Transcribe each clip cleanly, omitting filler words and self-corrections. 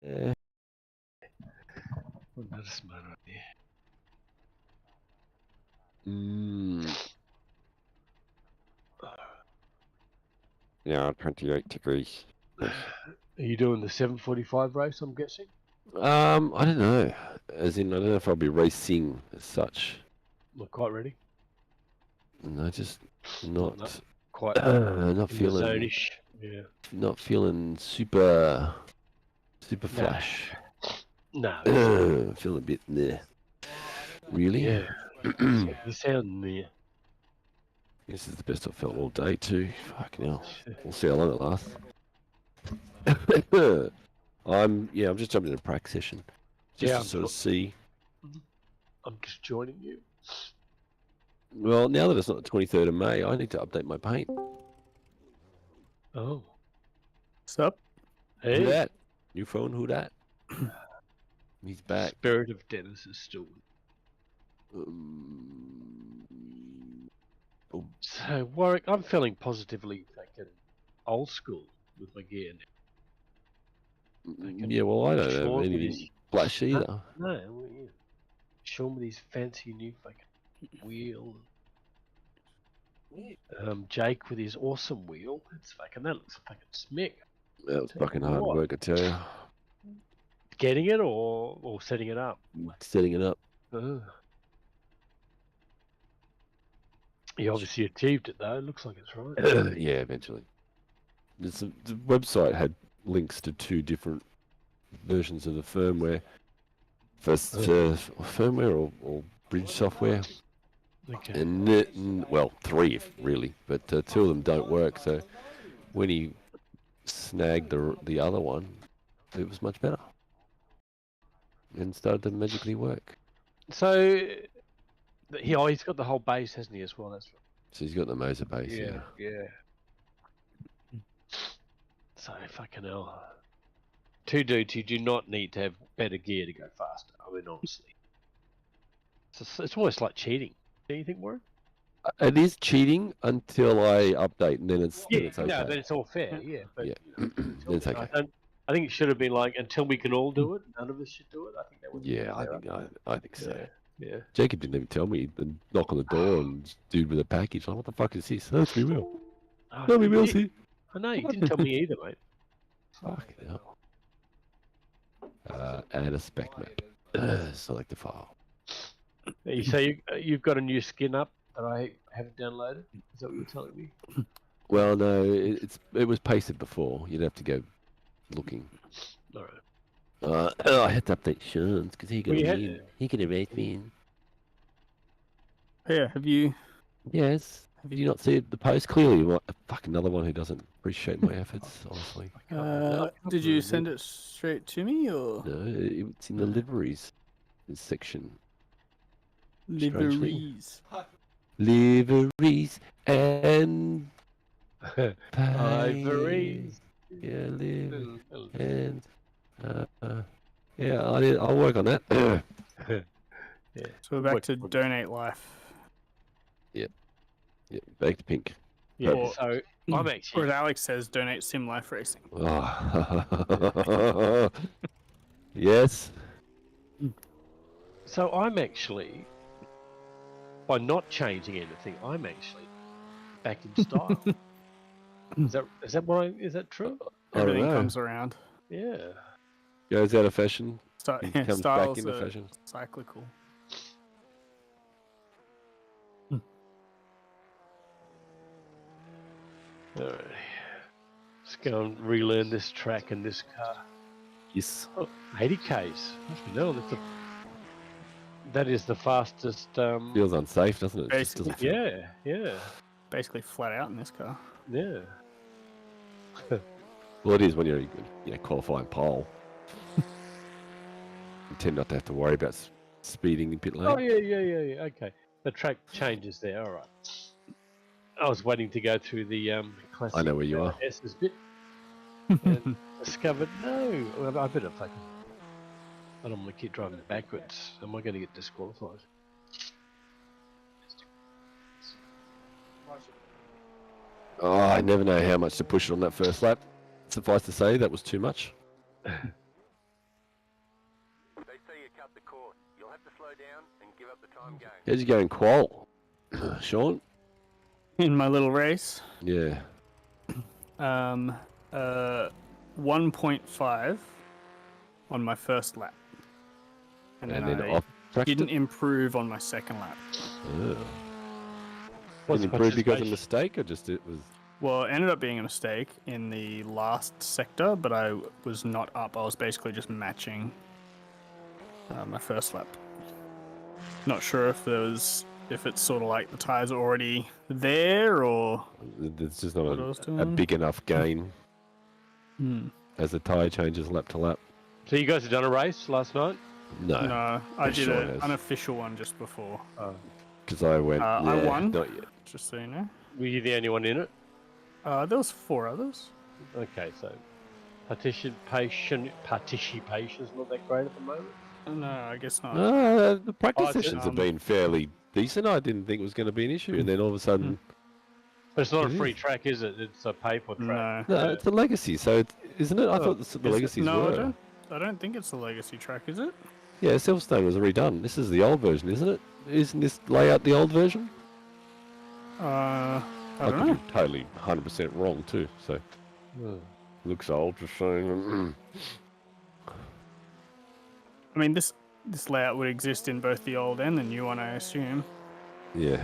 Yeah. Well, that's a smart idea. Yeah, 28 degrees. Are you doing the 7:45 race, I'm guessing? I don't know. As in, I don't know if I'll be racing as such. Not quite ready? No, just Not not quite not in the feeling zone-ish. Yeah. not feeling super No. flash. No. Feel a bit there. Really? Yeah. You sound near. This is the best I've felt all day too. Fucking hell. We'll see how long it lasts. I'm just jumping in a Prac session. Just to sort of see. I'm just joining you. Well, now that it's not the 23rd of May, I need to update my paint. Oh. What's up? Hey. Who that? New phone, who that? He's back. Spirit of Dennis is still. So, Warwick, I'm feeling positively fucking old school with my gear now. Yeah, well, I don't have Sean with anything his- flash either. No, well, yeah. Sean with his fancy new fucking wheel. Jake with his awesome wheel. That looks fucking smick. That was fucking hard work, I tell you. Getting it or setting it up? Setting it up. You obviously achieved it though. It looks like it's right. Yeah, eventually. The website had links to 2 different versions of the firmware. First, firmware or bridge software. Okay. And well, 3 really, but 2 of them don't work. So when he snagged the other one, it was much better and started to magically work. So he's got the whole base, hasn't he, as well? That's right. So he's got the Moser base. Yeah. So fucking hell. 2 dudes, you do not need to have better gear to go faster. I mean, honestly, it's almost like cheating. Do you think, Warren? It is cheating until I update, and then it's okay. No, then it's all fair. Yeah, but yeah, then it's okay. I think it should have been like until we can all do it. None of us should do it. I think that would. Yeah, I think so. Yeah. Jacob didn't even tell me. The knock on the door and dude with a package. Like, what the fuck is this? Oh, it's me, Will. No, me, Will's here. I know you didn't tell me either, mate. Fucking hell. Add a spec map. Select the file. So you've got a new skin up that I haven't downloaded. Is that what you're telling me? Well, no, it was pasted before. You'd have to go looking. All right. I had to update Sean's because he can erase me in. Yeah, have you? Yes. Did you not see the post? Clearly, fuck another one who doesn't appreciate my efforts. Honestly. Did you send it straight to me or? No, it's in the liveries section. Liveries. Liveries and Ivories. Yeah, and yeah, I'll work on that. Yeah. So we're back to donate life. Yeah, baked pink. Yeah. Or- So I'm Or actually. as Alex says, donate sim life racing. Oh. Yes. So I'm actually, by not changing anything, I'm actually back in style. Is that true? I don't Everything know. comes around. Yeah. Goes out of fashion. Comes back Styles into are fashion. cyclical. Alright. Let's go and relearn this track and this car. Yes. Oh, 80 Ks. No, that is the fastest. Feels unsafe, doesn't it? It just doesn't feel... Yeah. Basically flat out in this car. Yeah. Well, it is when you're qualifying pole. You tend not to have to worry about speeding in pit lane. Oh yeah. Okay. The track changes there. All right. I was waiting to go through the classic. I know where you are. S's bit. And discovered no. Well, I better fucking. I don't want to keep driving backwards. Am I going to get disqualified? Oh, I never know how much to push it on that first lap. Suffice to say, that was too much. How'd you go in qual, Sean? In my little race, Yeah. 1.5 on my first lap, and then I off tracked didn't it? improve on my second lap. Oh. What's Didn't improve because of participation? mistake, or just it was? Well, it ended up being a mistake in the last sector, but I was not up. I was basically just matching my first lap. Not sure if it's sort of like the tires are already there, or It's just what I not was a doing. big enough gain Hmm. as the tyre changes lap to lap. So you guys have done a race last night? No, No, I did Sean an has. unofficial one just before. because I went. I "Nah, won. Not yet. Just so you know. Were you the only one in it? There was 4 others. Okay, so participation's not that great at the moment. No, I guess not. No, the practice it's- sessions have been fairly decent. I didn't think it was going to be an issue, and then all of a sudden, But it's not a It free is. track, is it? It's a pay-for track. No. no, it's a legacy. So, isn't it? I thought the Is it? legacies No, were. I don't think it's a legacy track, is it? Yeah, Silverstone was redone. This is the old version, isn't it? Isn't this layout the old version? I I don't could know. be totally 100% wrong too. So looks old, just saying. I mean, this layout would exist in both the old and the new one, I assume. Yeah.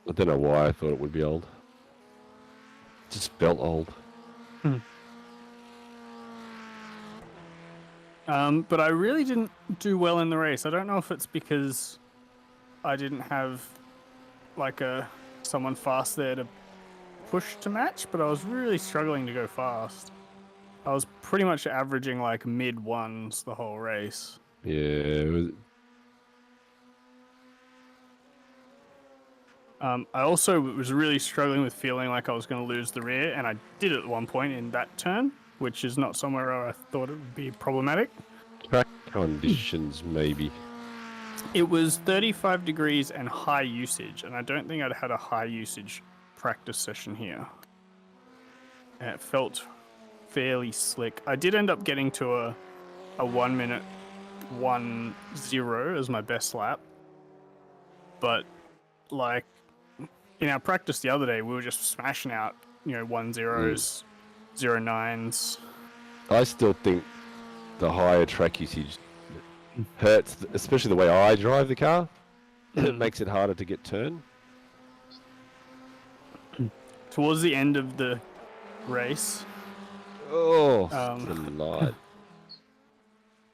I don't know why I thought it would be old. Just felt old. But I really didn't do well in the race. I don't know if it's because I didn't have like someone fast there to push to match, but I was really struggling to go fast. I was pretty much averaging like mid ones the whole race. Yeah. It was, I also was really struggling with feeling like I was going to lose the rear, and I did at one point in that turn, which is not somewhere I thought it would be problematic. track conditions, maybe. It was 35 degrees and high usage, and I don't think I'd had a high usage practice session here. And it felt fairly slick. I did end up getting to a 1 minute 1-0 as my best lap, but like in our practice the other day, we were just smashing out 1-0s, 0-9s. I still think the higher track usage hurts, especially the way I drive the car. It makes it harder to get turned. Towards the end of the race, Oh, delight.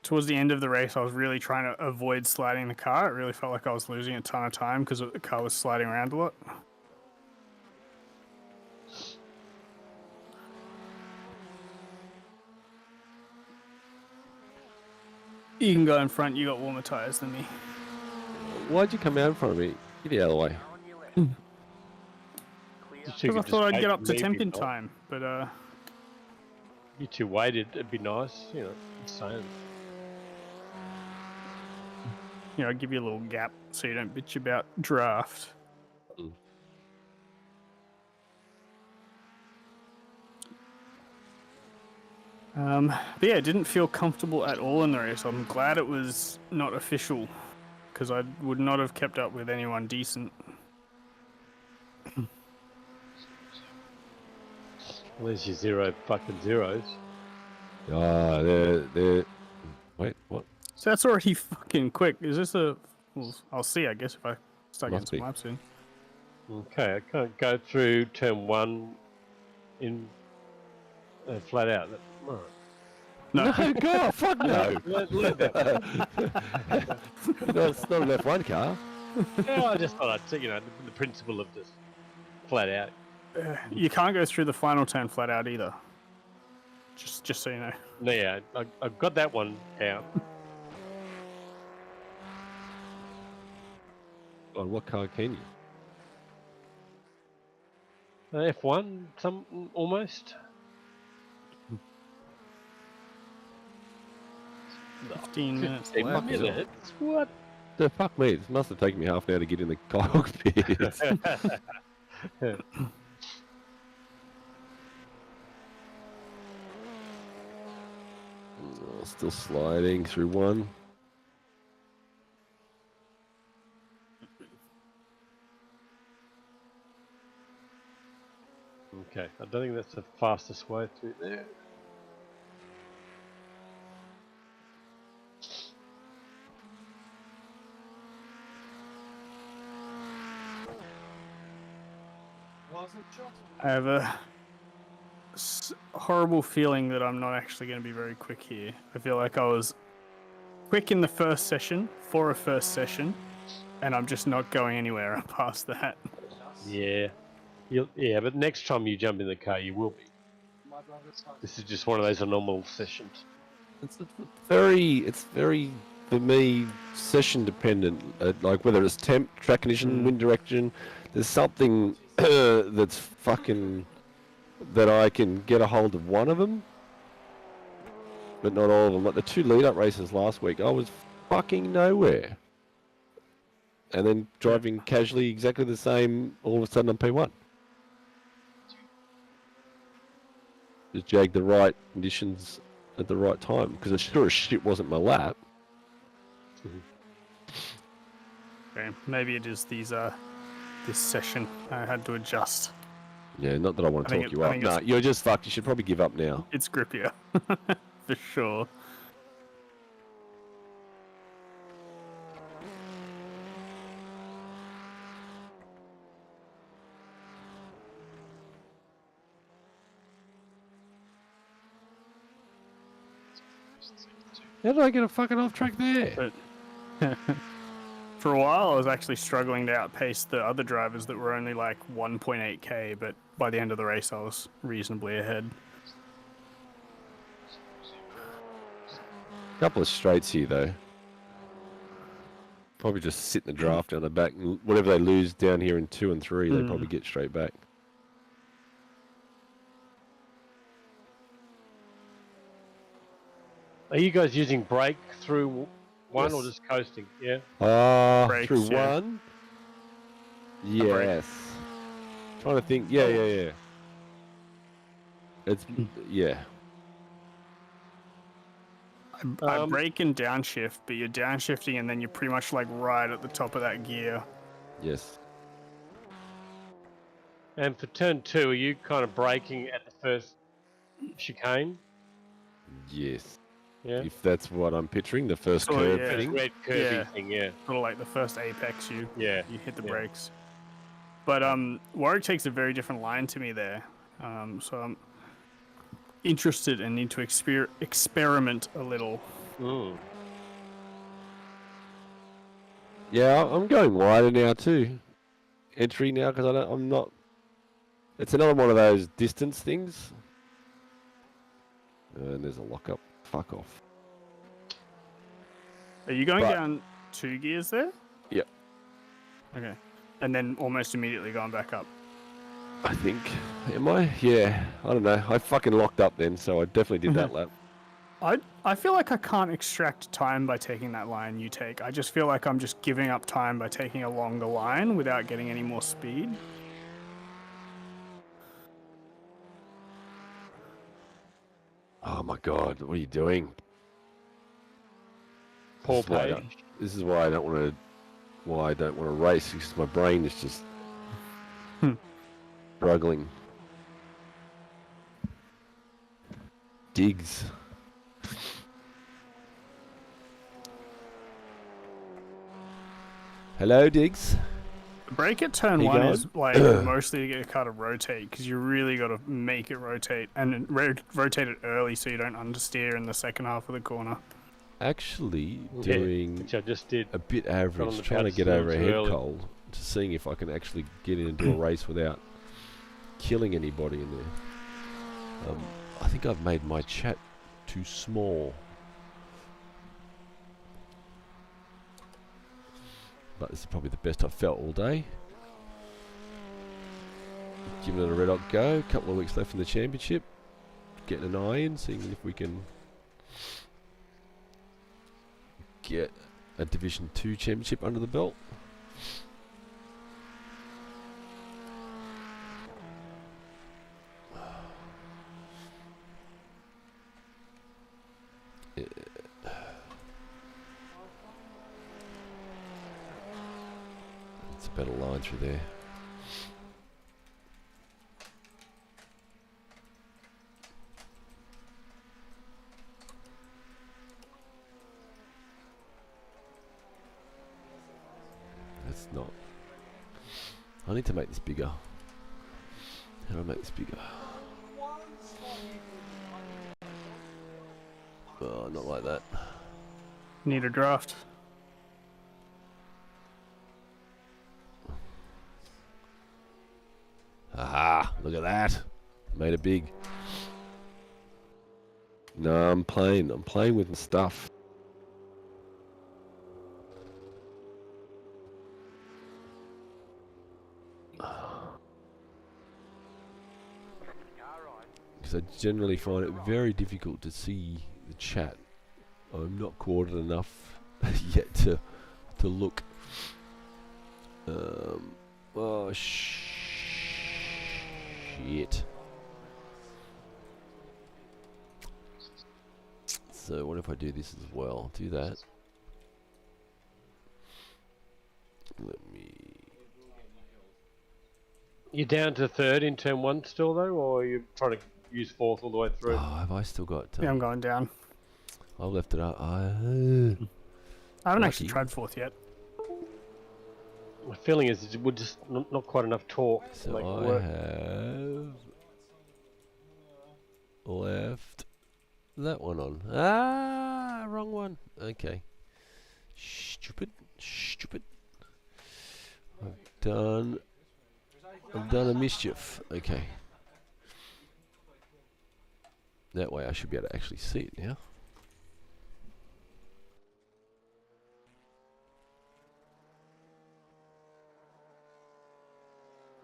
towards the end of the race, I was really trying to avoid sliding the car. It really felt like I was losing a ton of time because the car was sliding around a lot. You can go in front. You got warmer tires than me. Why'd you come out in front of me? Get out of the way. Because I thought I'd get up to temp in time, but You two waited, it'd be nice, insane. I'd give you a little gap so you don't bitch about draft. But yeah, it didn't feel comfortable at all in the race. I'm glad it was not official, because I would not have kept up with anyone decent. Unless you zero fucking zeros. Ah, they're. Wait, what? So that's already fucking quick. Is this a... Well, I'll see, I guess, if I start Must getting some be. laps in. Okay, I can't go through turn 1 in flat out. All right. No. No, God, fuck no. Leave that. No, it's not an F1 car. Yeah, I just thought I'd say, the principle of just flat out. You can't go through the final turn flat out either. Just so you know. No, yeah, I've got that one down. On what car can you? F1, some almost. 15 minutes 15 left. minutes? What? The fuck me, it must have taken me half an hour to get in the cockpit. Still sliding through one. Okay, I don't think that's the fastest way through there. I have a horrible feeling that I'm not actually going to be very quick here. I feel like I was quick in the first session for a first session, and I'm just not going anywhere past that. Yeah. Yeah, but next time you jump in the car, you will be. This is just one of those normal sessions. It's very for me session dependent. Like whether it's temp, track condition, wind direction. There's something that's fucking that I can get a hold of one of them, but not all of them. Like the 2 lead-up races last week, I was fucking nowhere, and then driving casually exactly the same. All of a sudden, on P1. Just jagged the right conditions at the right time because it sure as shit wasn't my lap. Okay, maybe it is this session. I had to adjust. Yeah, not that I want to talk you up. No, you're just fucked. You should probably give up now. It's grippier, for sure. How did I get a fucking off track there? But for a while, I was actually struggling to outpace the other drivers that were only like 1.8k, but by the end of the race, I was reasonably ahead. Couple of straights here, though. Probably just sit in the draft down the back. And whatever they lose down here in 2 and 3, they probably get straight back. Are you guys using brake through one or Yes. just coasting? Yeah. Brakes, Through yeah. one? Yes. Trying to think. Yeah. It's, yeah. I brake and downshift, but you're downshifting and then you're pretty much like right at the top of that gear. Yes. And for turn 2, are you kind of braking at the first chicane? Yes. Yeah. If that's what I'm picturing, the first Oh, curve yeah. thing. Red curvy Yeah. thing, yeah. Sort of like the first apex, you hit the Yeah. brakes. But Warwick takes a very different line to me there. So I'm interested and need to experiment a little. Yeah, I'm going wider now too. Entry now because I'm not. It's another one of those distance things. And there's a lockup. Fuck off. Are you going down 2 gears there? Yep. Okay. And then almost immediately going back up. I think. Am I? Yeah. I don't know. I fucking locked up then, so I definitely did that lap. I feel like I can't extract time by taking that line you take. I just feel like I'm just giving up time by taking a longer line without getting any more speed. Oh my god, what are you doing? Poor page. This is why I don't want to. Why I don't want to race because my brain is just struggling. Digs. Hello, Diggs. The brake at turn 1 is like mostly to get a car to rotate because you really got to make it rotate and rotate it early so you don't understeer in the second half of the corner. Actually, doing which I just did. a bit average, trying to get over a head cold, to seeing if I can actually get in and do a race without killing anybody in there. I think I've made my chat too small. But this is probably the best I've felt all day. Giving it a red hot go. A couple of weeks left in the championship. Getting an eye in, seeing if we can get a Division 2 championship under the belt. better line through there. That's not. I need to make this bigger. How do I make this bigger? Oh, not like that. Need a draft. Aha! Look at that. Made it big. No, I'm playing with stuff. Because I generally find it very difficult to see the chat. I'm not coordinated enough yet to look. Oh shit. So what if I do this as well? Do that. Let me. You're down to third in turn 1 still, though, or are you trying to use fourth all the way through? Oh, have I still got? Yeah, I'm going down. I left it up. I haven't actually Lucky. tried fourth yet. My feeling is we're just not quite enough torque to So make it I work. have left that one on. Ah, wrong one. Okay. Stupid. I've done a mischief. Okay. That way I should be able to actually see it now.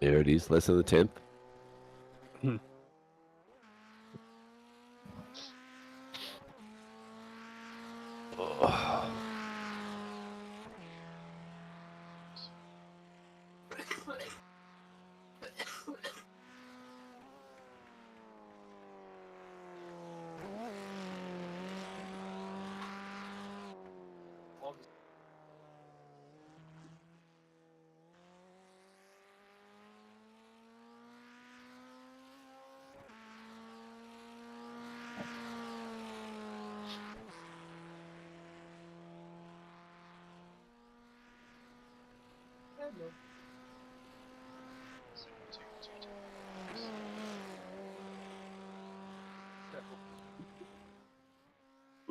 There it is, less than the 10th. Oh.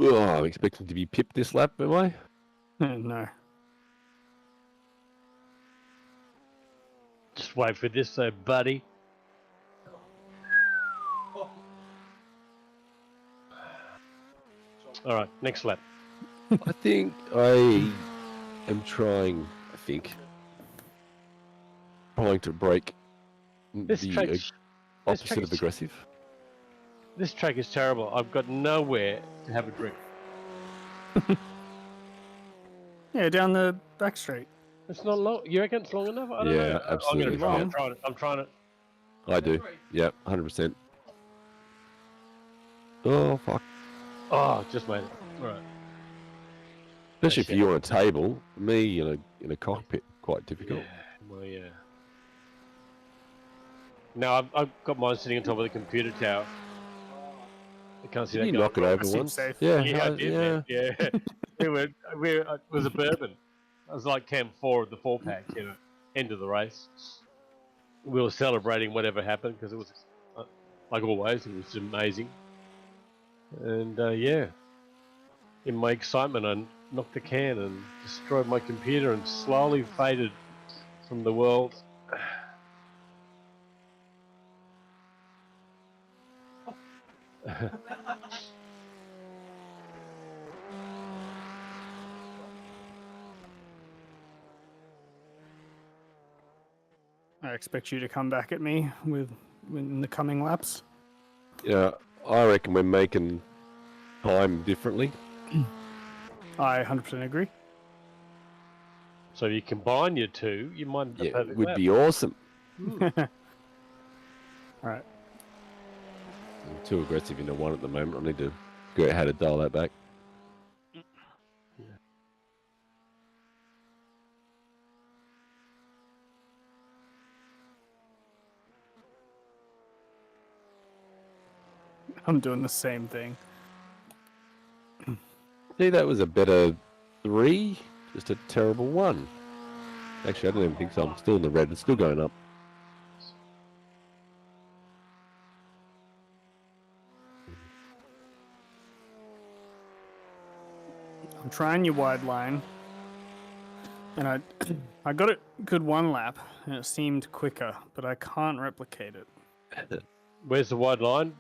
Oh, I'm expecting to be pipped this lap, am I? No. Just wait for this, though, buddy. All right, next lap. I think I am trying to break This the track's opposite of aggressive. This track is terrible. I've got nowhere to have a drink. Yeah, down the back street. It's not long. You reckon it's long enough? I don't Yeah, know. absolutely. I'm going to try it. I'm trying it. I do. Yeah, 100%. Oh, fuck. Oh, just made it. All right. Especially if you're on a table. Me in a cockpit, quite difficult. Yeah. Well, yeah. Now I've got mine sitting on top of the computer tower. I can't see Did that you going knock it wrong. over That seems once? safe. Yeah, Yeah, I did. yeah. Man. Yeah. It was a bourbon. It was like Cam 4 of the 4-pack, end of the race. We were celebrating whatever happened because it was, like always, it was amazing. And yeah, in my excitement, I knocked the can and destroyed my computer and slowly faded from the world. I expect you to come back at me in the coming laps. Yeah, I reckon we're making time differently. I 100% agree. So you combine your two, you might have Yeah, perfect it would lap. be awesome. All right. I'm too aggressive into one at the moment. I need to figure out how to dial that back. I'm doing the same thing. See, that was a better 3, just a terrible 1. Actually, I don't even think so. I'm still in the red. It's still going up. I'm trying your wide line, and I got it good 1 lap, and it seemed quicker, but I can't replicate it. Where's the wide line?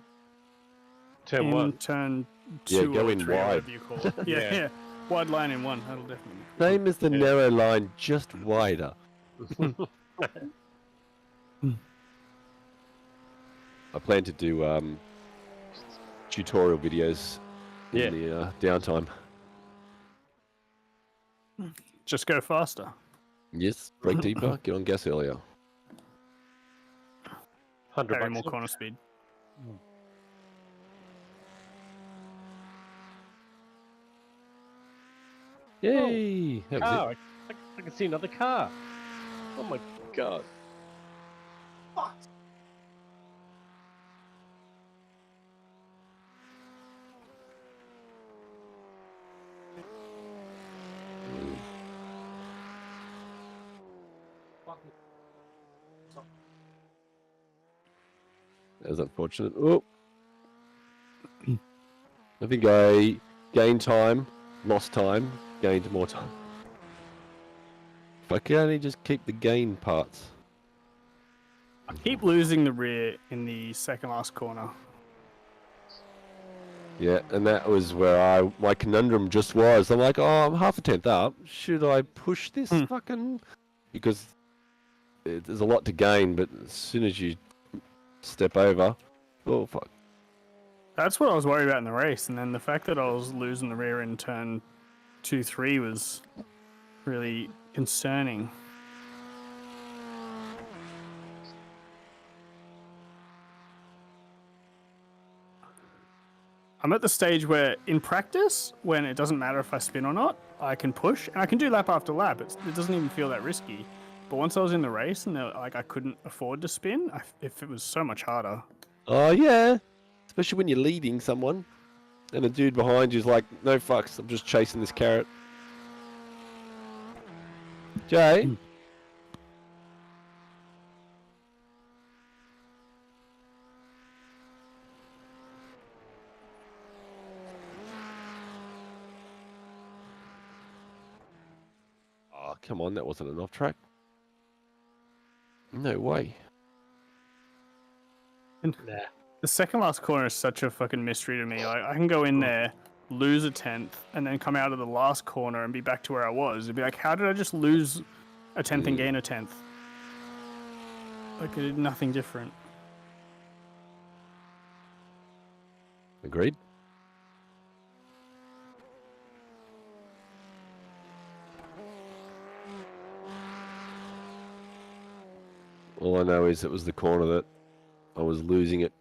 Turn In 1. turn Yeah, 2 go or in 3, or wide. whatever you call it. Yeah, Yeah. wide line in 1. That'll definitely. Same as the Yeah. narrow line, just wider. I plan to do tutorial videos in the downtime. Just go faster. Yes, brake deeper, get on gas earlier. 100 Carry bucks. more corner speed. Yay! That was Car. I can see another car. Oh my god. That was unfortunate. Oh! I think I gained time, lost time, gained more time. If I could only just keep the gain parts. I keep losing the rear in the second last corner. Yeah, and that was where my conundrum just was. I'm like, oh, I'm half a tenth up. Should I push this fucking... Because there's a lot to gain, but as soon as you step over... Oh, fuck. That's what I was worried about in the race, and then the fact that I was losing the rear in turn 2, 3 was really concerning. I'm at the stage where, in practice, when it doesn't matter if I spin or not, I can push, and I can do lap after lap. It doesn't even feel that risky. But once I was in the race and I couldn't afford to spin, if it was so much harder. Oh, yeah. Especially when you're leading someone, and a dude behind you's like, no fucks, I'm just chasing this carrot. Jay? Oh, come on, that wasn't an off track. No way. And the second last corner is such a fucking mystery to me. I can go in there, lose a tenth, and then come out of the last corner and be back to where I was. It'd be like, how did I just lose a tenth and gain a tenth? Like, I did nothing different. Agreed? All I know is it was the corner that I was losing it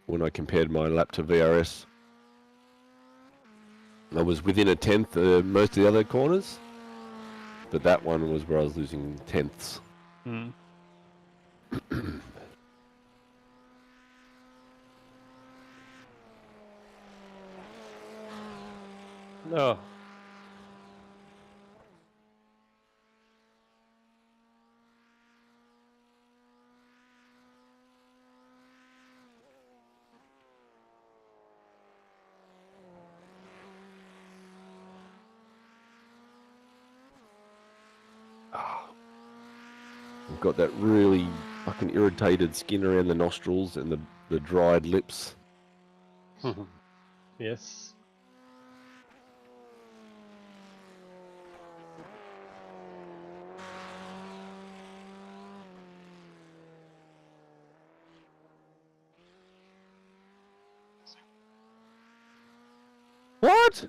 when I compared my lap to VRS. I was within a tenth of most of the other corners, but that one was where I was losing tenths. No. I've got that really fucking irritated skin around the nostrils and the dried lips. Yes. What?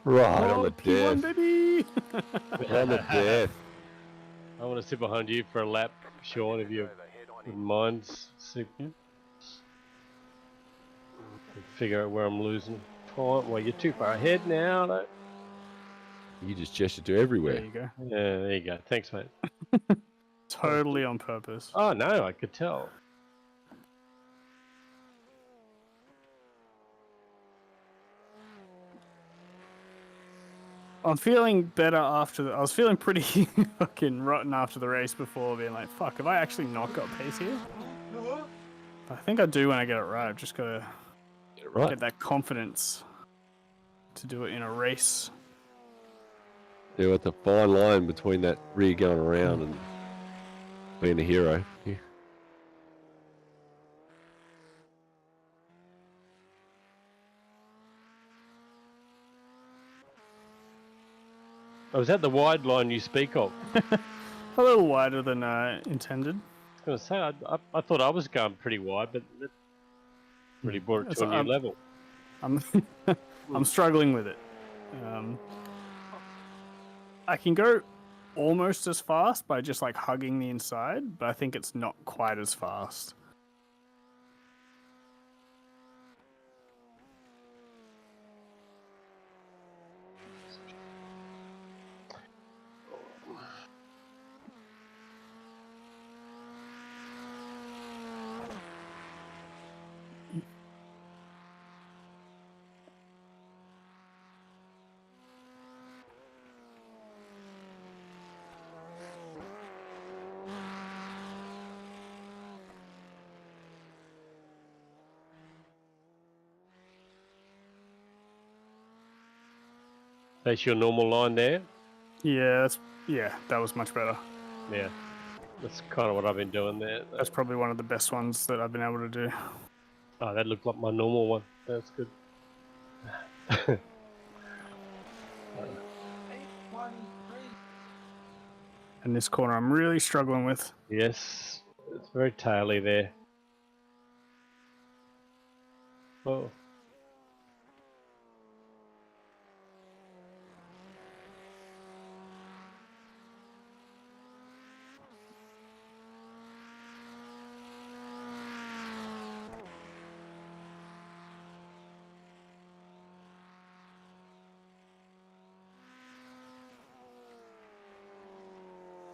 Right, on the P1, death. baby! On the death. I want to sit behind you for a lap, Sean, if you wouldn't mind. Figure out where I'm losing time. Well, you're too far ahead now. Though. You just gestured to everywhere. There you go. Yeah, there you go. Thanks, mate. Totally on purpose. Oh, no, I could tell. I'm feeling better after I was feeling pretty fucking rotten after the race before, being like, fuck, have I actually not got pace here? I think I do when I get it right. I've just gotta Get it right. get that confidence to do it in a race. Yeah, it's a fine line between that rear going around and being a hero. Yeah. Oh, is that the wide line you speak of? A little wider than intended. I was going to say, I thought I was going pretty wide, but that really brought it to a new level. I'm I'm struggling with it. I can go almost as fast by just like hugging the inside, but I think it's not quite as fast. That's your normal line there? Yeah, that was much better. Yeah. That's kind of what I've been doing there. That's probably one of the best ones that I've been able to do. Oh, that looked like my normal one. That's good. And this corner I'm really struggling with. Yes, it's very taily there. Oh.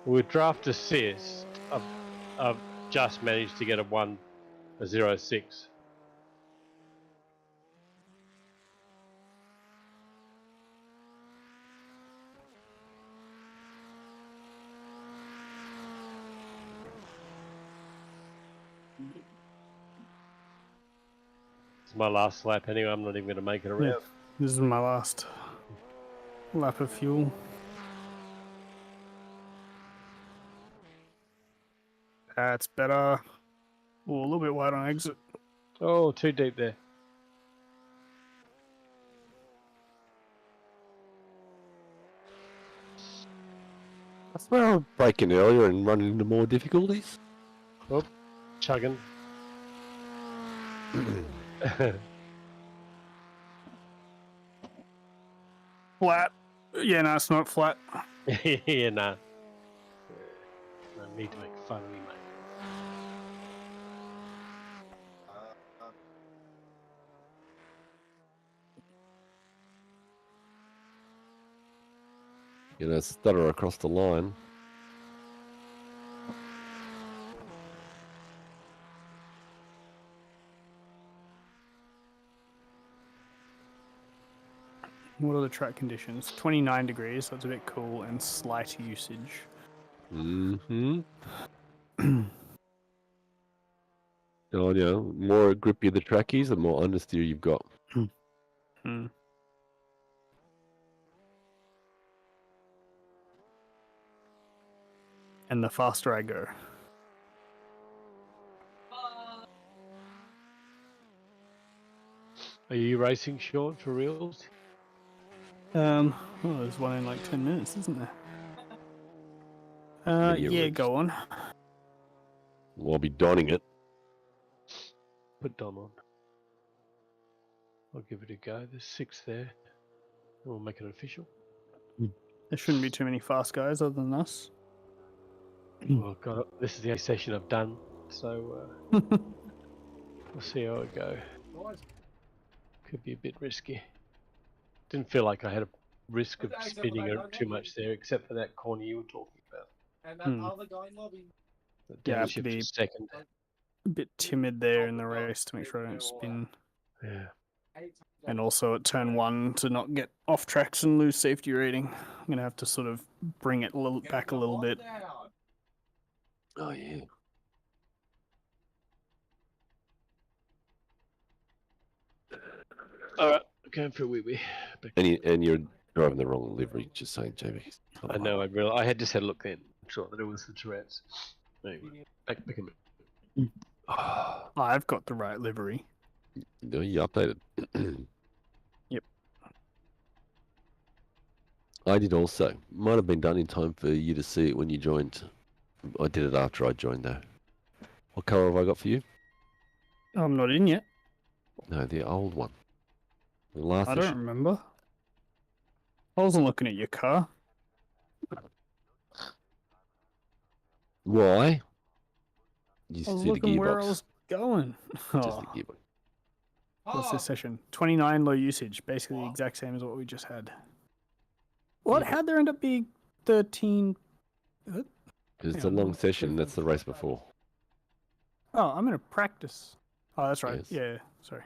With draft assist, I've just managed to get a 0.6. It's my last lap anyway. I'm not even going to make it around. Yeah, this is my last lap of fuel. That's better. Oh, a little bit wide on exit. Oh, too deep there. That's where I'm breaking earlier and running into more difficulties. Oh, chugging. Flat. Yeah, no, it's not flat. Yeah, nah. No need to make fun of me, mate. You know, stutter across the line. What are the track conditions? 29 degrees, so it's a bit cool, and slight usage. Mm-hmm. Oh, you know, more grippy the track is, the more understeer you've got. Hmm. And the faster I go. Are you racing, Sean, for reals? Well, there's one in like 10 minutes, isn't there? Many a Yeah, race. go on. Well, I'll be donning it. Put Don on. I'll give it a go. There's 6 there. We'll make it official. There shouldn't be too many fast guys other than us. Well, God, this is the only session I've done, so we'll see how it go. Could be a bit risky. Didn't feel like I had a risk of spinning too much there, except for that corner you were talking about. And that other guy lobby. The Yeah, I have to downshift be for second. a bit timid there in the race to make sure I don't spin. Yeah. And also at turn 1 to not get off tracks and lose safety rating. I'm going to have to sort of bring it back a little bit. Oh yeah. All right, going for a wee wee. And you're driving the wrong livery. Just saying, Jamie. I know. I had just had a look then. Sure that it was the Tourette's. Anyway, back a minute. Oh, I've got the right livery. no, you updated. Yep. I did also. Might have been done in time for you to see it when you joined. I did it after I joined though. What colour have I got for you? I'm not in yet. No, the old one. The last I don't issue. remember. I wasn't looking at your car. Why? You I was see the looking where I gearbox. was going. Just Oh, the gearbox. what's this session? 29 low usage. Basically the exact same as what we just had. What? Yeah. How'd there end up being 13? Because it's Yeah, a long session. That's the race before. Oh, I'm in a practice. Oh, that's right. Yes. Yeah, sorry.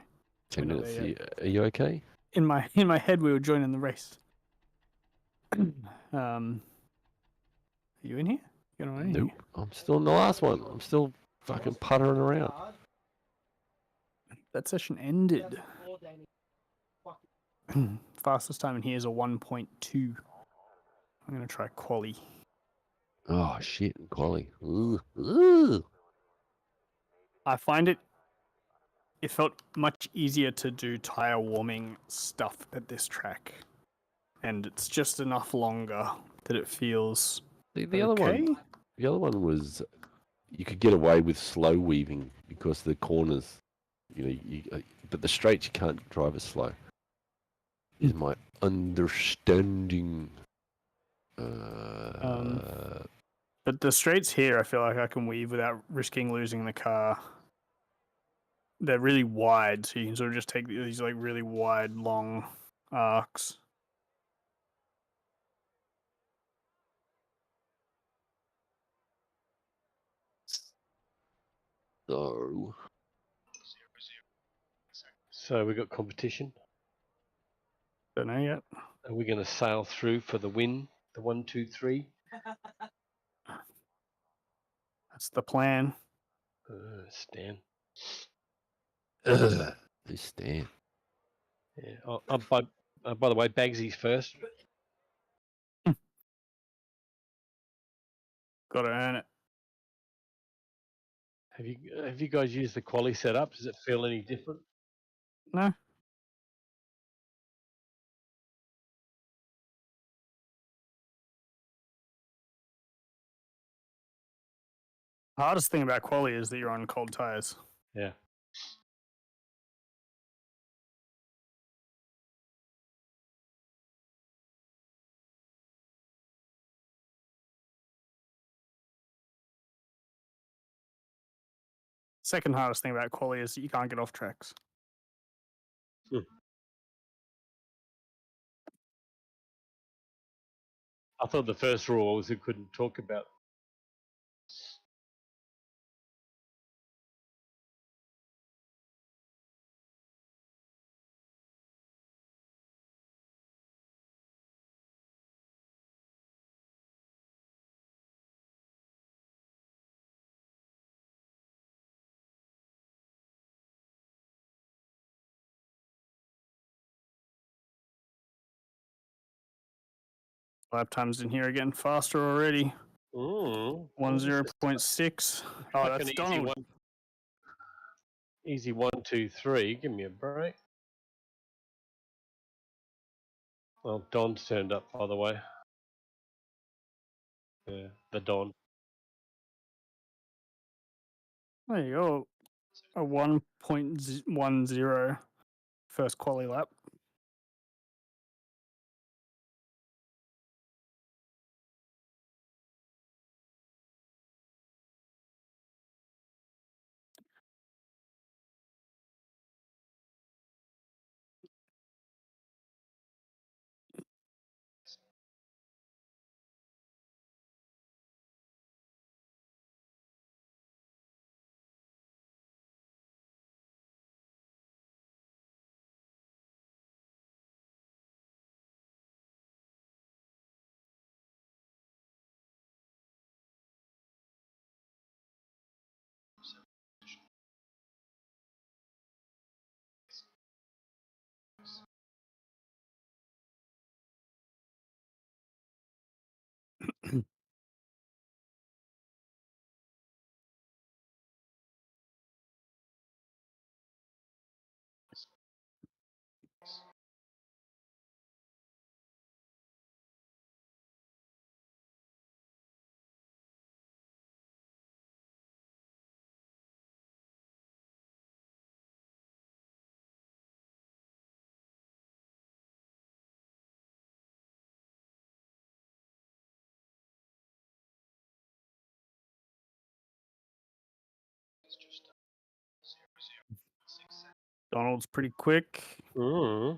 10 We're not minutes. there yet. Are you okay? In my head, we were joining the race. Are you in here? You're not in Nope. I'm still in the last one. I'm still fucking puttering around. here. That session ended. Fastest time in here is a 1.2. I'm gonna try quali. Oh shit, quali. Ooh. Ooh. I find it felt much easier to do tire warming stuff at this track, and it's just enough longer that it feels The okay. the other one was you could get away with slow weaving because the corners, but the straights you can't drive as slow. Is my understanding. But the straights here, I feel like I can weave without risking losing the car. They're really wide, so you can sort of just take these like really wide, long arcs. So So we got competition. Don't know yet. Are we going to sail through for the win? The 1, 2, 3. That's the plan. Stan. Who's Stan? Yeah. By the way, Bagsy's first. Got to earn it. Have you guys used the quali setup? Does it feel any different? No. Hardest thing about quali is that you're on cold tires. Yeah. Second hardest thing about quali is that you can't get off tracks. I thought the first rule was we couldn't talk about. Lap times in here are getting faster already. 10.6. Oh, Like that's an easy Donald. one. Easy 1, 2, 3. Give me a break. Well, Don's turned up, by the way. Yeah, the Don. There you go. A 1.10 first quali lap. Donald's pretty quick. Mm.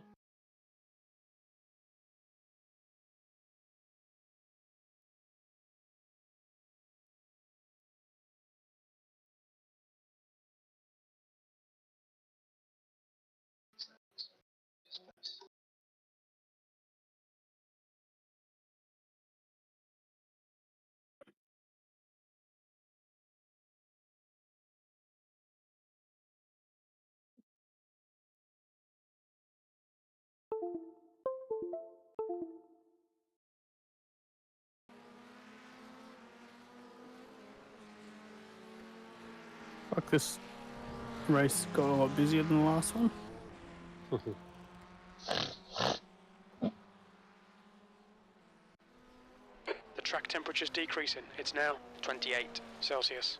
Fuck, this race got a lot busier than the last one. The track temperature's decreasing. It's now 28 Celsius.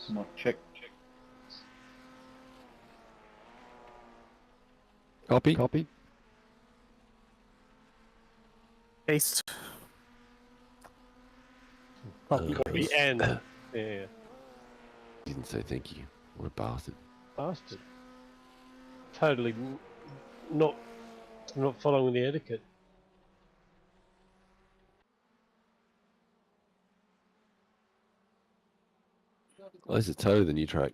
Someone check. Copy. Paste. Copy and yeah, Didn't say thank you. What a bastard. bastard. Totally not following the etiquette. Oh, this is totally the new track.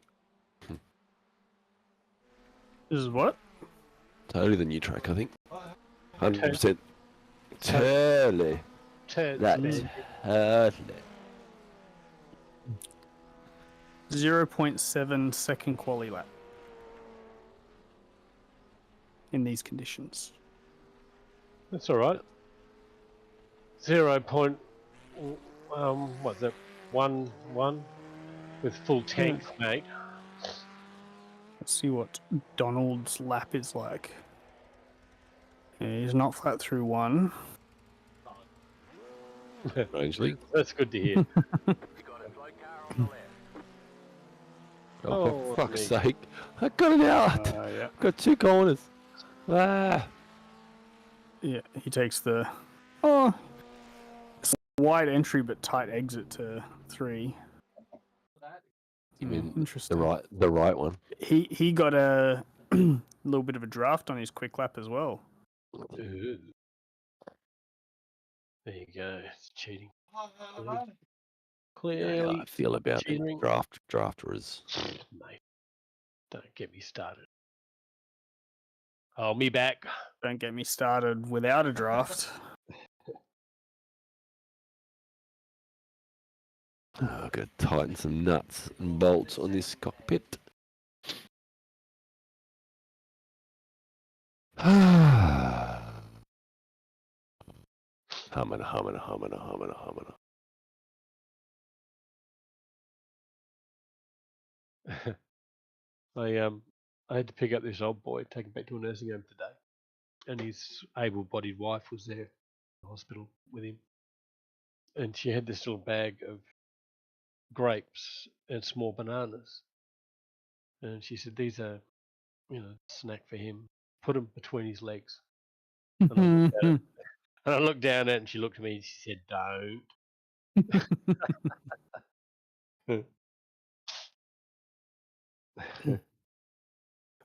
This is what? Totally the new track, I think. 100%. Totally. That's totally. 0.7 second quali lap. In these conditions. That's all right. 0. What's that? 1 with full tank, mate. Let's see what Donald's lap is like. Yeah, he's not flat through 1. Strangely. That's good to hear. Oh, for fuck's me. sake. I got it out. Yeah. Got 2 corners. Ah. Yeah, he takes the... Oh, it's a wide entry but tight exit to 3. You mean Interesting. the right one. He got a a little bit of a draft on his quick lap as well. Ooh. There you go. It's cheating. How Clearly I feel about the cheating. drafters. Mate, don't get me started. Oh, me back. Don't get me started without a draft. Oh, I've got to tighten some nuts and bolts on this cockpit. Humming. I had to pick up this old boy, take him back to a nursing home today, and his able-bodied wife was there in the hospital with him, and she had this little bag of grapes and small bananas, and she said, "These are, snack for him. Put them between his legs." And I looked down at it, and she looked at me, and she said, "Don't."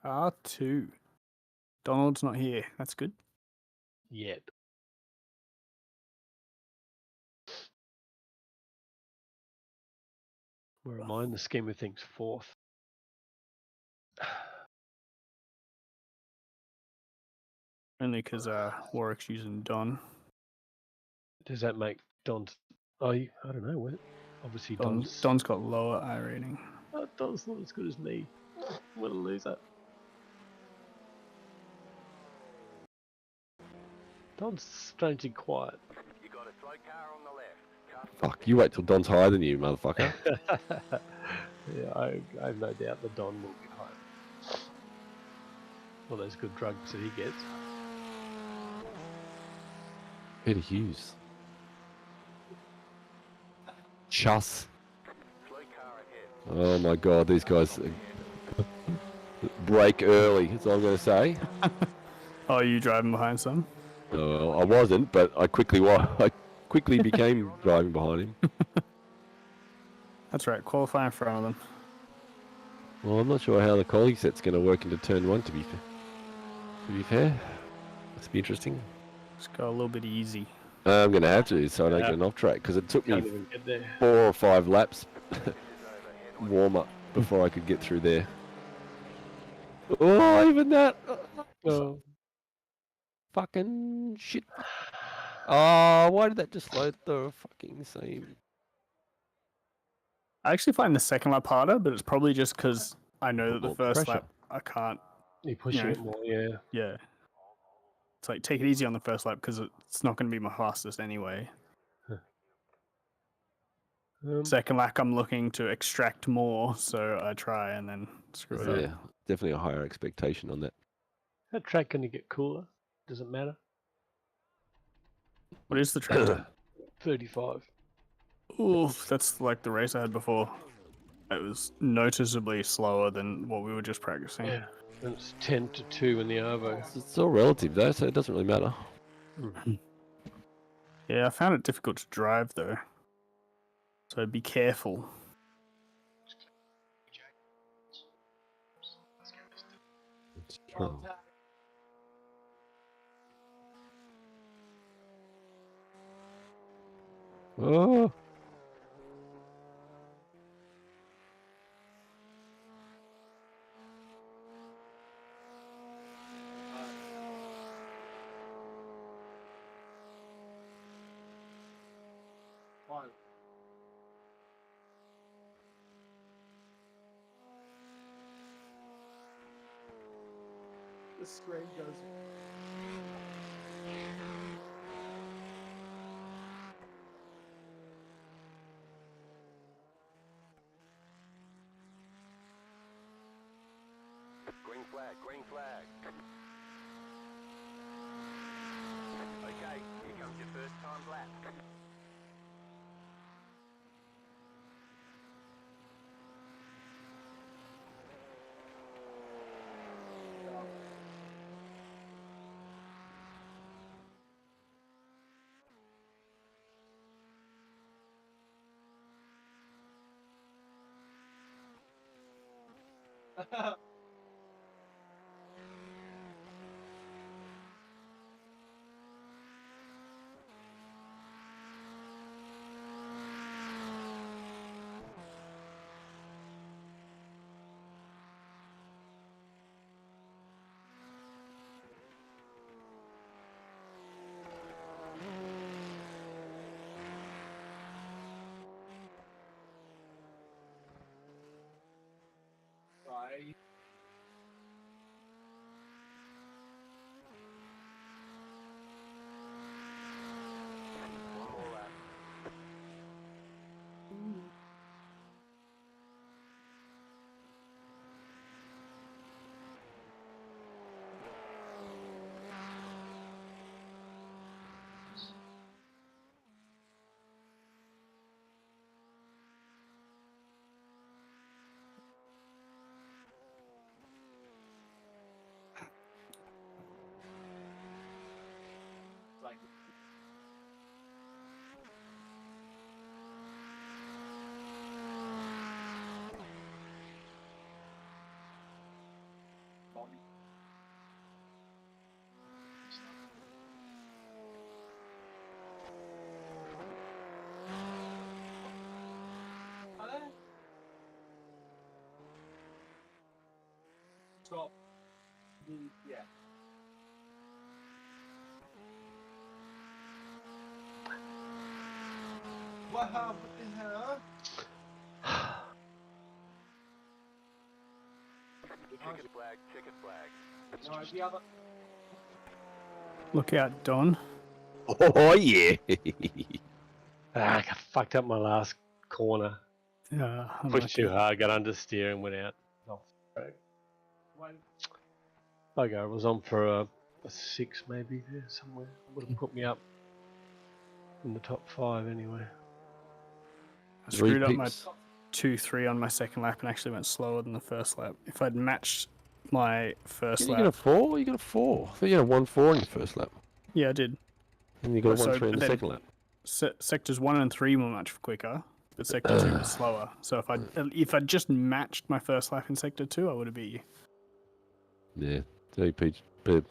R2. Donald's not here. That's good. Yet. Where am I in the scheme of things? Fourth. Only because Warwick's using Don. Does that make Don's? I don't know. Obviously, Don's. Don's got lower I rating. Don's not as good as me. What a loser. Don's strangely quiet. You got a slow car on the left. Fuck, you wait till Don's higher than you, motherfucker. Yeah, I have no doubt that Don will get higher. All those good drugs that he gets. Peter Hughes. Chuss. Slow car ahead. Oh my god, these guys break early, that's all I'm going to say. Oh, you driving behind some? I wasn't, but I quickly became driving behind him. That's right, qualify in front of them. Well, I'm not sure how the quality set's going to work into turn one, to be fair. Must be interesting. Just go a little bit easy. I'm going to have to, so I don't get an off track, because it took Can't me even get there. 4 or 5 laps warm up before I could get through there. Oh, even that. Oh. Fucking shit. Oh, why did that just load the fucking same? I actually find the second lap harder, but it's probably just because I know that the More first pressure. lap I can't. You're pushing Yeah. it more, yeah. Yeah. It's like take it easy on the first lap because it's not going to be my fastest anyway. Second lap, I'm looking to extract more, so I try and then screw it up. Yeah, definitely a higher expectation on that. That track going to get cooler? Does it matter? What is the track? 35. Oof, that's like the race I had before. It was noticeably slower than what we were just practicing. Yeah. And it's 10-2 in the Arvo. It's all relative though, so it doesn't really matter. Yeah, I found it difficult to drive though. So be careful. It's true. Oh. The screen goes. Green flag, green flag. Okay, here comes your first time lap. Top. Yeah. What happened here? Chicken flag, chicken flag. No, the other. Look out, Don. Oh yeah. I fucked up my last corner. Pushed too hard, got understeer and went out. Off track. Okay, I was on for a 6 maybe there somewhere. Would have put me up in the top 5 anyway. I screwed up my pips. 2-3 on my second lap and actually went slower than the first lap. If I'd matched my first You got a lap, 4? You got a 4. I thought you had a 1-4 in your first lap. yeah, I did. And you got a So 1-3 in the then- second lap. Sectors 1 and 3 were much quicker, but sector 2 was slower. So if I'd just matched my first lap in sector 2, I would have beat you. Yeah. Tell Peach per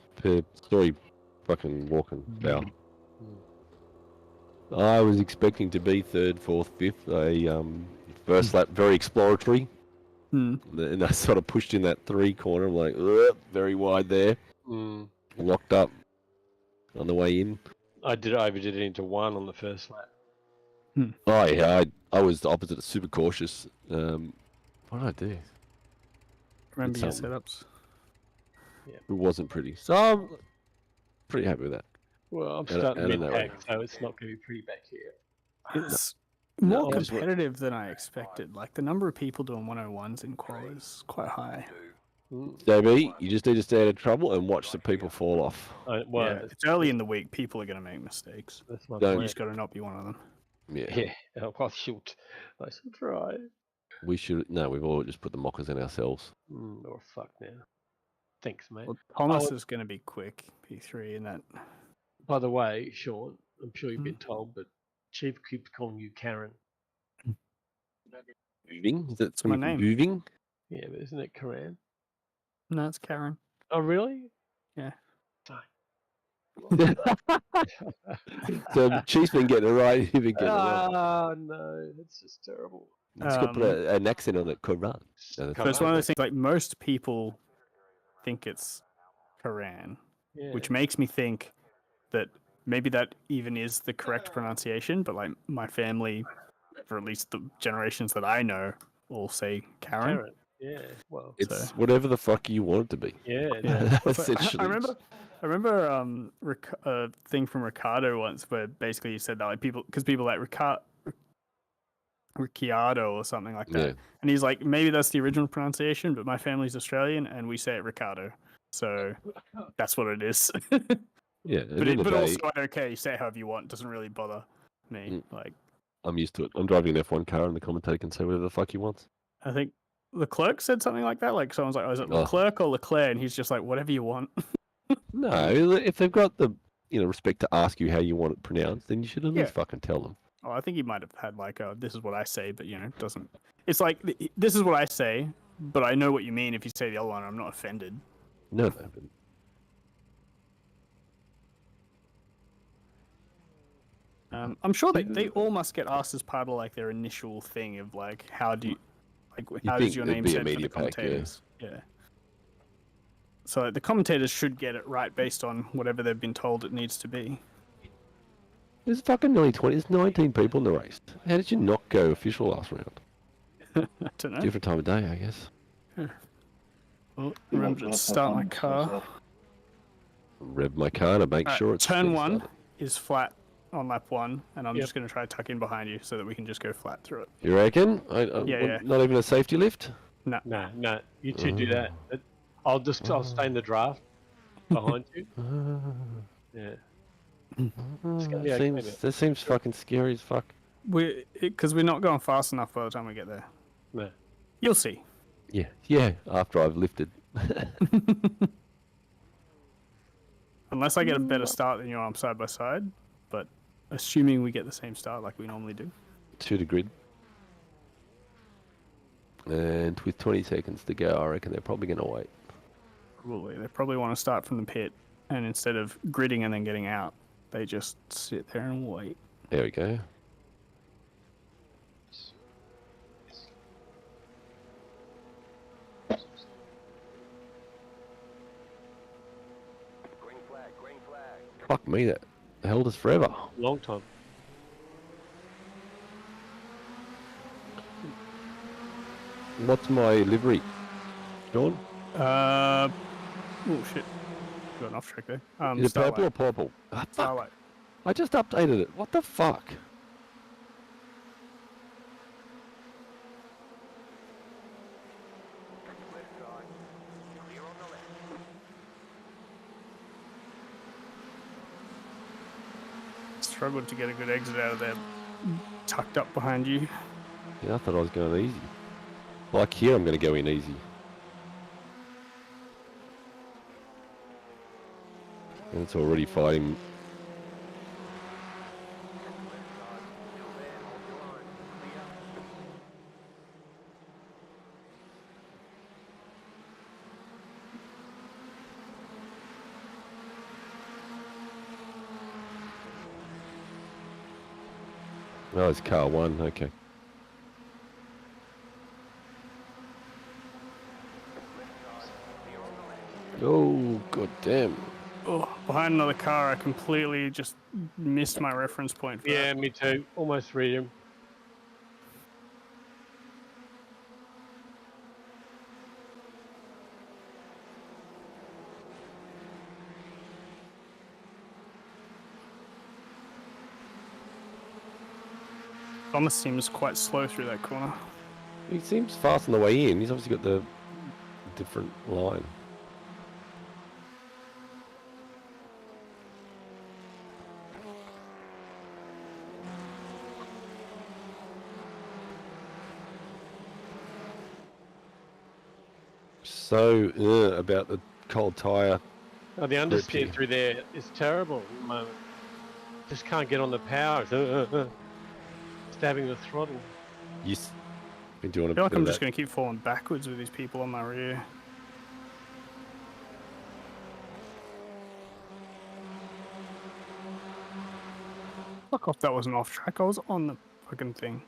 story fucking walking bow. I was expecting to be 3rd, 4th, 5th. First lap very exploratory. Hmm. And I sort of pushed in that 3 corner. I'm like, ugh, very wide there. Locked up on the way in. I overdid it into 1 on the first lap. Oh yeah, I was the opposite, super cautious. What did I do? Remember your something. setups. It wasn't pretty. So I'm pretty happy with that. Well, I'm And- starting and in that mid-pack, way. so it's not going to be pretty back here. It's No, more I just went- competitive than I expected. Like the number of people doing 101s in qual is quite high. JB, you just need to stay out of trouble and watch the people fall off. Well, Yeah, it's early in the week. People are going to make mistakes. that's my Don't- You plan. just got to not be one of them. Yeah. Yeah, I should try. We should. No, we've all just put the mockers in ourselves. Or fuck now. Thanks, mate. Well, Thomas Oh. is going to be quick P3 in that. By the way, Sean, I'm sure you've Hmm? been told, but Chief keeps calling you Karen. Moving? Is that my something name. moving? Yeah, but isn't it Karen? No, it's Karen. Oh, really? Yeah. Fuck. So Chief's been getting it right. You've been getting it wrong. Oh, no. It's just terrible. It's got to put an accent on it. Quran. So it's one of those things like most people think it's Karan, Yeah. which makes me think that maybe that even is the correct pronunciation, but like my family, for at least the generations that I know, all say Karen. Karen. Yeah. Well, It's So- whatever the fuck you want it to be. yeah. Yeah. Essentially. I remember a thing from Ricardo once where basically he said that like people like Ricciardo or something like that, Yeah. and he's like, maybe that's the original pronunciation, but my family's Australian and we say it Ricardo, so that's what it is. Yeah. At but the end of the day, also I don't care. You say it however you want. It doesn't really bother me. Like I'm used to it. I'm driving an F1 car and the commentator can say whatever the fuck he wants. I think Leclerc said something like that. Like someone's like, "Oh, is it Oh. Leclerc or Leclerc?" And he's just like, "Whatever you want." No, if they've got the respect to ask you how you want it pronounced, then you should at least fucking tell them. Oh, I think he might have had like, "This is what I say," but it doesn't. It's like this is what I say, but I know what you mean if you say the other one. I'm not offended. No, but I'm sure they all must get asked as part of like their initial thing of like, how do you, like, how think does your it'd name be a said for media the pack, yeah. commentators? Yeah. So like, the commentators should get it right based on whatever they've been told it needs to be. there's fucking nearly 20. There's 19 people in the race. How did you not go official last round? I don't know. Different time of day, I guess. Well, remember to start my car. Rev my car to make Alright, sure it's turn fully 1 started. is flat on lap 1, and I'm Yep. just going to try to tuck in behind you so that we can just go flat through it. You reckon? Yeah. Not even a safety lift? No, you two do that. I'll stay in the draft behind you. Yeah. Yeah, That seems fucking scary as fuck. Because we're not going fast enough by the time we get there. No. You'll see. Yeah. After I've lifted. Unless I get a better start than you on side by side, but assuming we get the same start like we normally do. To the grid. And with 20 seconds to go, I reckon they're probably going to wait. Probably. They probably want to start from the pit, and instead of gridding and then getting out, they just sit there and wait. There we go. Green flag, green flag. Fuck me, that held us forever. Long time. What's my livery, Sean? Oh shit. Got an off track there. Is it Starlight. purple or purple? Ah, fuck. Starlight. I just updated it. What the fuck? Left side. Clear on the left. Struggled to get a good exit out of there. Tucked up behind you. Yeah, I thought I was going easy. Like here, I'm going to go in easy. And it's already fighting. Left side. Still there. Hold your line. Clear. Oh, it's car one. Okay. Left side. Clear on the left. Oh, god damn. Oh, behind another car, I completely just missed my reference point for Yeah, that. me too. Almost read him. Thomas seems quite slow through that corner. He seems fast on the way in. He's obviously got the different line. So, about the cold tyre. Oh, the understeer here. through there is terrible at the moment. Just can't get on the power. Stabbing the throttle. You've been doing a I feel like bit I'm of just that. going to keep falling backwards with these people on my rear. Fuck off, that wasn't off track. I was on the fucking thing.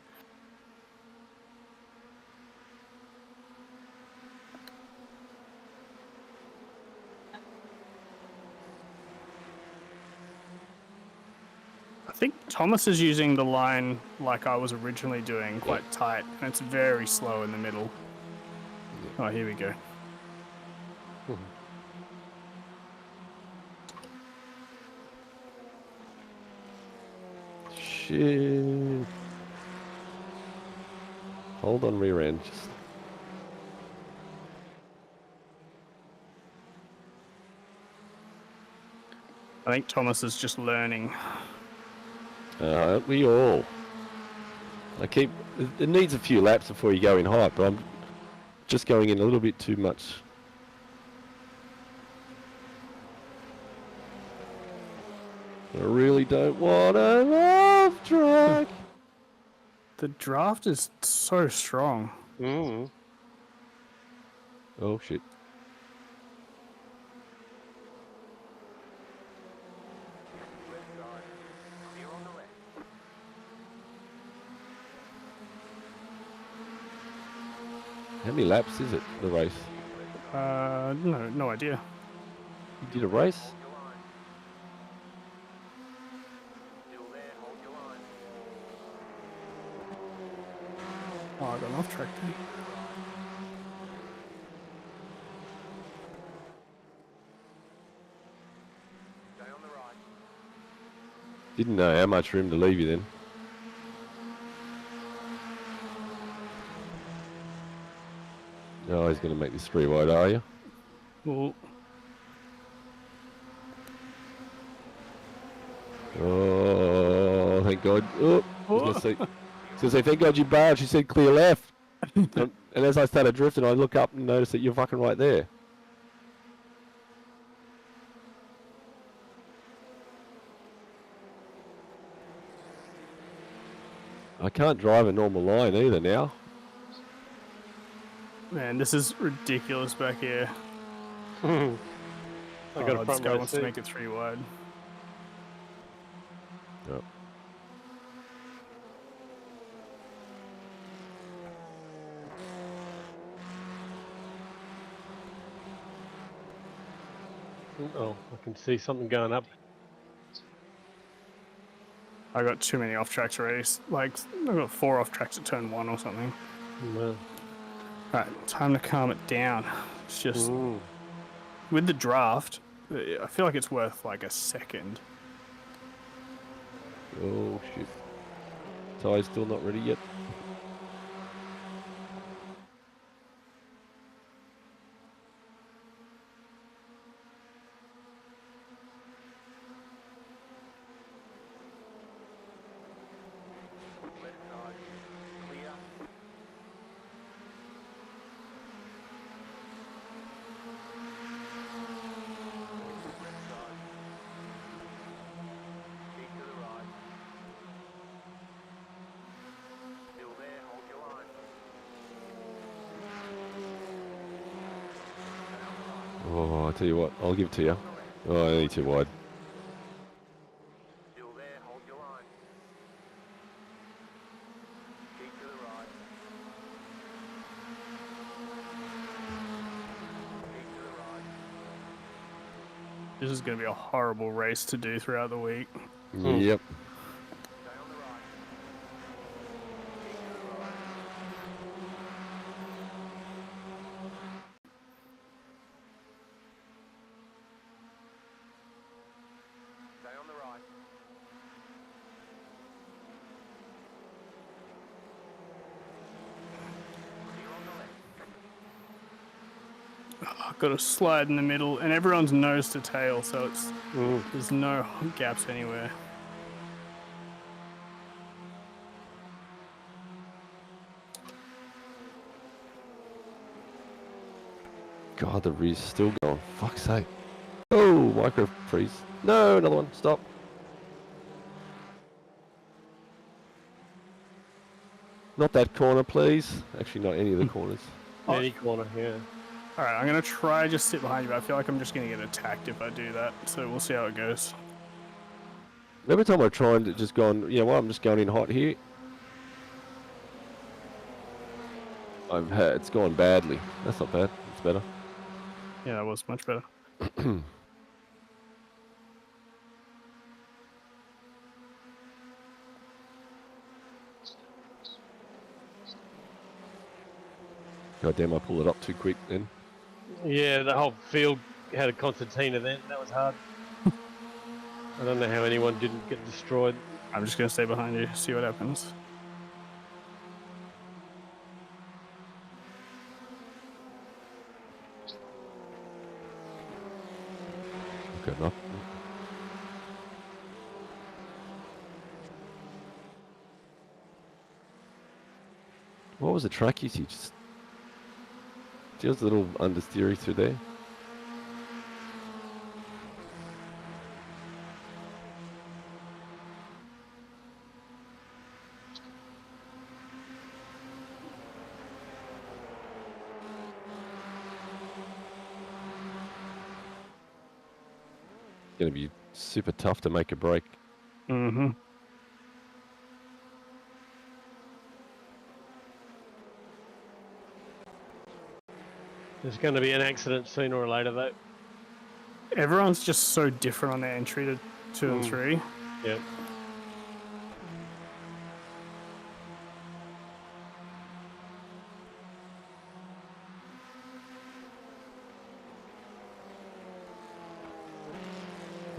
I think Thomas is using the line like I was originally doing, quite tight, and it's very slow in the middle. Oh, here we go. Shit. Hold on rear end. Just... I think Thomas is just learning. Aren't we all? It needs a few laps before you go in high, but I'm just going in a little bit too much. I really don't want an off track. The draft is so strong. Mm. Oh shit. Left side. Clear on the left. How many laps is it, the race? No idea. You did a race? Hold your line. Still there. Hold your line. Oh, I got an off track there. Stay on the right. Didn't know how much room to leave you then. Oh, he's going to make this 3 wide, are you? Well, Oh, thank God. Oh, I was going to say, thank God you barred. She said clear left. And as I started drifting, I look up and notice that you're fucking right there. I can't drive a normal line either now. man, this is ridiculous back here. I got a This front guy row wants to seat. make it 3 wide. Yep. Oh, I can see something going up. I got too many off tracks already. Like, I got 4 off tracks at turn 1 or something. Well, Alright, time to calm it down. It's just, mm. with the draft, I feel like it's worth like a second. Oh shit. Tyre's still not ready yet. Left side. Clear. Left side. Keep to the right. Still there, hold your line. Stay on the right. Oh, I tell you what, I'll give it to you. On the left. Oh, only too wide. Still there, hold your line. Keep to the right. Keep to the right. This is going to be a horrible race to do throughout the week. Yep. Stay on the right. Keep to the right. Stay on the right. Clear on the left. I've got a slide in the middle, and everyone's nose to tail, so it's there's no gaps anywhere. God, the rear's still going. Fuck's sake. Oh, micro freeze. No, another one. Stop. Not that corner, please. Actually, not any of the corners. Any corner, yeah. All right, I'm going to try just sit behind you, but I feel like I'm just going to get attacked if I do that, so we'll see how it goes. Every time I try and just gone, you know what, I'm just going in hot here. It's gone badly. That's not bad. It's better. Yeah, that was much better. God damn, I pulled it up too quick then. Yeah, the whole field had a concertina then. That was hard. I don't know how anyone didn't get destroyed. I'm just going to stay behind you, see what happens. Good enough. What was the track usage? Just a little understeery through there. Going to be super tough to make a break. Mm-hmm. There's going to be an accident sooner or later, though. Everyone's just so different on their entry to 2 and 3. Yeah.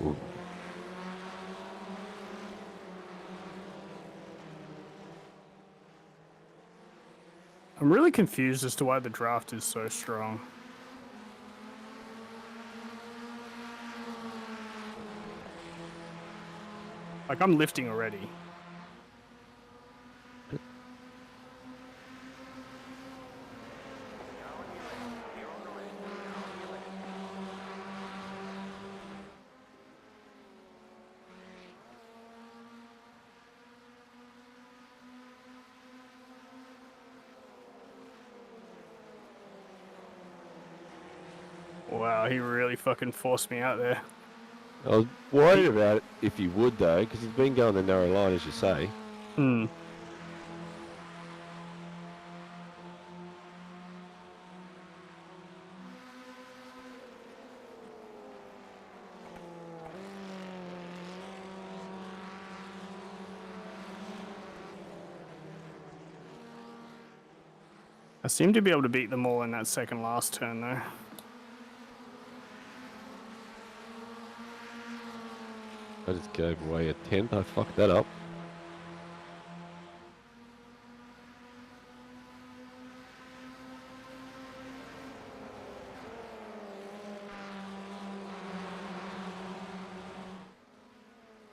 Ooh. I'm really confused as to why the draft is so strong. Like, I'm lifting already. Wow, he really fucking forced me out there. I was worried about it if he would though, because he's been going the narrow line, as you say. Hmm. I seem to be able to beat them all in that second last turn though. I just gave away a 10th. I fucked that up.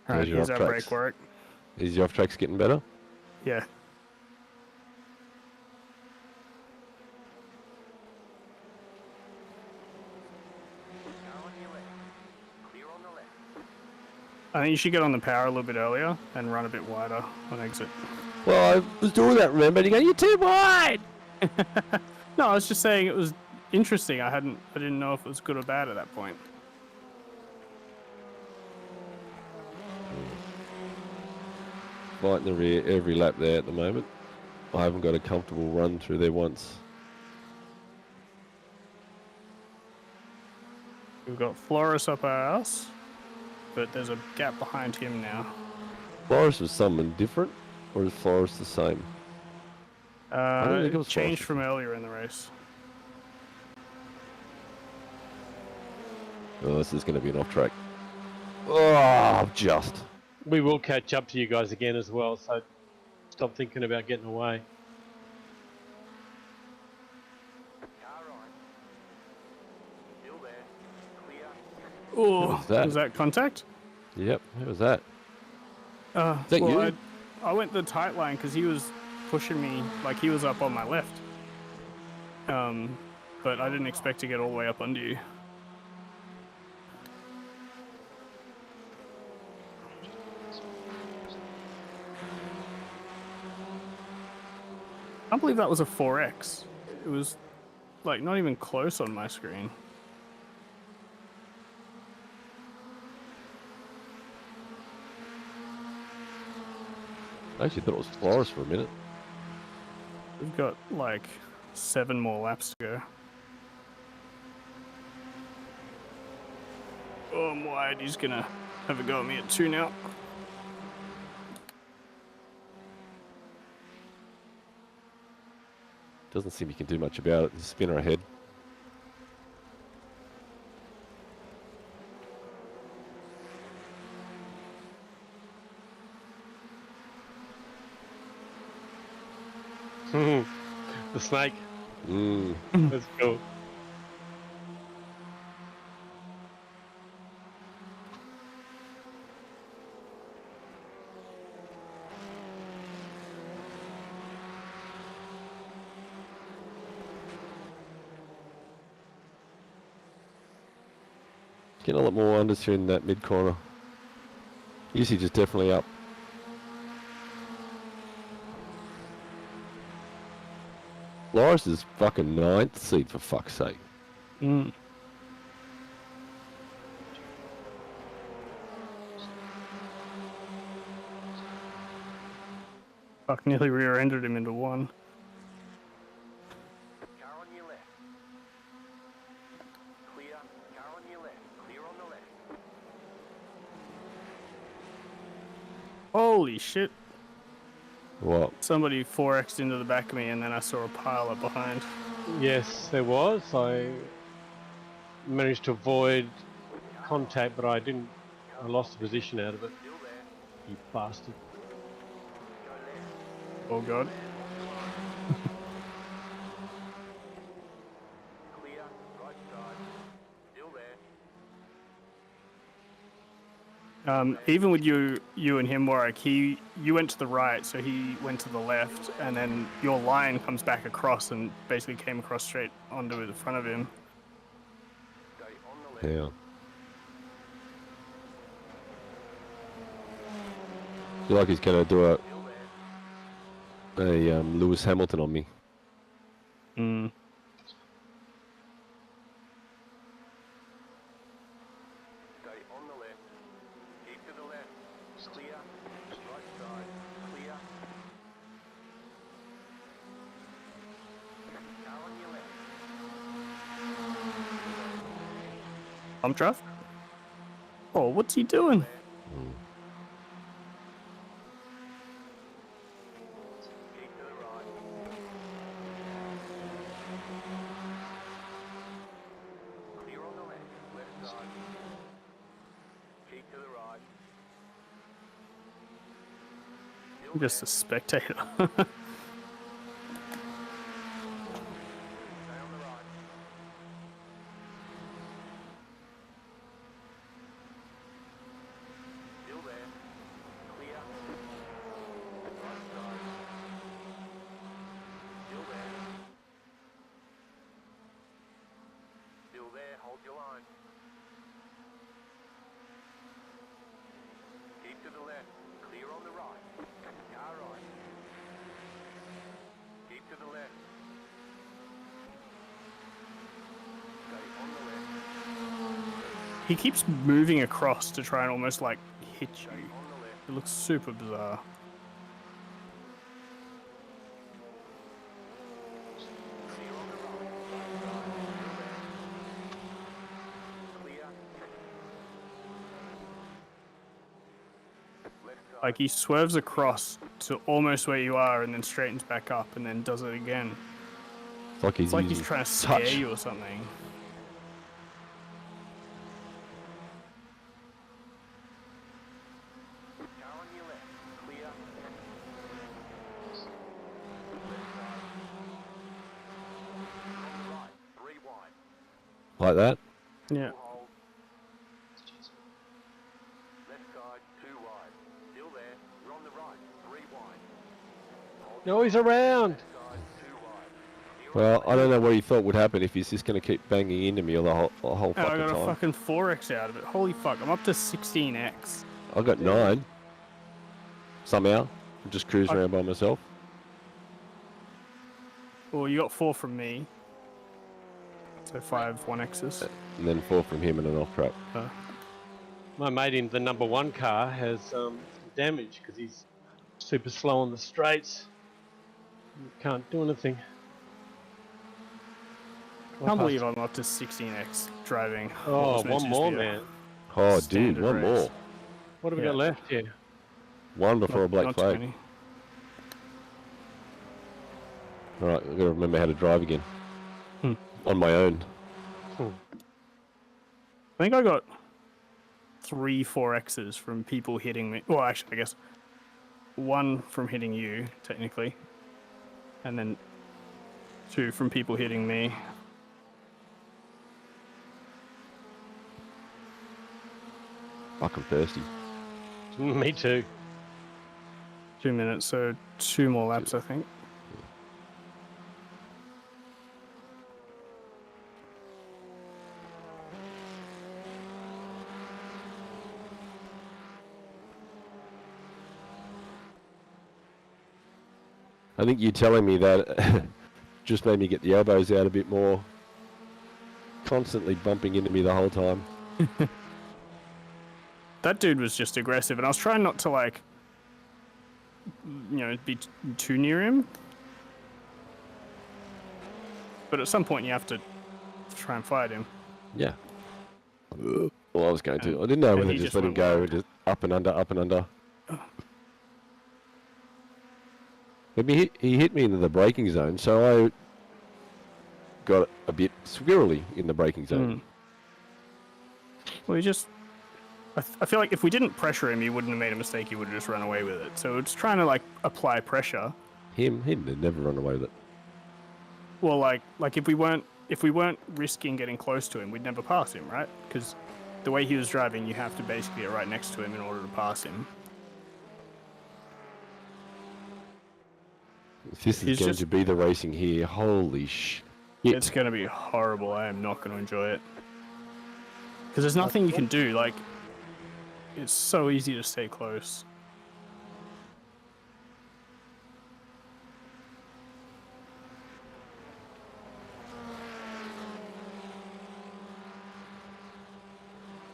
Alright, your here's off our tracks. brake work. Is your off tracks getting better? Yeah. Car on your left. Clear on the left. I think you should get on the power a little bit earlier and run a bit wider on exit. Well, I was doing that, remember? And you go, you're too wide! No, I was just saying it was interesting. I didn't know if it was good or bad at that point. Light in the rear every lap there at the moment. I haven't got a comfortable run through there once. We've got Flores up our ass, but there's a gap behind him now. Flores was someone different, or is Flores the same? don't think it was Changed Flores. from earlier in the race. Oh, this is going to be an off track. Oh, just. We will catch up to you guys again as well, so stop thinking about getting away. Car on. Still there. Clear. Oh, was that? was that contact? Yep, who was that? Is that you? I went the tight line because he was pushing me, like he was up on my left. But I didn't expect to get all the way up under you. I can't believe that was a 4X. It was like not even close on my screen. I actually thought it was Flores for a minute. We've got like 7 more laps to go. Oh, I'm wide. He's gonna have a go at me at 2 now. Doesn't seem you can do much about it. Just spin her ahead. The snake. Let's go. Getting a lot more unders here in that mid corner. Usage is definitely up. Loris is fucking 9th seed for fuck's sake. Fuck, nearly rear-ended him into 1. Car on your left. Clear. Car on your left. Clear on the left. Holy shit. What? Somebody 4X'd into the back of me and then I saw a pile up behind. Yes, there was. I managed to avoid contact, but I didn't. I lost the position out of it. Still there. You bastard. Go left. Oh god. Clear. Right side. Still there. Even with you and him, Warwick, you went to the right, so he went to the left, and then your line comes back across and basically came across straight onto the front of him. Stay on the left. Yeah. Feel like he's gonna do Still there. a Lewis Hamilton on me. on the left. Keep to the left. Clear. Right side. Clear. Car on your left. Pump draft? Oh, what's he doing? Keep to the right. Clear on the left. Left side. Keep to the right. Still I'm just a there. spectator. Stay on the right. Still there. Clear. Right side. Still there. Still there. Hold your line. Keep to the left. Clear on the right. Car right. Keep to the left. Stay on the left. He keeps moving across to try and almost like hit Stay you. on the left. It looks super bizarre. Clear on the right. Right side. Still there. Clear. Left side. Like he swerves across to almost where you are and then straightens back up and then does it again. It's like It's like he's using trying to scare touch. you or something. Car on your left. Clear. Left side. On the right. 3 wide. Like that. Yeah. Hold. Left side. 2 wide. Still there. You're on the right. 3 wide. Hold No, he's around. left side. 2 wide. Clear on Well, the I don't left. know what he thought would happen if he's just going to keep banging into me the whole Oh, I fucking got a time. fucking 4x out of it. Holy fuck, I'm up to 16x. I got 9. Somehow. I'm just cruising I- around by myself. Well, you got 4 from me. So 5 1x's. And then 4 from him and an off track. My mate in the number 1 car has some damage because he's super slow on the straights. Can't do anything. I can't believe I'm up to 16x driving. what Oh, was meant to one just more, be a man. Oh, dude, standard one race. more. What have we Yeah. got left here? One before a black Not too flag. many. Alright, I've got to remember how to drive again. Hmm. On my own. I think I got 3 4x's from people hitting me. Well, actually, I guess 1 from hitting you, technically. And then 2 from people hitting me. Fucking thirsty. Me too. 2 minutes, so 2 more laps, I think. I think you telling me that just made me get the elbows out a bit more. Constantly bumping into me the whole time. That dude was just aggressive, and I was trying not to, like, be too near him. But at some point, you have to try and fight him. Yeah. Well, I was going to. And- I didn't know and whether he to just just let him went go wild. and just up and under, up and under. But he hit me into the braking zone, so I got a bit squirrely in the braking zone. Well, he just... I feel like if we didn't pressure him, he wouldn't have made a mistake. He would have just run away with it. So it's trying to, like, apply pressure. He'd never run away with it. Well, like if we weren't risking getting close to him, we'd never pass him, right? Because the way he was driving, you have to basically get right next to him in order to pass him. If this is He's going just- to be the racing here, holy shit. It's going to be horrible. I am not going to enjoy it. Because there's nothing you can do. Like, it's so easy to stay close.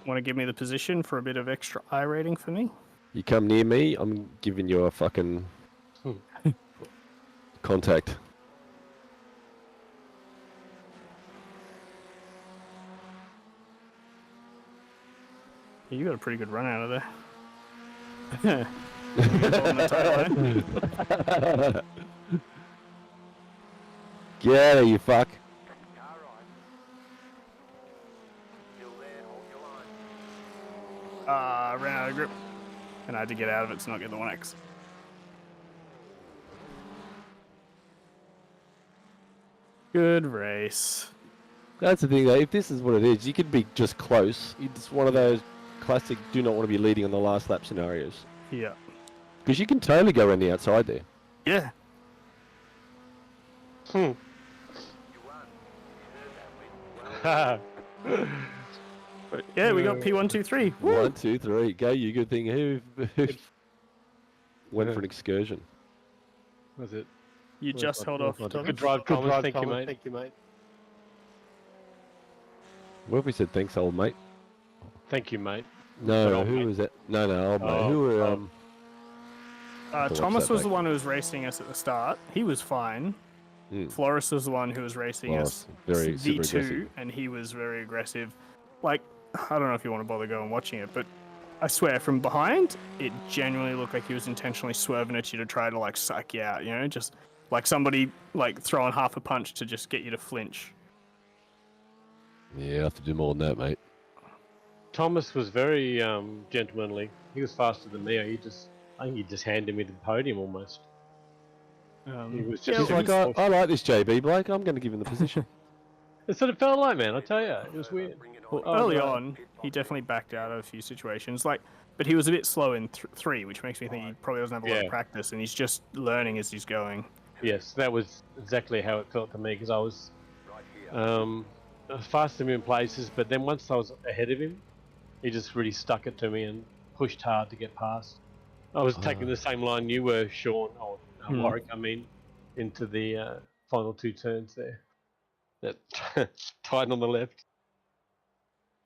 Want to give me the position for a bit of extra I rating for me? You come near me, I'm giving you a fucking contact. You got a pretty good run out of there. Holding the tight line. Get out of you, fuck. Car right. Still there, hold your line. Ran out of grip. And I had to get out of it to not get the 1X. Good race. That's the thing, though. If this is what it is, you could be just close. It's one of those classic do not want to be leading on the last lap scenarios. Yeah. Because you can totally go around the outside there. Yeah. You won. You deserve that win. Well, But yeah, we got P123. Woo! 1, 2, 3. Go, you good thing. Who went for an excursion? Was it? You just held off. Good Thomas. drive, Thomas. Thank you, mate. What if we said thanks, old mate? Thank you, mate. No, old who mate. was that? No, old mate. Oh, Who were oh. watch Thomas that was the back. one who was racing us at the start. He was fine. Flores was the one who was racing us very super V2, aggressive. and he was very aggressive. Like, I don't know if you want to bother going watching it, but I swear, from behind, it genuinely looked like he was intentionally swerving at you to try to, like, suck you out, you know? Just like somebody, like, throwing half a punch to just get you to flinch. Yeah, I have to do more than that, mate. Thomas was very gentlemanly. He was faster than me. I think he just handed me the podium almost. He was just. He's like, I like this JB Blake. I'm going to give him the position. That's what it felt like, man. I tell you, it was weird. bring it Well, on. early right. on, he definitely backed out of a few situations. Like, but he was a bit slow in 3, which makes me think he probably doesn't have a lot Yeah. of practice, and he's just learning as he's going. Yes, that was exactly how it felt to me because I was Right here. faster than him in places, but then once I was ahead of him, he just really stuck it to me and pushed hard to get past. I was taking the same line you were, Sean, or Warwick, I mean, into the final 2 turns there. That tight on the left.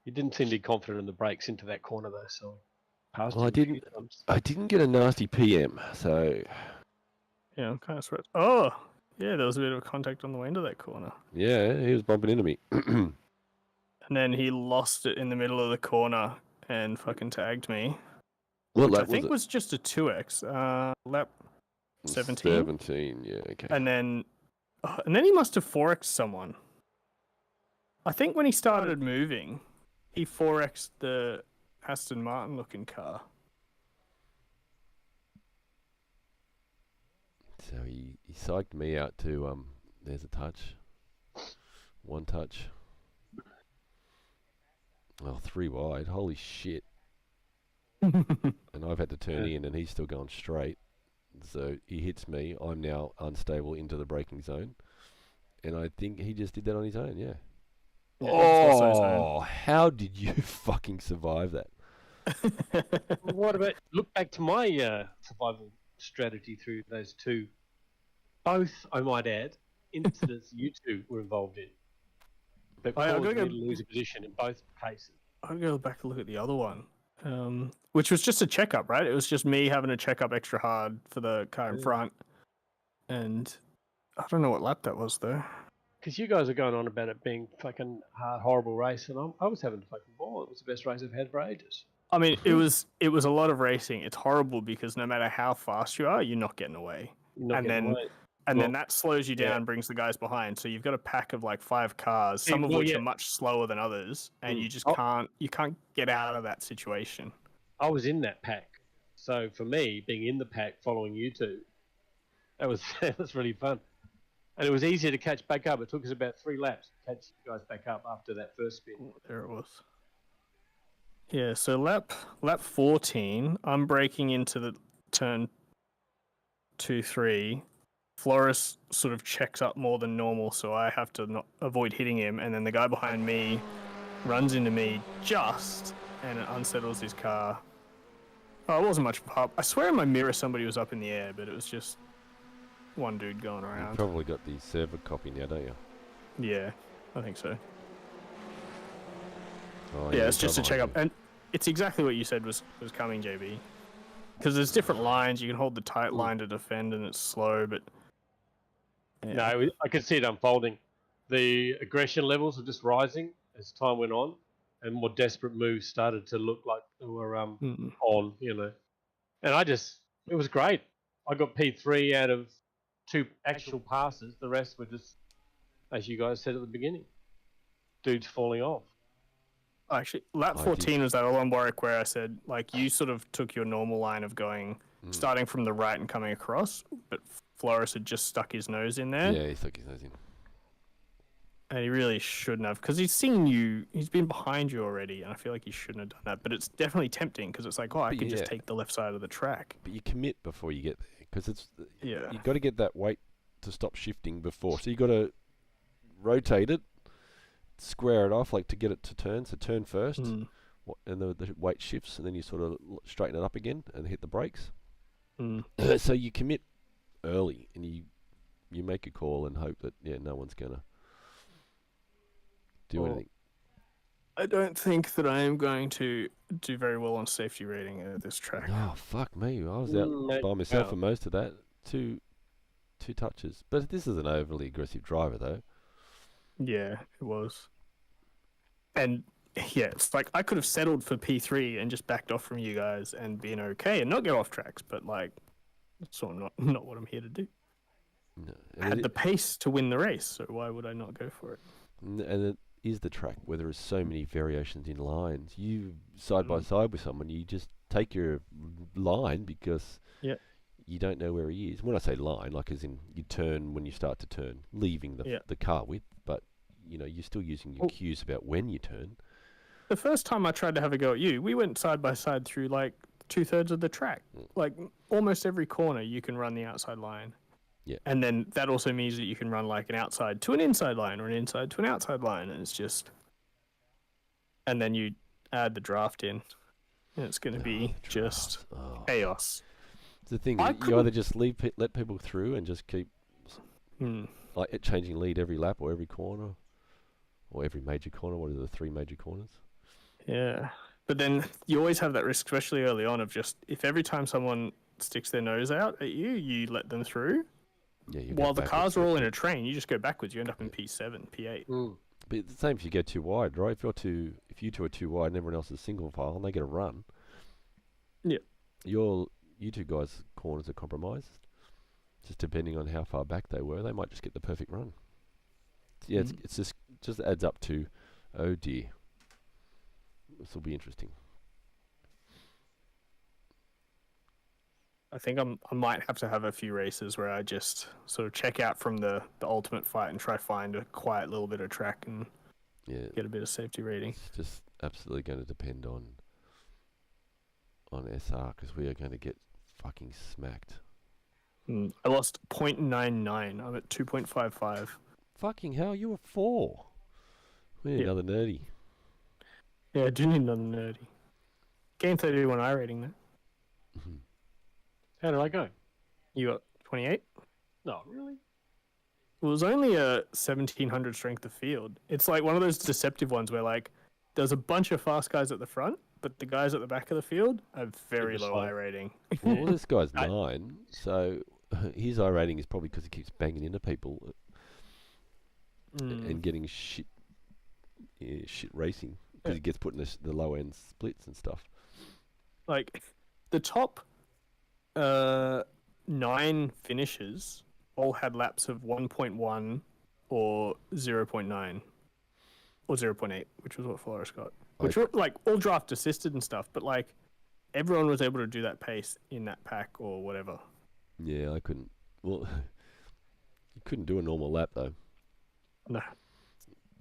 He didn't seem to be confident in the brakes into that corner though, so passed Well, him a few times. I didn't get a nasty PM, so Yeah, I'm kind of sweat. Oh, yeah, there was a bit of contact on the way into that corner. yeah, he was bumping into me. And then he lost it in the middle of the corner and fucking tagged me. What Which I lap think was was just a 2X. Lap it? 17. 17, yeah, okay. And then he must have 4X'd someone. I think when he started moving, he 4X'd the Aston Martin looking car. So he psyched me out to, there's a touch. 1 touch. Oh, 3 wide. Holy shit. And I've had to turn in and he's still going straight. So he hits me. I'm now unstable into the braking zone. And I think he just did that on his own, yeah. Yeah, it's also his own. Oh, how did you fucking survive that? What about look back to my survival strategy through those 2, both I might add, incidents you 2 were involved in. But I've caused gotta me to lose a position in both cases. I'll go back and look at the other one, which was just a checkup, right? It was just me having to check up extra hard for the car in front. And I don't know what lap that was, though. Because you guys are going on about it being fucking hard, horrible race, and I was having a fucking ball. It was the best race I've had for ages. I mean, it was a lot of racing. It's horrible because no matter how fast you are, you're not getting away. You're not And getting then- away. And then Well, that slows you yeah. down, brings the guys behind. So you've got a pack of like 5 cars, some of well, which yeah. are much slower than others, and you just Oh. can't get out of that situation. I was in that pack, so for me, being in the pack, following you 2, that was that was really fun, and it was easier to catch back up. It took us about 3 laps to catch you guys back up after that first spin. Oh, there it was. Yeah, so lap 14, I'm braking into the turn 2-3. Flores sort of checks up more than normal, so I have to not avoid hitting him, and then the guy behind me runs into me and it unsettles his car. Oh, it wasn't much of a hop. I swear in my mirror somebody was up in the air, but it was just one dude going You around. probably got the server copy now, don't you? Yeah, I think so. Oh, Yeah, he's it's just a right check behind up, and it's exactly what you said was coming, JB. Because there's different lines. You can hold the tight line to defend, and it's slow, but yeah. No, I could see it unfolding. The aggression levels were just rising as time went on, and more desperate moves started to look like they were Mm. on, And it was great. I got P3 out of 2 actual passes. The rest were just, as you guys said at the beginning, dudes falling off. Actually, lap I 14 was that all on Warwick where I said, like, you sort of took your normal line of going, starting from the right and coming across, but Flores had just stuck his nose in there. Yeah, he stuck his nose in. And he really shouldn't have, because he's seen you, he's been behind you already, and I feel like he shouldn't have done that. But it's definitely tempting, because it's like, oh, I could just take the left side of the track. But you commit before you get there, because Yeah. you've got to get that weight to stop shifting before. So you've got to rotate it, square it off, like to get it to turn. So turn first, and the weight shifts, and then you sort of straighten it up again and hit the brakes. So you commit early, and you make a call and hope that no one's gonna do anything. I don't think that I am going to do very well on safety rating at this track. Oh fuck me! I was out by myself for most of that. Two touches, but this is an overly aggressive driver, though. Yeah, it was. And yeah, it's like I could have settled for P3 and just backed off from you guys and been okay and not get off tracks, but like, that's sort of not what I'm here to do. No. I had the pace to win the race, so why would I not go for it? And it is the track where there is so many variations in lines. You side by side with someone, you just take your line because you don't know where he is. When I say line, like as in you turn when you start to turn, leaving the car width, but you're still using your cues about when you turn. The first time I tried to have a go at you, we went side by side through like 2/3 of the track. Like almost every corner you can run the outside line. Yeah. And then that also means that you can run like an outside to an inside line or an inside to an outside line, and it's just. And then you add the draft in, and it's going to be just chaos. The thing is, you either just let people through and just keep like changing lead every lap or every corner, or every major corner. What are the 3 major corners? Yeah, but then you always have that risk, especially early on, of just if every time someone sticks their nose out at you, you let them through. Yeah, while the cars are all in a train, you just go backwards. You end up in P7, P8. But it's the same if you go too wide, right? If you two are too wide and everyone else is single file and they get a run. Yeah. You two guys' corners are compromised. Just depending on how far back they were, they might just get the perfect run. Yeah, it's just adds up to, oh dear. This will be interesting. I think I might have to have a few races where I just sort of check out from the ultimate fight and try find a quiet little bit of track and get a bit of safety rating. It's just absolutely going to depend on SR because we are going to get fucking smacked. I lost 0.99. I'm at 2.55. Fucking hell, you were 4. We need another nerdy. Yeah, I do need another nerdy. Game 31 I rating though. How did I go? You got 28? No, really? It was only a 1700 strength of field. It's like one of those deceptive ones where like there's a bunch of fast guys at the front, but the guys at the back of the field have very low I rating. Well, this guy's 9, so his I rating is probably because he keeps banging into people and getting shit racing because he gets put in the low end splits and stuff. Like the top 9 finishes all had laps of 1.1 or 0.9 or 0.8, which was what Flores got. Which were like all draft assisted and stuff, but like everyone was able to do that pace in that pack or whatever. Yeah, I couldn't. Well, you couldn't do a normal lap though. No.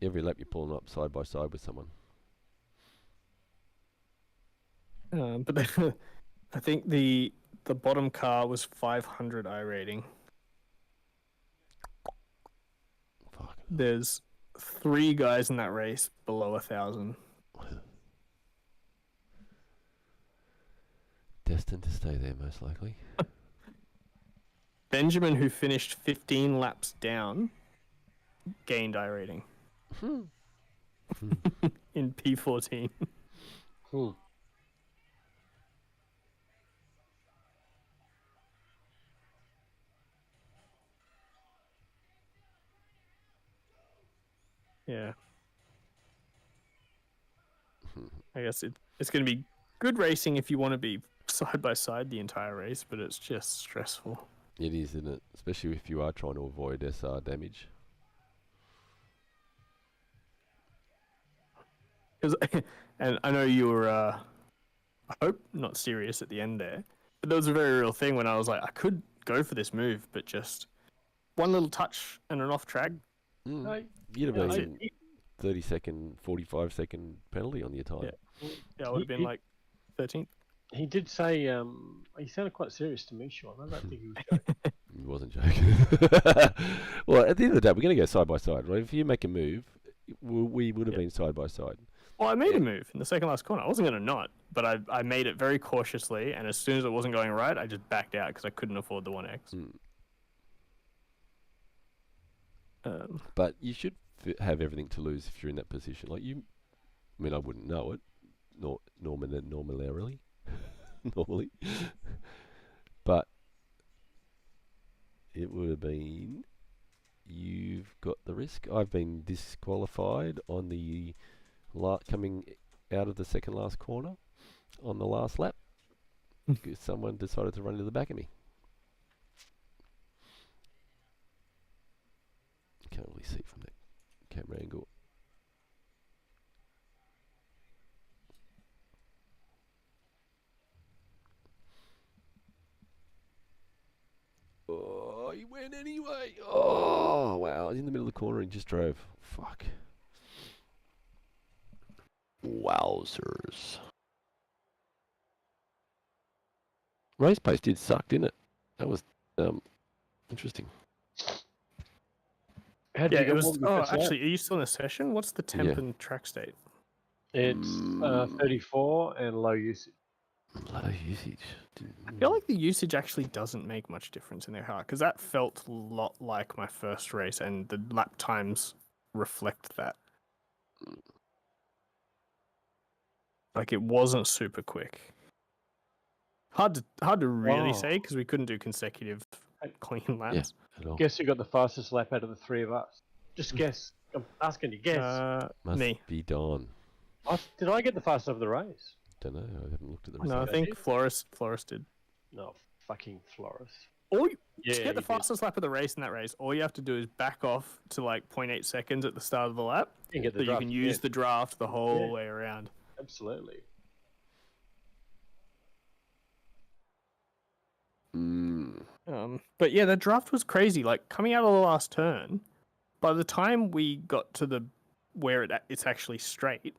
Every lap you're pulling up side by side with someone. But then, I think the bottom car was 500 I rating. Fuck. There's 3 guys in that race below 1,000. Destined to stay there, most likely. Benjamin, who finished 15 laps down, gained I rating. in P14. Hmm. Yeah. I guess it's going to be good racing if you want to be side by side the entire race, but it's just stressful. It is, isn't it? Especially if you are trying to avoid SR damage. Because, and I know you were, I hope not serious at the end there, but there was a very real thing when I was like, I could go for this move, but just one little touch and an off track. Mm. You'd have been 30-second, 45-second penalty on your time. Yeah, I would have been like 13th. He did say, he sounded quite serious to me, Sean. I don't think he was joking. He wasn't joking. Well, at the end of the day, we're going to go side by side, right? If you make a move, we would have been side by side. Well, I made a move in the second last corner. I wasn't going to not, but I made it very cautiously, and as soon as it wasn't going right, I just backed out because I couldn't afford the 1x. But you should have everything to lose if you're in that position. Like you, I mean, I wouldn't know it, normally, but it would have been. You've got the risk. I've been disqualified on the coming out of the second last corner on the last lap because someone decided to run into the back of me. Can't really see from that camera angle. Oh, he went anyway. Oh, wow. He's in the middle of the corner and just drove. Fuck. Wowzers. Race pace did suck, didn't it? That was interesting. How did Yeah, you it go was. on with Oh, this lap? actually, are you still in a session? What's the temp Yeah. and track state? It's 34 and low usage. Low usage. I feel like the usage actually doesn't make much difference in their car because that felt a lot like my first race, and the lap times reflect that. Like it wasn't super quick. Hard to really Wow. say because we couldn't do consecutive clean laps. At all. Guess who got the fastest lap out of the three of us? Just guess. I'm asking you, guess. Must Me. be Don. Did I get the fastest of the race? Don't know. I haven't looked at the No, I results. think Flores did. No, fucking Flores. Or to Yeah, get the he did. fastest lap of the race in that race, all you have to do is back off to like 0.8 seconds at the start of the lap, You can get the so you draft can use again. the draft the whole Yeah. way around. Absolutely. But yeah, the draft was crazy. Like coming out of the last turn, by the time we got to the where it's actually straight,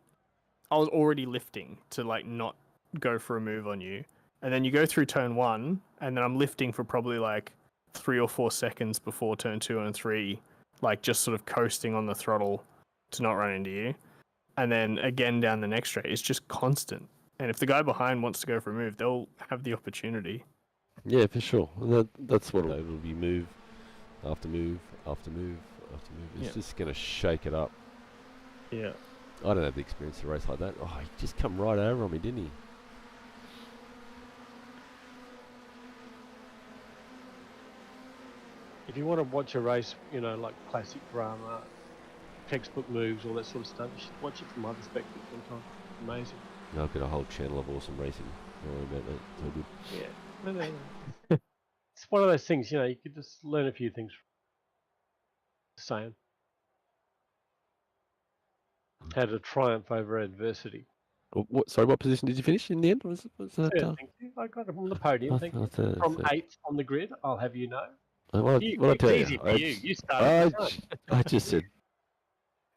I was already lifting to like not go for a move on you, and then you go through turn 1, and then I'm lifting for probably like 3 or 4 seconds before turn 2 and 3, like just sort of coasting on the throttle to not run into you, and then again down the next straight. It's just constant, and if the guy behind wants to go for a move, they'll have the opportunity. Yeah, for sure. That's what it'll be. Move after move after move after move. It's just going to shake it up. Yeah. I don't have the experience to race like that. Oh, he just come right over on me, didn't he? If you want to watch a race, you know, like classic drama, textbook moves, all that sort of stuff, you should watch it from my perspective sometimes. Amazing. No, I've got a whole channel of awesome racing. Don't worry about that. It's all good. Yeah. No. It's one of those things, you know, you could just learn a few things. Saying how to triumph over adversity. Sorry, what position did you finish in the end? Was that? Yeah, thank you. I got it from the podium. Thank you. From 8th on the grid, I'll have you know. Well, I It's tell easy you, for you. You started. I just said,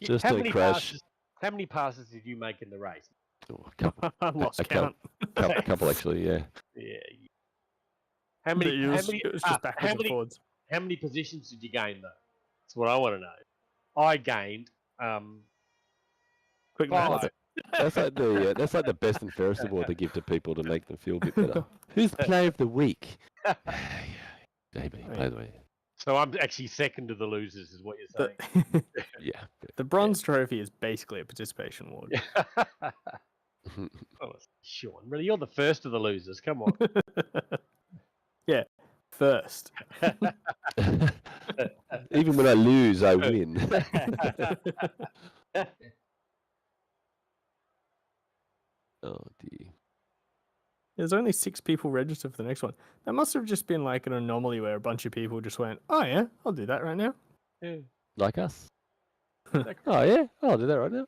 just how don't many crash. passes? How many passes did you make in the race? Oh, a couple, I lost a count. couple actually, yeah. Yeah. How many? It was just backwards and forwards. How many positions did you gain though? That's what I want to know. I gained Quick 5. math. That's like the best and fairest award to give to people to make them feel a bit better. Who's the player of the week? JB, by the way. So I'm actually second to the losers, is what you're The, saying. Yeah. the bronze trophy is basically a participation award. Oh, Sean, really, you're the first of the losers. Come on. Yeah, first. Even when I lose, I win. Oh dear. There's only 6 people registered for the next one. That must have just been like an anomaly where a bunch of people just went, "Oh yeah, I'll do that right now." Yeah. Like us. Oh yeah, I'll do that right now.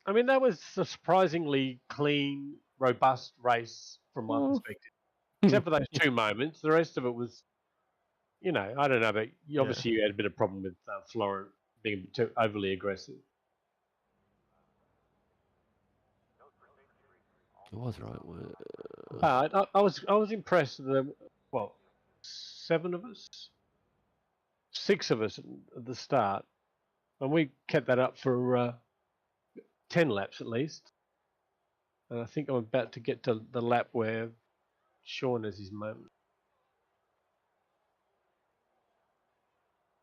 I mean, that was a surprisingly clean, robust race from my Oh. perspective. Except for those 2 moments, the rest of it was, I don't know, but obviously you had a bit of problem with Florent being too overly aggressive. It was right. But I was impressed with the 7 of us, 6 of us at the start, and we kept that up for 10 laps at least. And I think I'm about to get to the lap where Sean has his moment.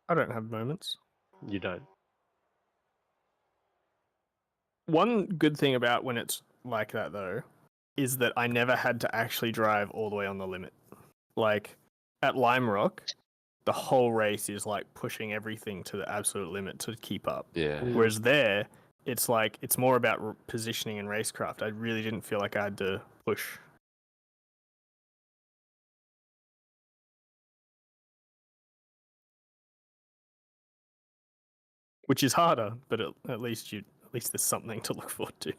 I don't have moments. You don't. One good thing about when it's like that though is that I never had to actually drive all the way on the limit. Like at Lime Rock, the whole race is like pushing everything to the absolute limit to keep up. Yeah. Whereas there, it's like it's more about positioning and racecraft. I really didn't feel like I had to push. Which is harder, but at least there's something to look forward to.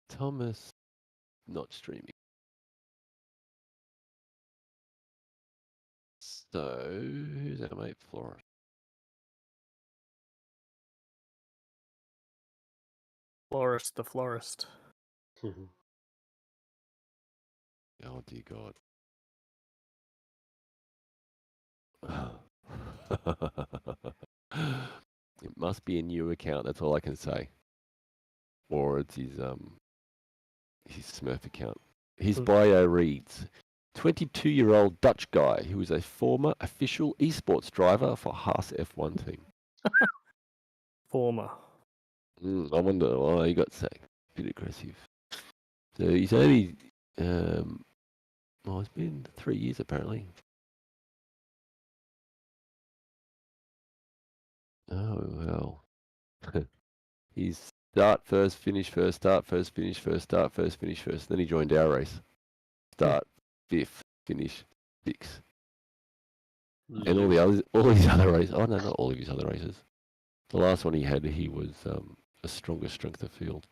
Thomas, not streaming. So who's our mate? Flora. Florist, the florist. Oh dear God. It must be a new account. That's all I can say. Or it's his Smurf account. His bio reads, 22-year-old Dutch guy who is a former official esports driver for Haas F1 team. Former. I wonder why he got sacked. A bit aggressive. So he's only, it's been 3 years apparently. Oh, well. He's start first, finish first, start first, finish first, start first, finish first. Then he joined our race. Start 5th, finish 6th. And all his other races. Oh no, not all of his other races. The last one he had, he was a stronger strength of field.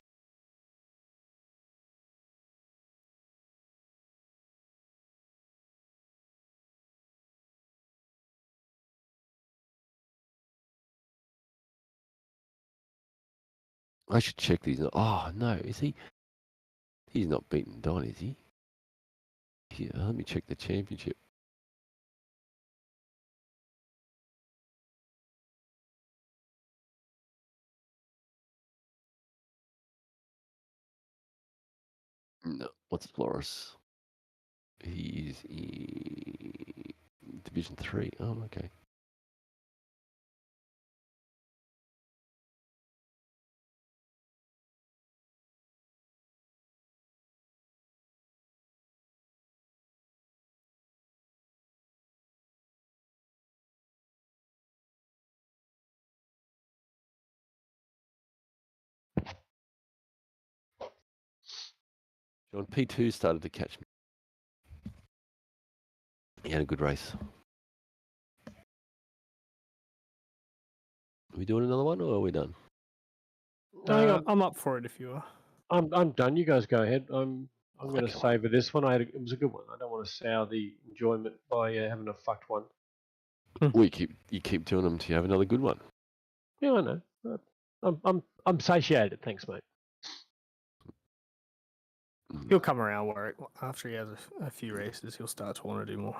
I should check these. Oh no, is he? He's not beaten Don, is he? Here, let me check the championship. No, what's Floris? He's in Division 3. Oh, okay. John P2 started to catch me. He had a good race. Are we doing another one or are we done? I'm up for it if you are. I'm done. You guys go ahead. I'm going to Okay. savour this one. It was a good one. I don't want to sour the enjoyment by having a fucked one. Well, you keep doing them till you have another good one. Yeah, I know. I'm satiated. Thanks, mate. He'll come around where after he has a few races, he'll start to want to do more.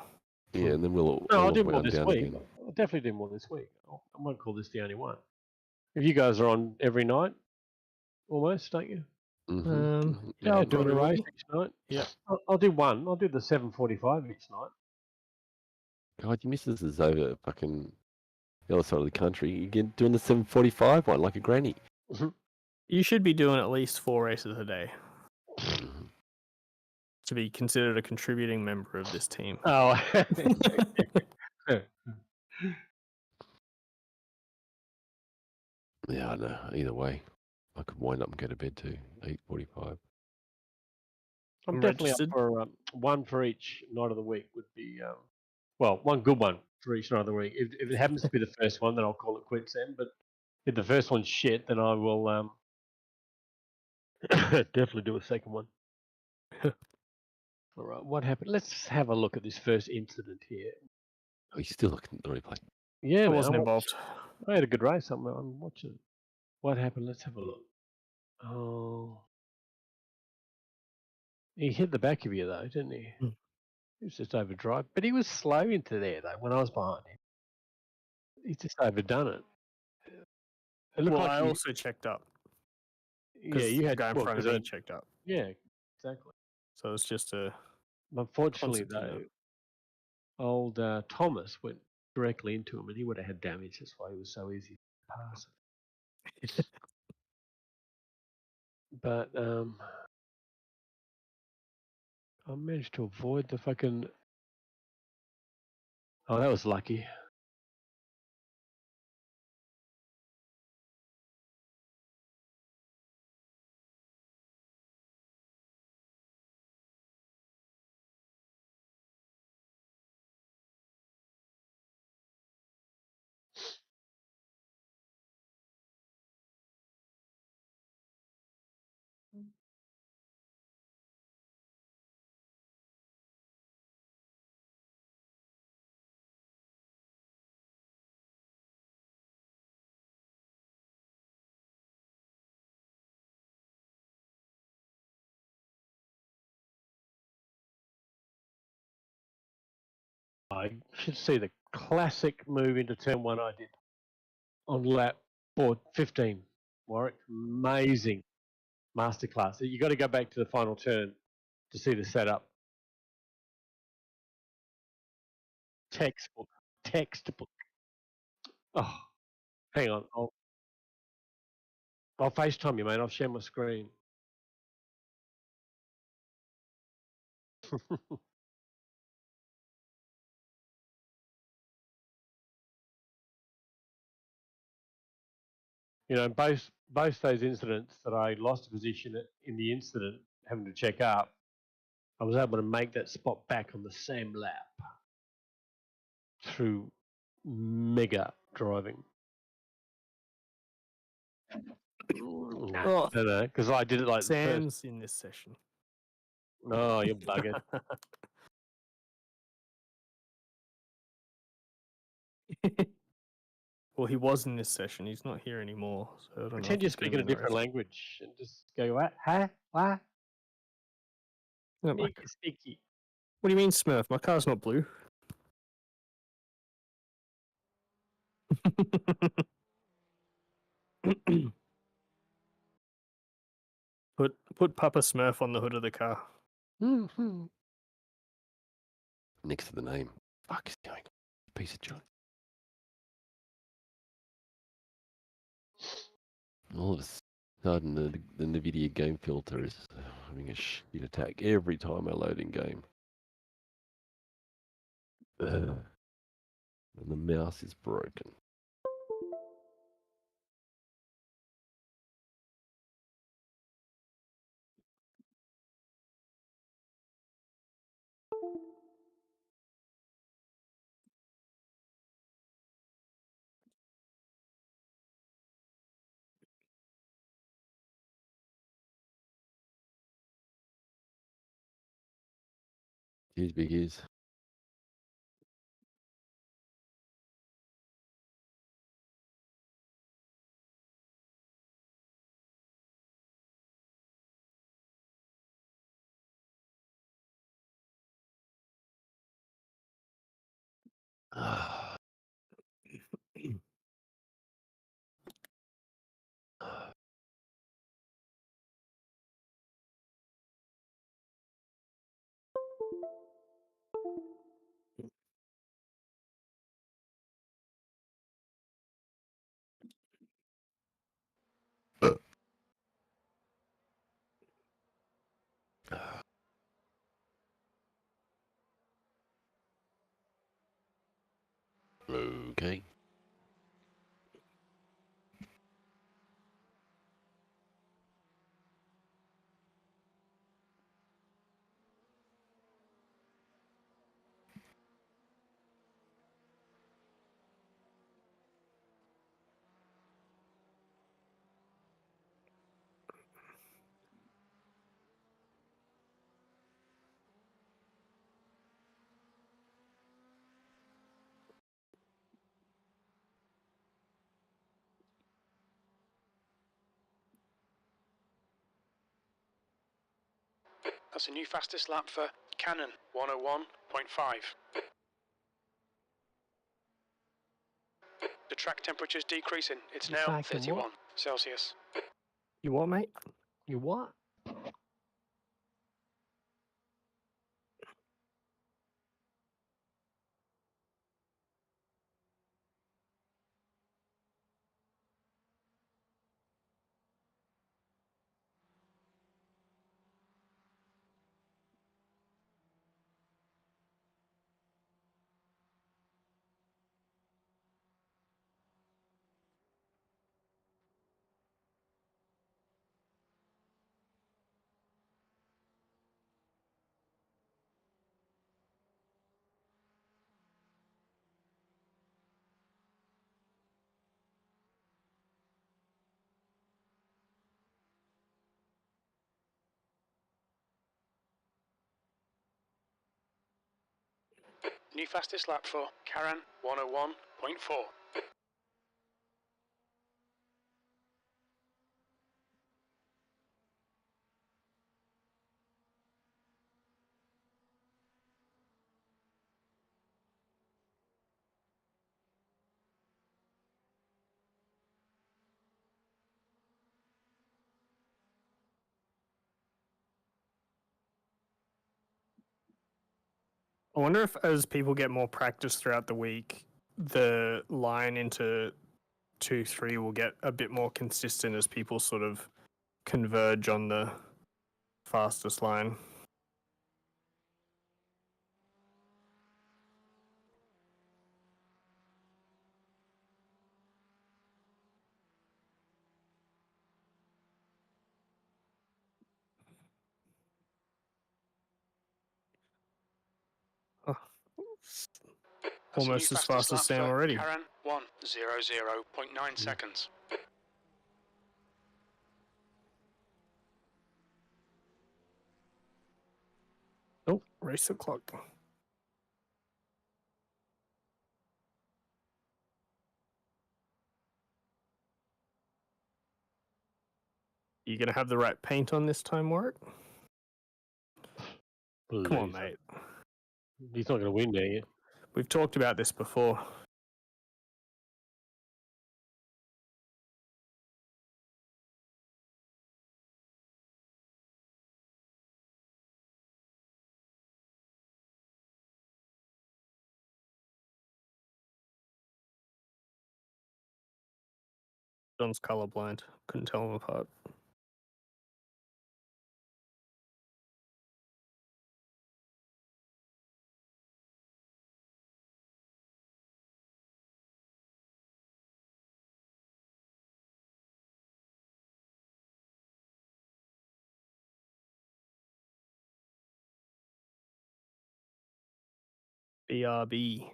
Yeah, and then we'll No, I'll all do more wound this down week. again. I'll definitely do more this week. I won't call this the only one. If you guys are on every night, almost, don't you? Yeah, I'll doing a probably race will. each night. Yeah. I'll do one. I'll do the 7:45 each night. God, your missus is over fucking the other side of the country. You get doing the 7:45 one like a granny. You should be doing at least 4 races a day to be considered a contributing member of this team. Oh, Yeah, I know. Either way, I could wind up and go to bed too. 8:45. I'm I'm definitely registered. up for one for each night of the week. Would be well, one good one for each night of the week. If it happens to be the first one, then I'll call it quits then. But if the first one's shit, then I will definitely do a second one. All right, what happened? Let's have a look at this first incident here. Oh, you're still looking at the replay. Yeah, I man, wasn't involved. I had a good race. I'm watching. What happened? Let's have a look. Oh, he hit the back of you though, didn't he? Mm. He was just overdrive, but he was slow into there though. When I was behind him, he's just overdone it. It looked Well, like I he, also checked up. yeah, you had the guy in well, front of 'cause me I- checked up. yeah, exactly. So it's just a Unfortunately concertina. though, old Thomas went directly into him, and he would have had damage. That's why he was so easy to pass. But I managed to avoid the fucking. Oh, that was lucky. I should see the classic move into turn one I did on lap 15. Warwick, amazing masterclass. You got to go back to the final turn to see the setup. Textbook. Oh, hang on. I'll FaceTime you, mate. I'll share my screen. You know, both those incidents that I lost a position in the incident, having to check up, I was able to make that spot back on the same lap through mega driving. Oh, No, no, because I did it like the first. Sam's in this session. Oh, you're buggered. Well, he was in this session. He's not here anymore. So I don't know Pretend if you're he's gonna speaking be a in the different race. language and just go, what? Huh? What? Yeah, my- Sticky. What do you mean, Smurf? My car's not blue. Put Papa Smurf on the hood of the car. Next to the name. Fuck is going on? Piece of junk. All of a sudden, the NVIDIA game filter is having a shit attack every time I load in game. And the mouse is broken. Cheers, big ears. Okay. That's a new fastest lap for Cannon, 101.5. The track temperature's decreasing. It's You now fucking 31 what? Celsius. You what, mate? You what? New fastest lap for Karen, 101.4. I wonder if as people get more practice throughout the week, the line into 2-3 will get a bit more consistent as people sort of converge on the fastest line. Oh, That's a new almost as fastest fast as lap Sam for already. Karen, 1:00.9 seconds. Oh, race the clock. You gonna have the right paint on this time, Warwick? Come on, Loser. mate. He's not going to win, are you? We've talked about this before. John's colorblind. Couldn't tell them apart. BRB.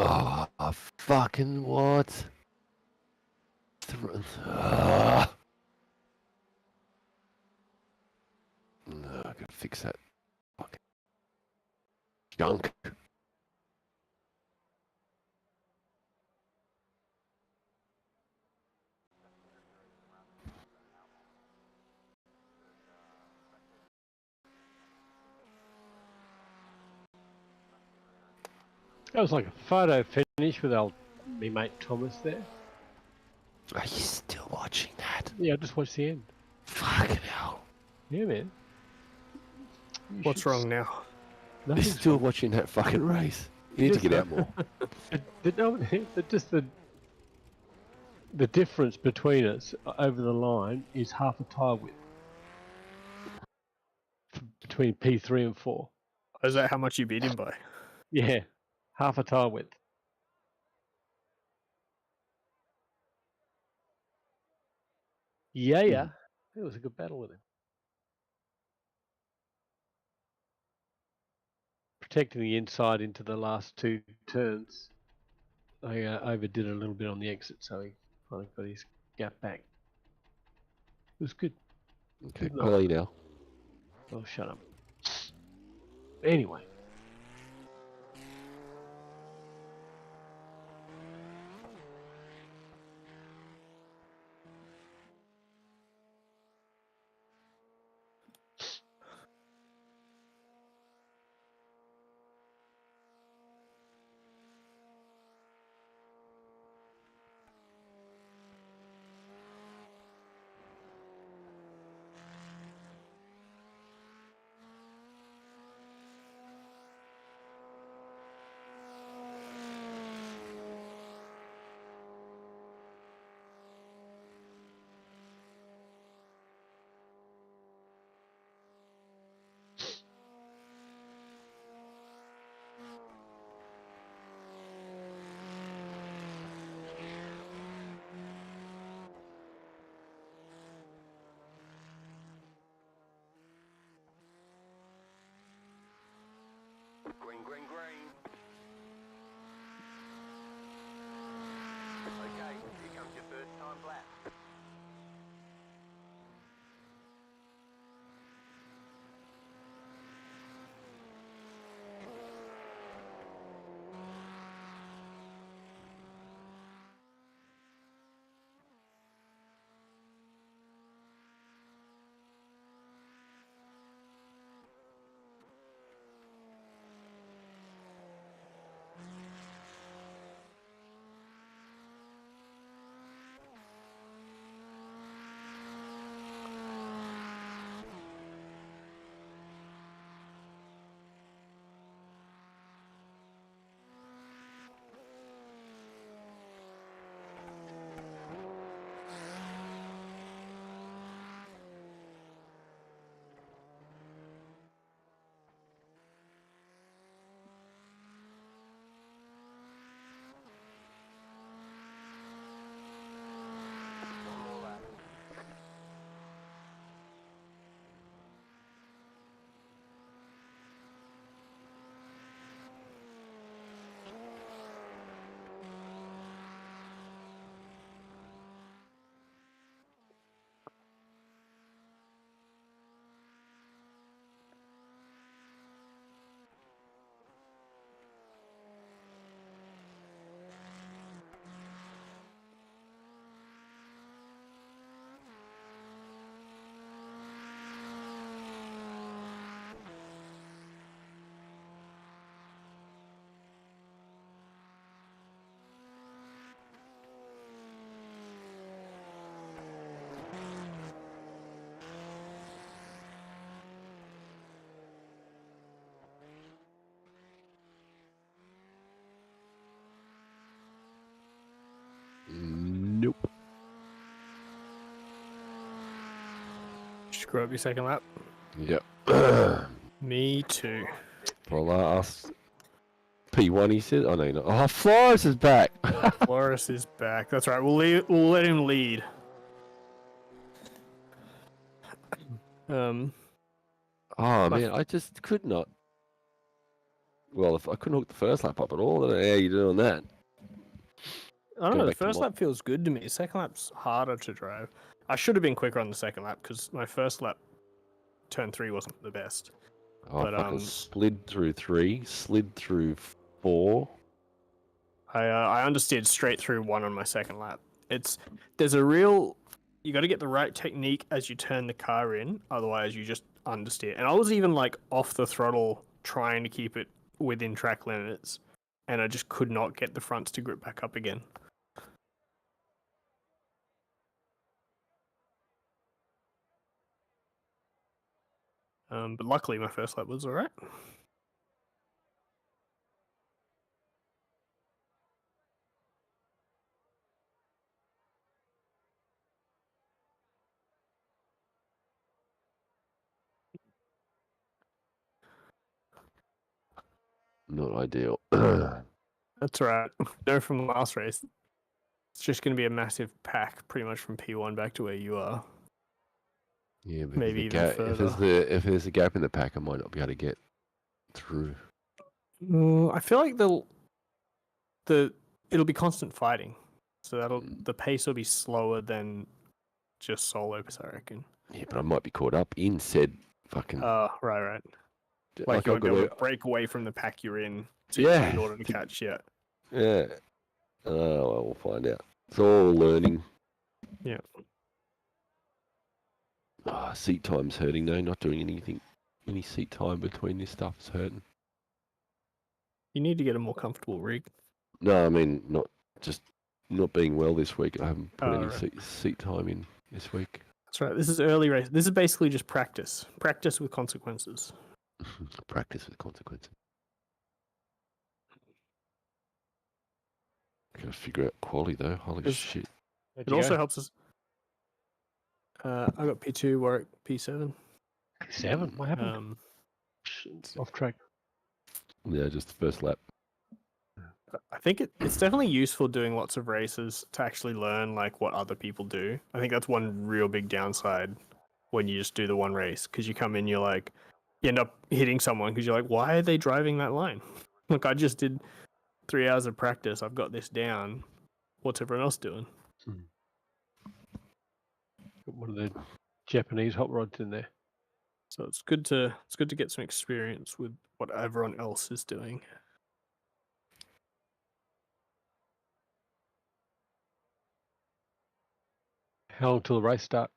Oh, fucking what? Ah. No, I gotta fix that fucking junk. That was like a photo finish with old me mate Thomas there. Are you still watching that? Yeah, I just watched the end. Fucking hell. Yeah, man. You What's should wrong now? You're Nothing's still wrong. watching that fucking race. You need to Just get out more. the difference between us over the line is half a tyre width between P3 and 4. Is that how much you beat him by? Yeah, half a tyre width. Yeah, yeah. It was a good battle with him. Protecting the inside into the last 2 turns. I overdid a little bit on the exit, so he finally got his gap back. It was good. Okay, Good Ollie now. Oh, shut up. Anyway. Green, green, green. Okay, here comes your first time lap. One more lap. Nope. Screw up your second lap. Yep. Me too. For last P1, he said. Oh no, no. Oh, Flores is back. Loris is back. That's right. We'll let him lead. Oh man, I just could not. Well, if I couldn't hook the first lap up at all, I don't know how you doing that. I don't Go know. The back to first my- lap feels good to me. The second lap's harder to drive. I should have been quicker on the second lap because my first lap, turn 3 wasn't the best. I but, fucking slid through 3, slid through 4. I understeered straight through 1 on my second lap. There's a real, you got to get the right technique as you turn the car in, otherwise you just understeer. And I was even like off the throttle trying to keep it within track limits, and I just could not get the fronts to grip back up again. But luckily my first lap was alright. Not ideal. That's right. No, from the last race. It's just going to be a massive pack, pretty much from P1 back to where you are. Yeah, but Maybe if, even if there's a gap in the pack, I might not be able to get through. I feel like it'll be constant fighting, so the pace will be slower than just solo pace, I reckon. Yeah, but I might be caught up in said fucking. Right. Like you won't be able to break away from the pack you're in in order to catch. Yeah. Yeah. Oh, well, we'll find out. It's all learning. Yeah. Oh, seat time's hurting though. Not doing anything. Any seat time between this stuff is hurting. You need to get a more comfortable rig. No, I mean not being well this week. I haven't put any right. seat time in this week. That's right. This is early race. This is basically just practice. Practice with consequences. Practice with consequences. Gotta figure out quality though. Holy shit. It also helps us. I got P2, Warwick P7. P7? What happened? Off track. Yeah, just the first lap. I think it's definitely useful doing lots of races to actually learn like what other people do. I think that's one real big downside when you just do the one race, because you come in, you end up hitting someone because you're like, why are they driving that line? Look, I just did 3 hours of practice. I've got this down. What's everyone else doing? One of the Japanese hot rods in there. So it's good to get some experience with what everyone else is doing. How long till the race start?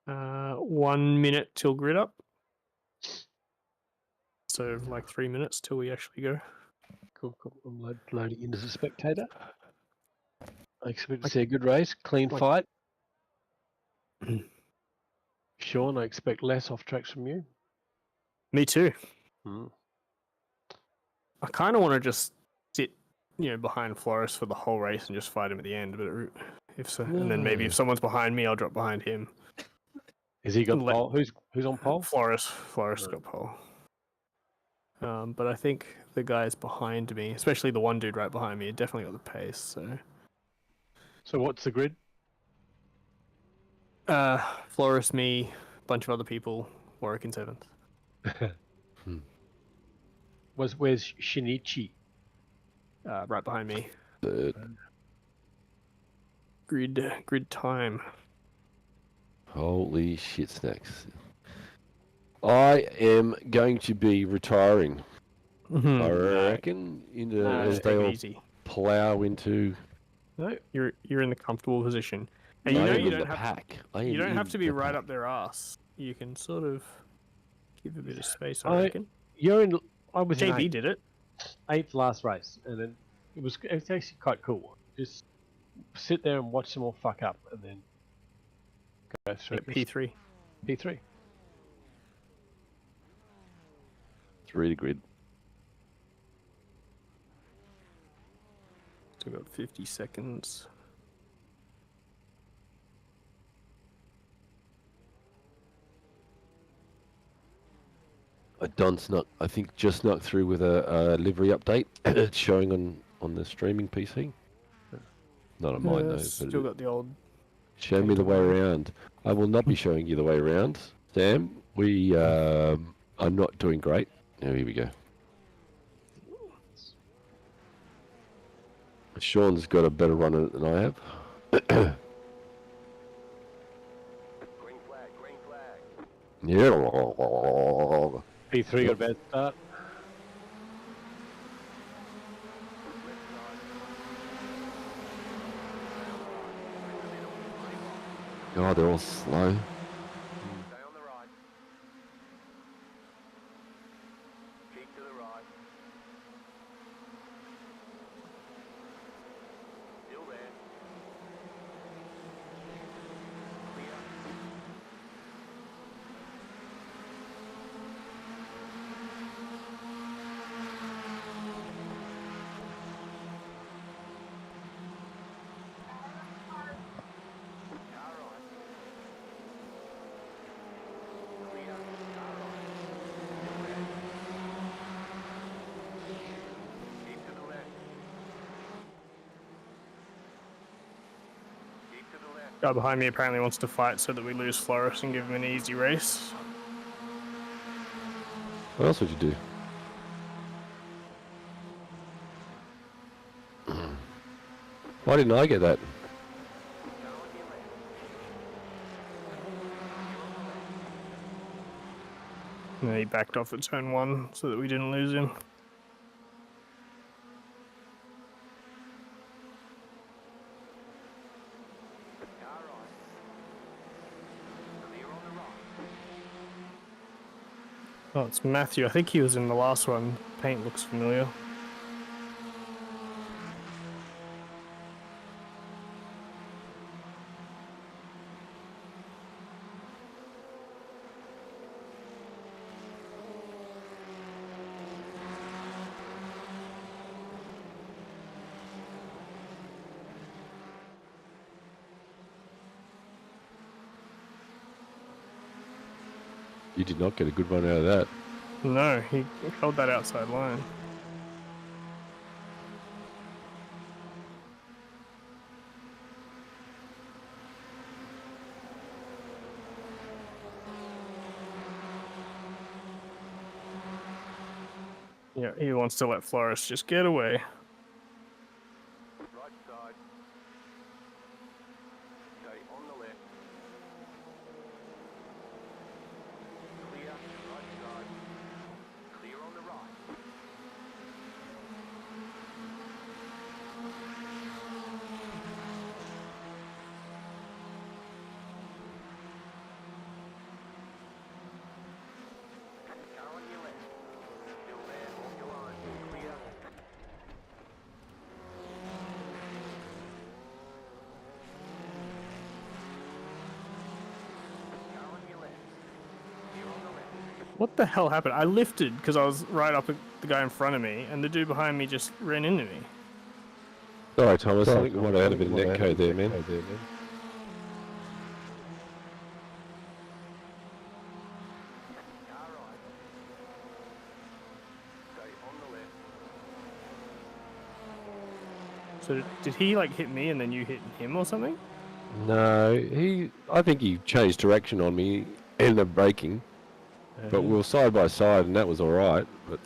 1 minute till grid up. So like 3 minutes till we actually go. Cool. I'm loading in as a spectator. I expect to see a good race, clean fight. Sean, I expect less off tracks from you. Me too. I kind of want to just sit, behind Flores for the whole race and just fight him at the end. But if so, and then maybe if someone's behind me, I'll drop behind him. Has he got pole? Who's on pole? Flores got pole. But I think the guys behind me, especially the one dude right behind me, definitely got the pace. So what's the grid? Flores, me, a bunch of other people, Warwick in 7th. Where's Shinichi? Right behind me. Third. Grid time. Holy shit snacks. I am going to be retiring. I reckon as they all plow into. No, you're in the comfortable position, and you don't have to be right up their ass. You can sort of give a bit of space. I reckon. I was in JB did it. 8th last race, and then it was actually quite cool. Just sit there and watch them all fuck up, and then go through P3. P3. 3 to grid. Still got 50 seconds. I think just snuck through with a livery update. It's showing on the streaming PC. Not on mine though. Still got the old. Show me the way around. I will not be showing you the way around, Sam. I'm not doing great. Now here we go. Sean's got a better run in it than I have. Green flag, green flag. Yeah. P3 got a bad start. Left side. Stay on the right. Through the middle. 3 wide. God, they're all slow. Stay on the right. Keep to the right. Still there. Clear. Car right. Clear. Car right. Still there. Keep to the left. Keep to the left. Guy behind me apparently wants to fight so that we lose Floris and give him an easy race. What else would you do? Why didn't I get that? Car on your left. And then he backed off at turn 1 so that we didn't lose him. Car right. Clear on the right. Oh, it's Matthew. I think he was in the last one. Paint looks familiar. You did not get a good run out of that. No, he held that outside line. Yeah, he wants to let Floris just get away. Right side. Stay on the left. Clear. Right side. Clear on the right. Car on your left. Still there. Off your line. Clear. Car on your left. Clear on the left. What the hell happened? I lifted because I was right up at the guy in front of me, and the dude behind me just ran into me. Sorry, Thomas. I think we might have had a bit of netcode there, man. Car right. Stay on the left. So did he like hit me and then you hit him or something? No, I think he changed direction on me, ended up braking, but we were side by side and that was alright, but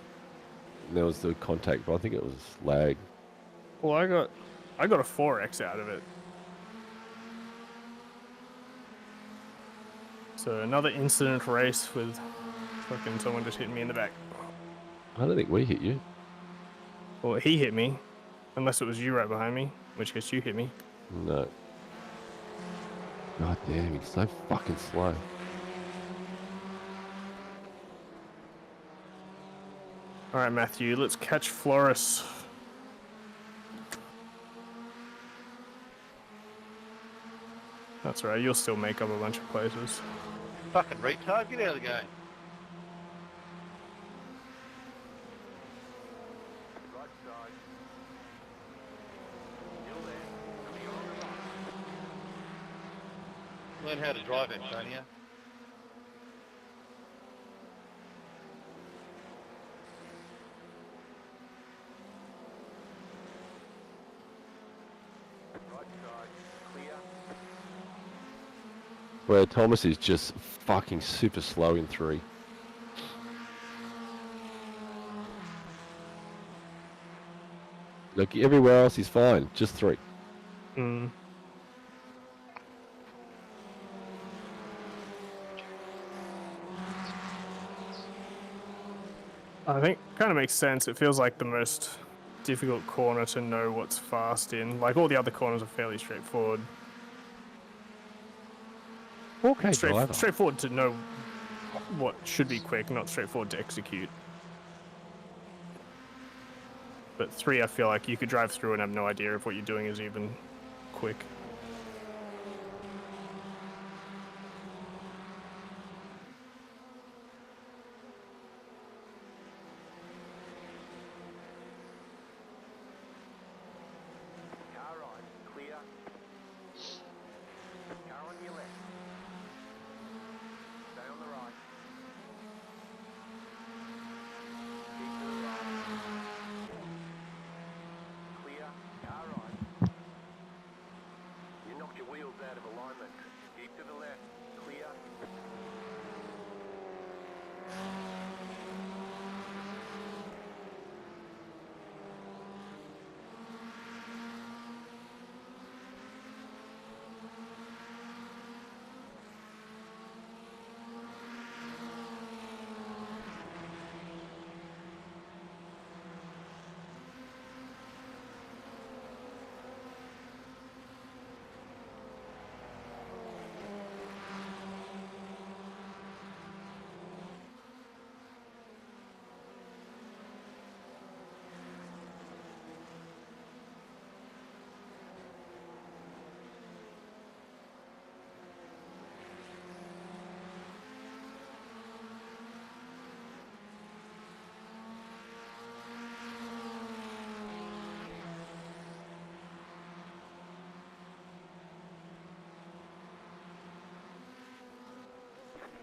there was the contact, but I think it was lag. Well, I got a 4x out of it. So another incident race with fucking someone just hitting me in the back. I don't think we hit you. Well, he hit me, unless it was you right behind me, in which case you hit me. No. God damn, he's so fucking slow. All right, Matthew, let's catch Floris. That's right, you'll still make up a bunch of places. Fucking retard, get out of the game. Right side. Still there. Clear on the right. Learn how to drive, Antonio. Right side. Clear. Where Thomas is just fucking super slow in 3. Look, everywhere else he's fine. Just 3. Mm. I think kind of makes sense. It feels like the most difficult corner to know what's fast in. Like all the other corners are fairly straightforward. 4K driver. Straightforward to know what should be quick, not straightforward to execute. But 3, I feel like you could drive through and have no idea if what you're doing is even quick. Car right, clear. Car on your left. Stay on the right. Keep to the right. Clear. Car right. You knocked your wheels out of alignment. Keep to the left. Clear.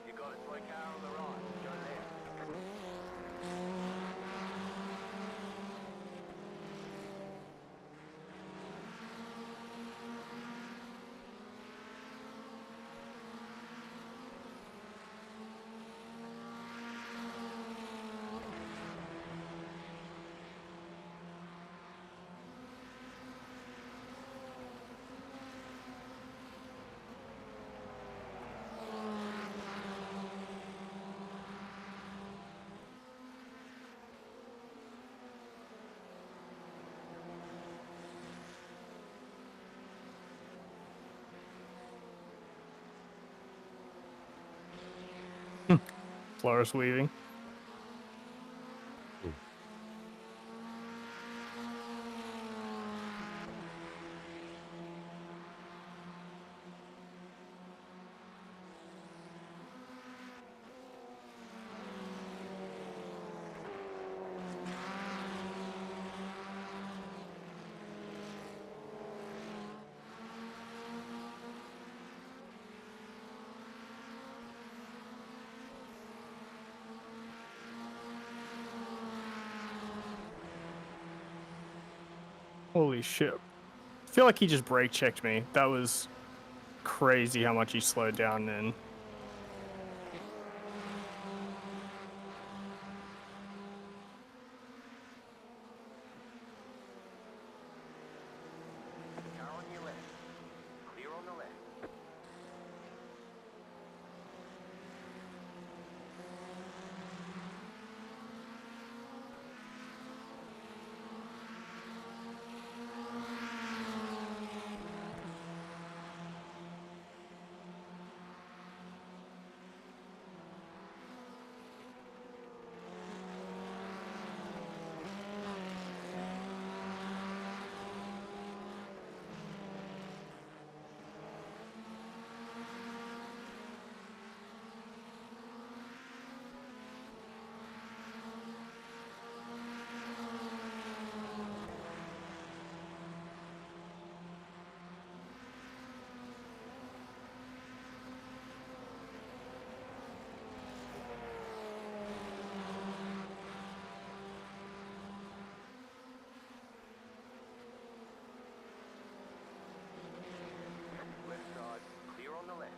You got it. Slow car on the right. Go left. Flores weaving. Holy shit. I feel like he just brake checked me. That was crazy how much he slowed down then. Car on your left. Clear on the left. Left side. Clear on the left.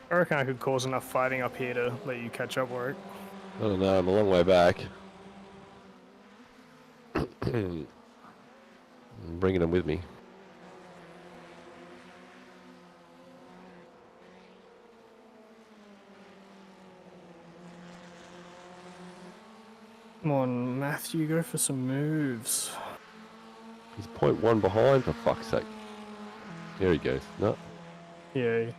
I reckon I could cause enough fighting up here to let you catch up, Warwick. I don't know, I'm a long way back. I'm bringing them with me. Come on, Matthew, go for some moves. He's 0.1 behind, for fuck's sake. There he goes. No. Yeah.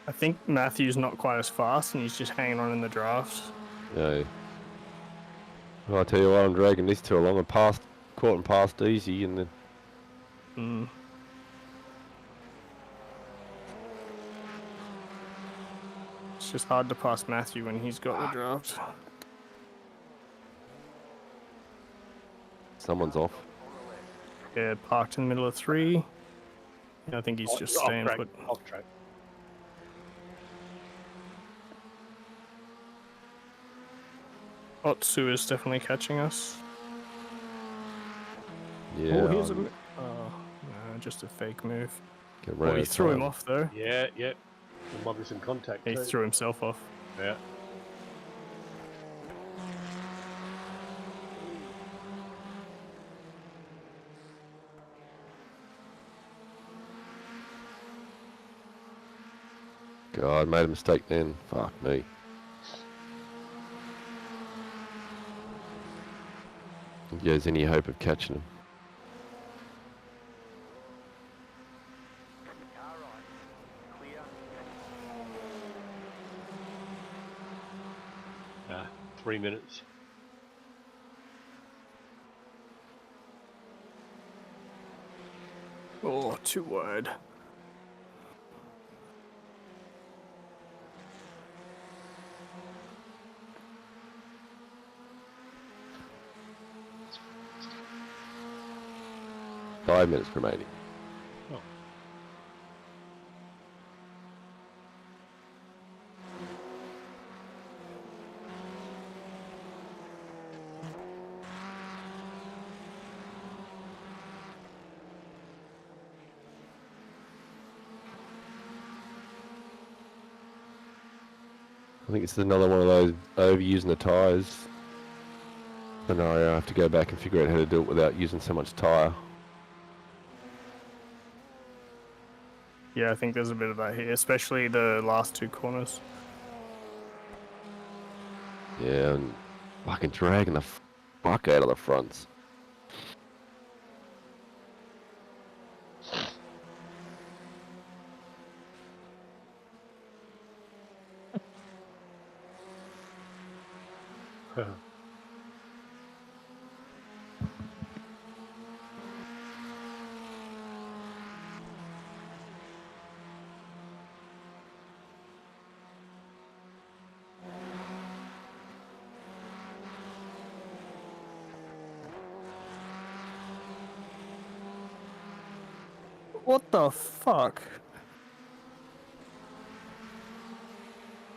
I think Matthew's not quite as fast and he's just hanging on in the draft. No. Well, I tell you what, I'm dragging these two along and caught and passed easy, and then It's just hard to pass Matthew when he's got the draft. someone's off. Yeah, parked in the middle of 3. I think he's just staying track, put. off track. Otsu is definitely catching us. Yeah. Oh, here's a. Oh, no, just a fake move. Get Oh, he right threw him time. off though. Yeah. There might be some contact. He too. threw himself off. Yeah. God, made a mistake then. Fuck me. Think there's any hope of catching him. Car right. Clear. 3 minutes. Oh, too wide. Five minutes remaining. Oh. I think it's another one of those overusing the tyres scenario. I have to go back and figure out how to do it without using so much tyre. Yeah, I think there's a bit of that here, especially the last 2 corners. Yeah, and fucking dragging the fuck out of the fronts. What the fuck?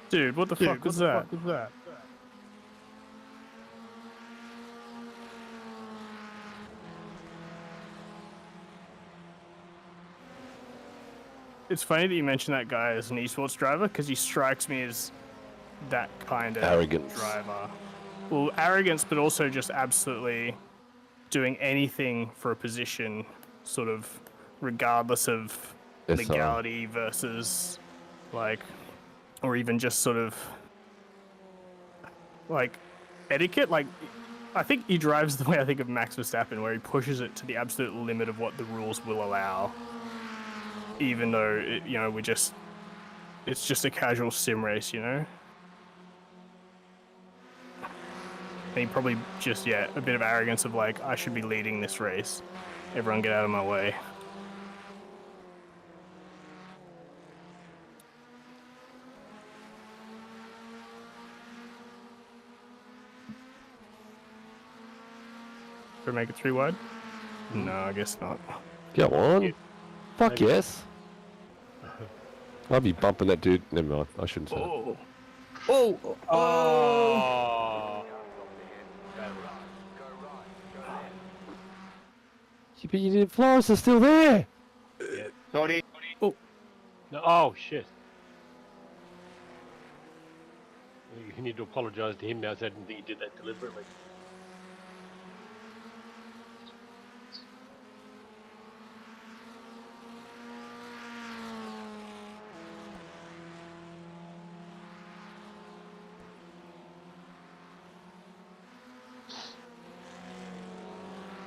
Dude, what the fuck was that? It's funny that you mention that guy as an esports driver, because he strikes me as that kind of Arrogance. driver. Well, arrogance, but also just absolutely doing anything for a position, sort of regardless of legality versus, like, or even just sort of like etiquette. Like, I think he drives the way I think of Max Verstappen, where he pushes it to the absolute limit of what the rules will allow, even though it's just a casual sim race, you know. And he probably just a bit of arrogance of like, I should be leading this race. Everyone get out of my way. Should we make it 3 wide? No, I guess not. Go on. Yeah. Fuck Maybe. yes. I'll be bumping that dude. Never mind. I shouldn't say that. Oh. Oh. Oh. Oh. Go right, go left. Yeah, but you did. Flores is still there. Sorry. No, oh shit. You need to apologise to him now, so I didn't think he did that deliberately.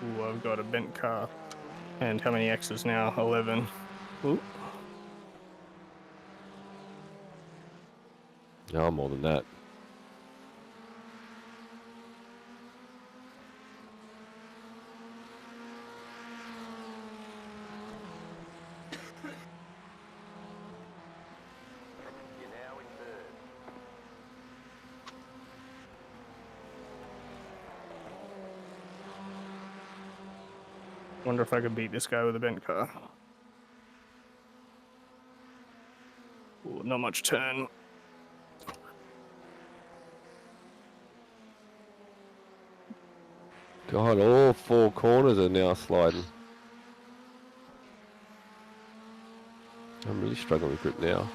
Ooh, I've got a bent car. And how many X's now? 11. Ooh. No, more than that. You're now in third. Wonder if I could beat this guy with a bent car. Ooh, not much turn. God, all four corners are now sliding. I'm really struggling with grip now.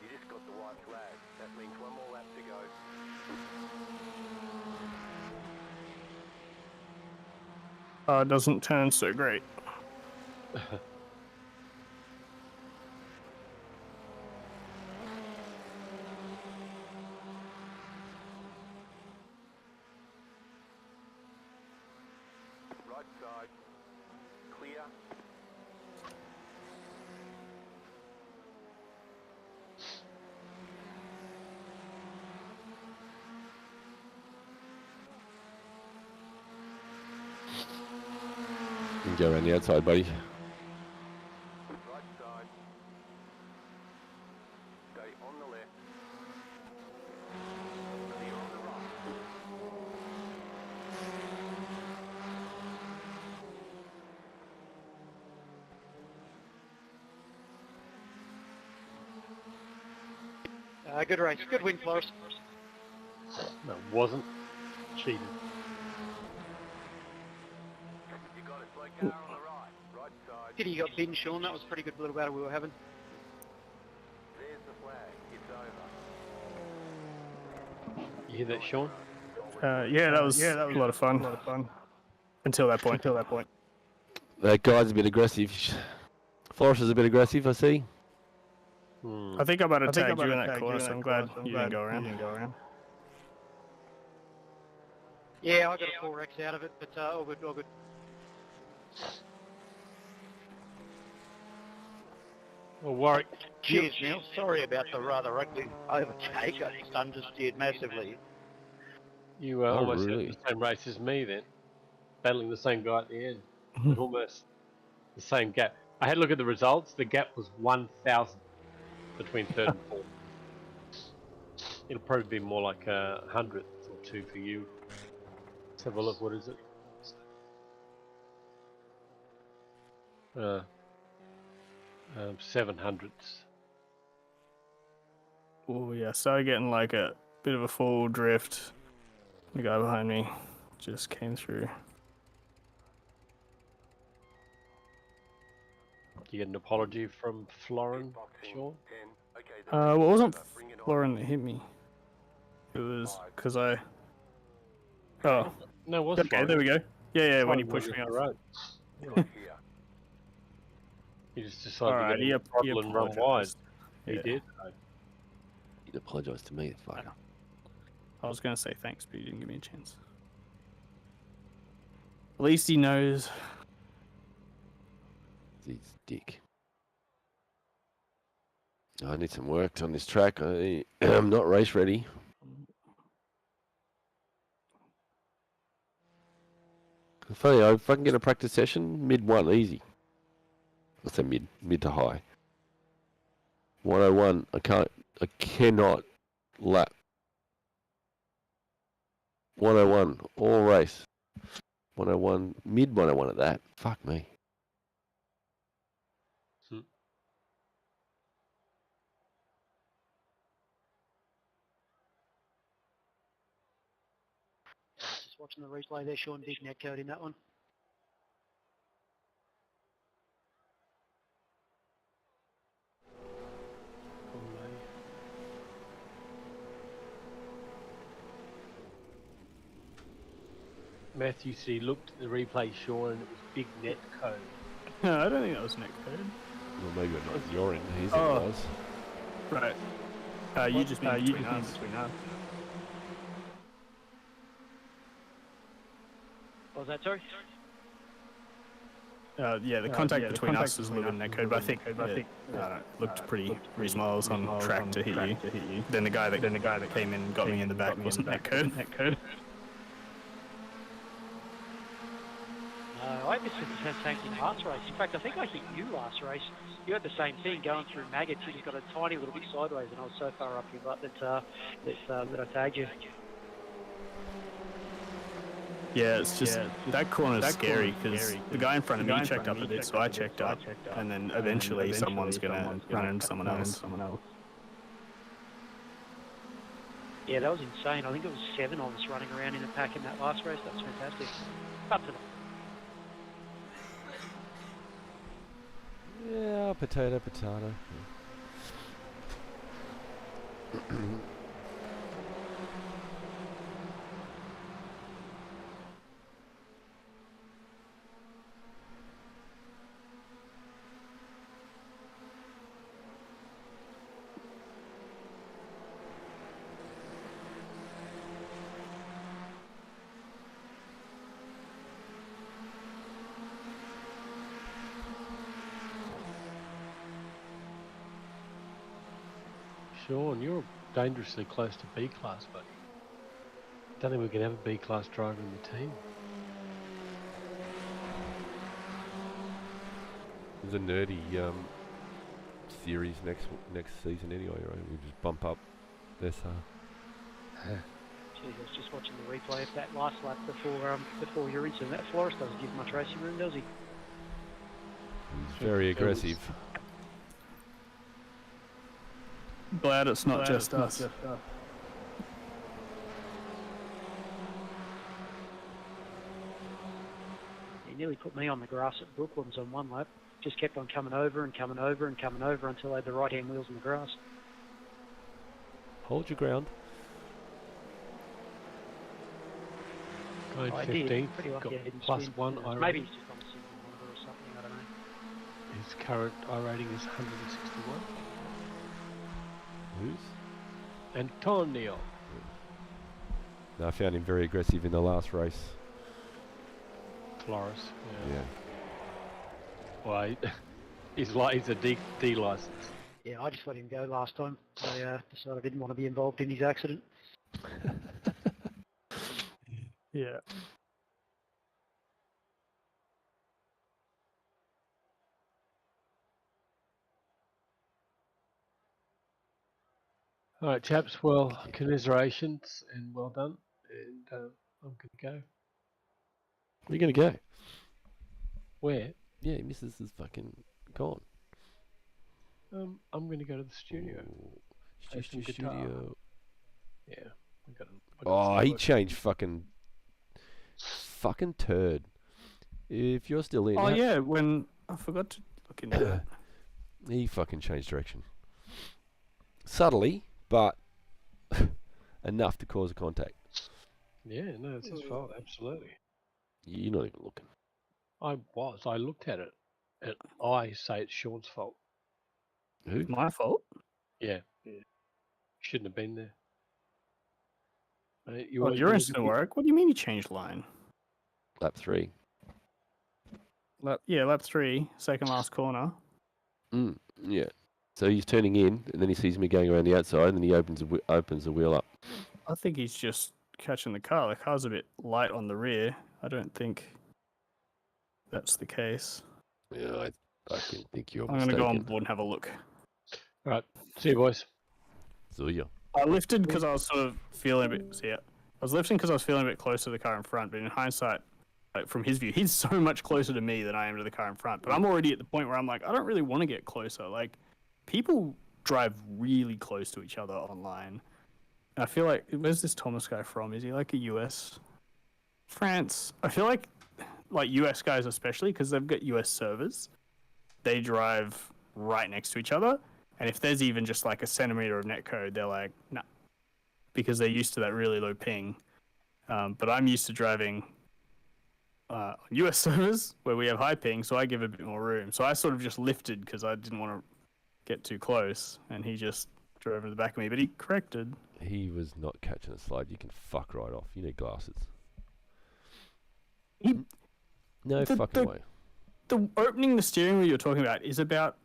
You just got the white flag. That means one more lap to go. Oh, it doesn't turn so great. Right side. Clear. You can go around the outside, buddy. Right side. Stay on the left. Clear on the right. Good race. Good win, Flores. No, wasn't. Cheated. You got a slow car on the right. Right side. Pity you got binned, Sean. That was a pretty good little battle we were having. There's the flag. It's over. You hear that, Sean? Yeah, that was a lot of fun. Until that point. That guy's a bit aggressive. Flores is a bit aggressive, I see. I think I might have tagged you in that corner, so I'm glad you didn't go around. Yeah, I got a 4X out of it, but all good, all good. Well, Warwick, Cheers, Neil. Sorry about the rather ugly overtake. I just understeered massively. you Oh, almost really? had the same race as me then, battling the same guy at the end. With almost the same gap. I had a look at the results. The gap was 1,000 between third and fourth. It'll probably be more like a 100th or two for you. Let's have a look. What is it? 700ths. Oh yeah, started getting like a bit of a full drift. The guy behind me just came through. Do you get an apology from Florin, Sean? 10. Okay, Well, it wasn't bring it on. Lauren that hit me. It was because I. Oh, No, it was okay, Florin. there we go. Yeah, when you Florin pushed went me off off. the road. You're here. He just decided Alright, to he go throttle and run wide. apologized. He Yeah. did. He'd apologise to me, fucker. I was gonna say thanks, but you didn't give me a chance. At least he knows. He's a dick. I need some work on this track. I'm not race ready. It's funny, if I can get a practice session, mid 1, easy. I say mid to high. 101, I cannot lap. 101, all race. 101, mid 101 at that. Fuck me. Just watching the replay there, Sean. Big net code in that one. Matthew said he looked at the replay, Sean, and it was big net code. No, I don't think that was net code. Well, maybe not at your end. His Oh. it was. Right. You just mean between us. What was that, sorry? Yeah, the contact between us was a little bit net code, but I think it looked pretty reasonable. I was on track to hit you. Then the guy that came in and got me in the back wasn't net code. I just did the same thing last race. In fact, I think I hit you last race. You had the same thing going through maggots. You just got a tiny little bit sideways, and I was so far up your butt that I tagged you. Yeah, it's just that corner's scary because the guy in front of me checked up a bit, so I checked up, and then eventually someone's gonna run into someone else. Yeah, that was insane. I think it was 7 of us running around in a pack in that last race. That was fantastic. Up to them. Yeah, potato. Sean, you're dangerously close to B class, buddy. Don't think we can have a B class driver in the team. There's a nerdy series next season anyway, right? We just bump up this. Geez, I was just watching the replay of that last lap before your incident. That Flores doesn't give much racing room, does he? He's very aggressive. Glad it's not just us. He nearly put me on the grass at Brooklands on one lap. Just kept on coming over until I had the right-hand wheels in the grass. Hold your ground. Going I 15th, did. Pretty lucky I got didn't plus spin. 1 I Maybe rating. he's just on a single monitor or something, I don't know. His current I rating is 161. Who's? Antonio. No, I found him very aggressive in the last race. Flores. Yeah. Well, he's a D license. Yeah, I just let him go last time. I decided I didn't want to be involved in his accident. Yeah. All right, chaps. Well, commiserations and well done. And I'm going to go. Where are you going to go? Where? Yeah, Mrs. is fucking gone. I'm going to go to the studio. Play some guitar. Studio. Yeah. Oh, he changed fucking turd. If you're still in. Oh yeah, when I forgot to look into that. He fucking changed direction. Subtly, but enough to cause a contact. Yeah, no, it's his fault. Absolutely. You're not even looking. I was. I looked at it, and I say it's Sean's fault. Who? My fault? Yeah. Shouldn't have been there. Your instant work? What do you mean you changed line? Lap 3. Lap 3, second last corner. Yeah. So he's turning in, and then he sees me going around the outside, and then he opens the wheel up. I think he's just catching the car. The car's a bit light on the rear. I don't think that's the case. Yeah, I can think you're I'm going to go on mistaken. board and have a look. All right. See you, boys. So yeah. I lifted because I was sort of feeling a bit. I was lifting because I was feeling a bit closer to the car in front. But in hindsight, like from his view, he's so much closer to me than I am to the car in front. But I'm already at the point where I'm like, I don't really want to get closer. Like, people drive really close to each other online. I feel like, where's this Thomas guy from? Is he like a US? France. I feel like US guys especially, because they've got US servers, they drive right next to each other. And if there's even just like a centimeter of netcode, they're like, nah, because they're used to that really low ping. But I'm used to driving on US servers where we have high ping, so I give a bit more room. So I sort of just lifted because I didn't want to get too close, and he just drove over the back of me, but he corrected. He was not catching a slide. You can fuck right off. You need glasses. No fucking way. The opening the steering wheel you're talking about is about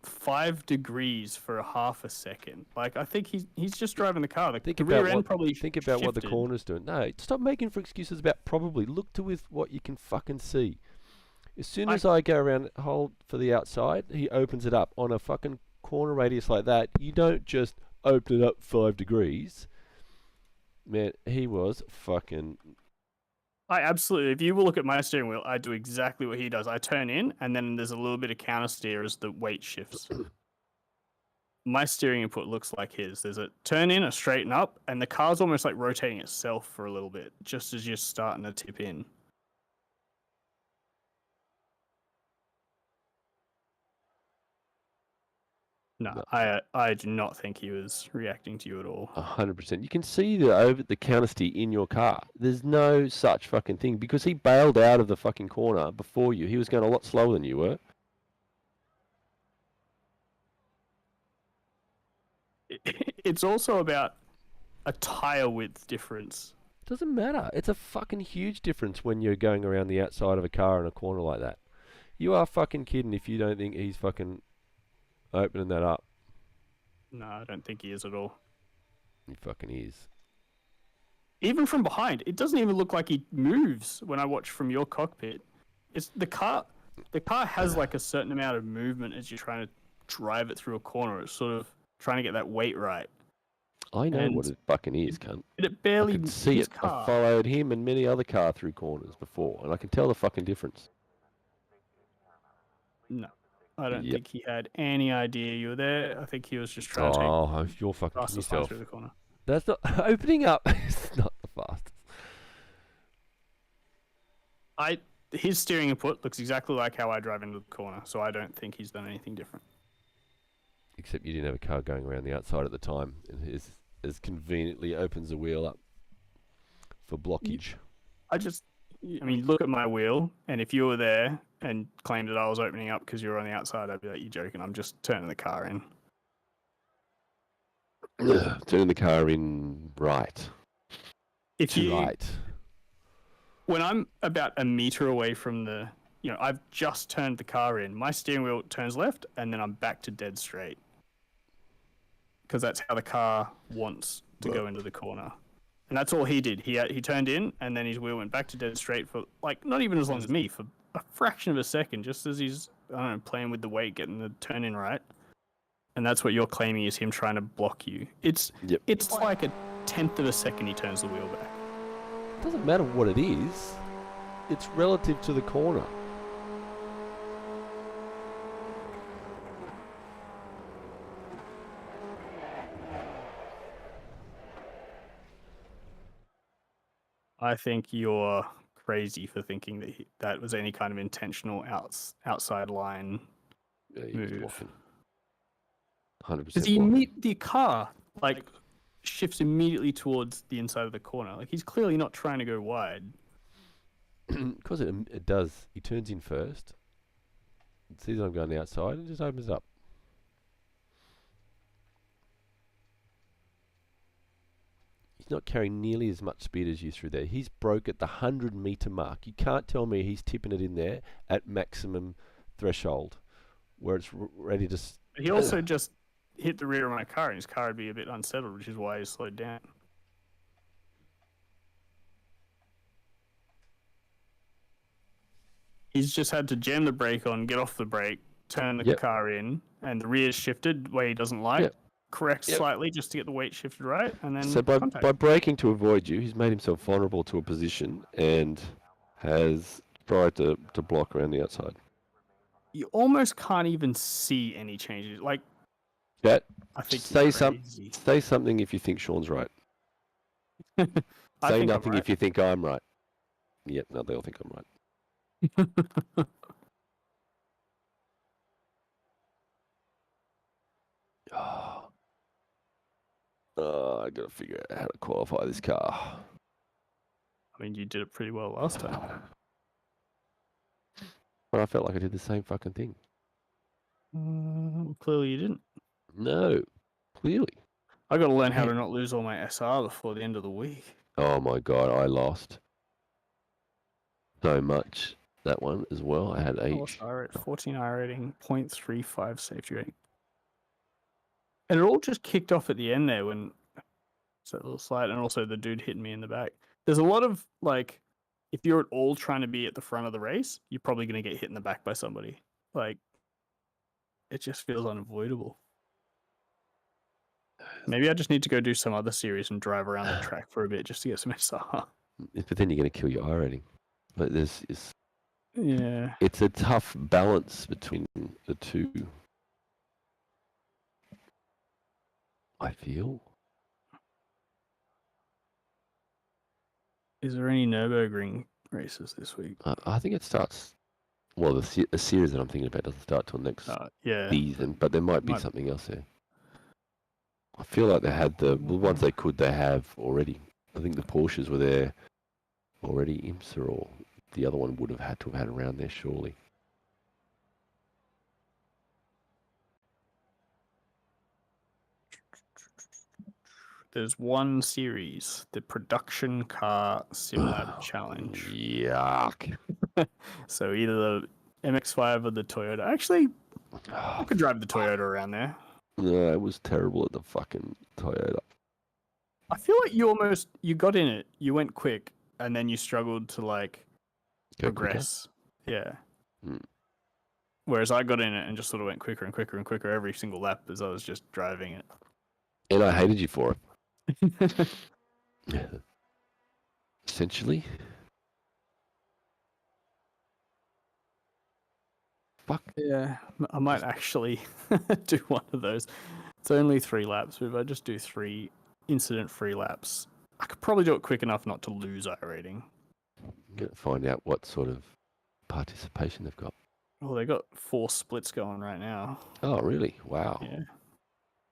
5 degrees for a half a second. Like, I think he's just driving the car. Think the about rear end probably what the shifted. corner's doing. No, stop making for excuses about probably. Look to with what you can fucking see. As soon as I go around, hold for the outside, he opens it up on a fucking corner radius like that. You don't just open it up 5 degrees. Man, he was fucking. I absolutely. If you will look at my steering wheel, I do exactly what he does. I turn in, and then there's a little bit of counter steer as the weight shifts. My steering input looks like his. There's a turn in, a straighten up, and the car's almost like rotating itself for a little bit, just as you're starting to tip in. No, I do not think he was reacting to you at all. 100%. You can see the counter steer in your car. There's no such fucking thing because he bailed out of the fucking corner before you. He was going a lot slower than you were. It's also about a tire width difference. Doesn't matter. It's a fucking huge difference when you're going around the outside of a car in a corner like that. You are fucking kidding if you don't think he's fucking opening that up. No, I don't think he is at all. He fucking is. Even from behind, it doesn't even look like he moves when I watch from your cockpit. It's the car has like a certain amount of movement as you're trying to drive it through a corner. It's sort of trying to get that weight right. I know what it fucking is, cunt. It barely I can see his it. car. I followed him and many other car through corners before, and I can tell the fucking difference. No, I don't think he had any idea you were there. I think he was just trying to take you're fucking fastest line yourself. through the corner. That's not opening up. It's not the fastest. His steering input looks exactly like how I drive into the corner, so I don't think he's done anything different. Except you didn't have a car going around the outside at the time, and his as conveniently opens the wheel up for blockage. I mean, look at my wheel, and if you were there and claimed that I was opening up because you were on the outside, I'd be like, you're joking. I'm just turning the car in. Turn the car in right. Right. When I'm about a meter away from I've just turned the car in, my steering wheel turns left, and then I'm back to dead straight. Because that's how the car wants to go into the corner. And that's all he did. He turned in, and then his wheel went back to dead straight for, like, not even as long as me, for a fraction of a second, just as he's, I don't know, playing with the weight, getting the turn in right. And that's what you're claiming is him trying to block you. It's like a tenth of a second he turns the wheel back. It doesn't matter what it is. It's relative to the corner. I think you're crazy for thinking that that was any kind of intentional outside line move. 100%. Because the car shifts immediately towards the inside of the corner. Like, he's clearly not trying to go wide. Because it does. He turns in first. It sees I'm going outside and just opens up. He's not carrying nearly as much speed as you through there. He's broke at the 100-meter mark. You can't tell me he's tipping it in there at maximum threshold, where it's ready to. He also just hit the rear of my car, and his car would be a bit unsettled, which is why he slowed down. he's just had to jam the brake on, get off the brake, turn the Yep. car in, and the rear's shifted where he doesn't like, Yep. correct Yep. slightly just to get the weight shifted right, and then So by contact. braking to avoid you, he's made himself vulnerable to a position and has tried to block around the outside. You almost can't even see any changes. Like, Chat, I think say you're some, crazy. say something if you think Sean's right. I Say think I'm nothing right. if you think I'm right. Yep, no, they all think I'm right. I gotta figure out how to qualify this car. I mean, you did it pretty well last time. But I felt like I did the same fucking thing. Clearly you didn't. No, clearly. I got to learn how Yeah. to not lose all my SR before the end of the week. Oh my god, I lost so much that one as well. I had What's H. I rate? 14 I rating, 0.35 safety rating. And it all just kicked off at the end there when so that little slide, and also the dude hitting me in the back. There's a lot of like, if you're at all trying to be at the front of the race, you're probably going to get hit in the back by somebody. Like, it just feels unavoidable. Maybe I just need to go do some other series and drive around the track for a bit just to get some SR. But then you're going to kill your I rating. But Yeah. it's a tough balance between the two. I feel. Is there any Nürburgring races this week? I think it starts. Well, the series that I'm thinking about doesn't start till next Yeah. season, but there might be something else there. I feel like they had the ones they could. They have already. I think the Porsches were there already. IMSA or the other one would have had to have had around there surely. There's one series, the Production Car SimLab Challenge. Yuck. So either the MX-5 or the Toyota. Actually, I could drive the Toyota around there. No, it was terrible at the fucking Toyota. I feel like you got in it, you went quick, and then you struggled to like Go progress. Yeah. Hmm. Whereas I got in it and just sort of went quicker and quicker and quicker every single lap as I was just driving it. And I hated you for it. Essentially. Fuck. Yeah, I might actually do one of those. It's only 3 laps, but if I just do 3 incident-free laps, I could probably do it quick enough not to lose I rating. I'm going to find out what sort of participation they've got. Oh, they got 4 splits going right now. Oh, really? Wow. Yeah.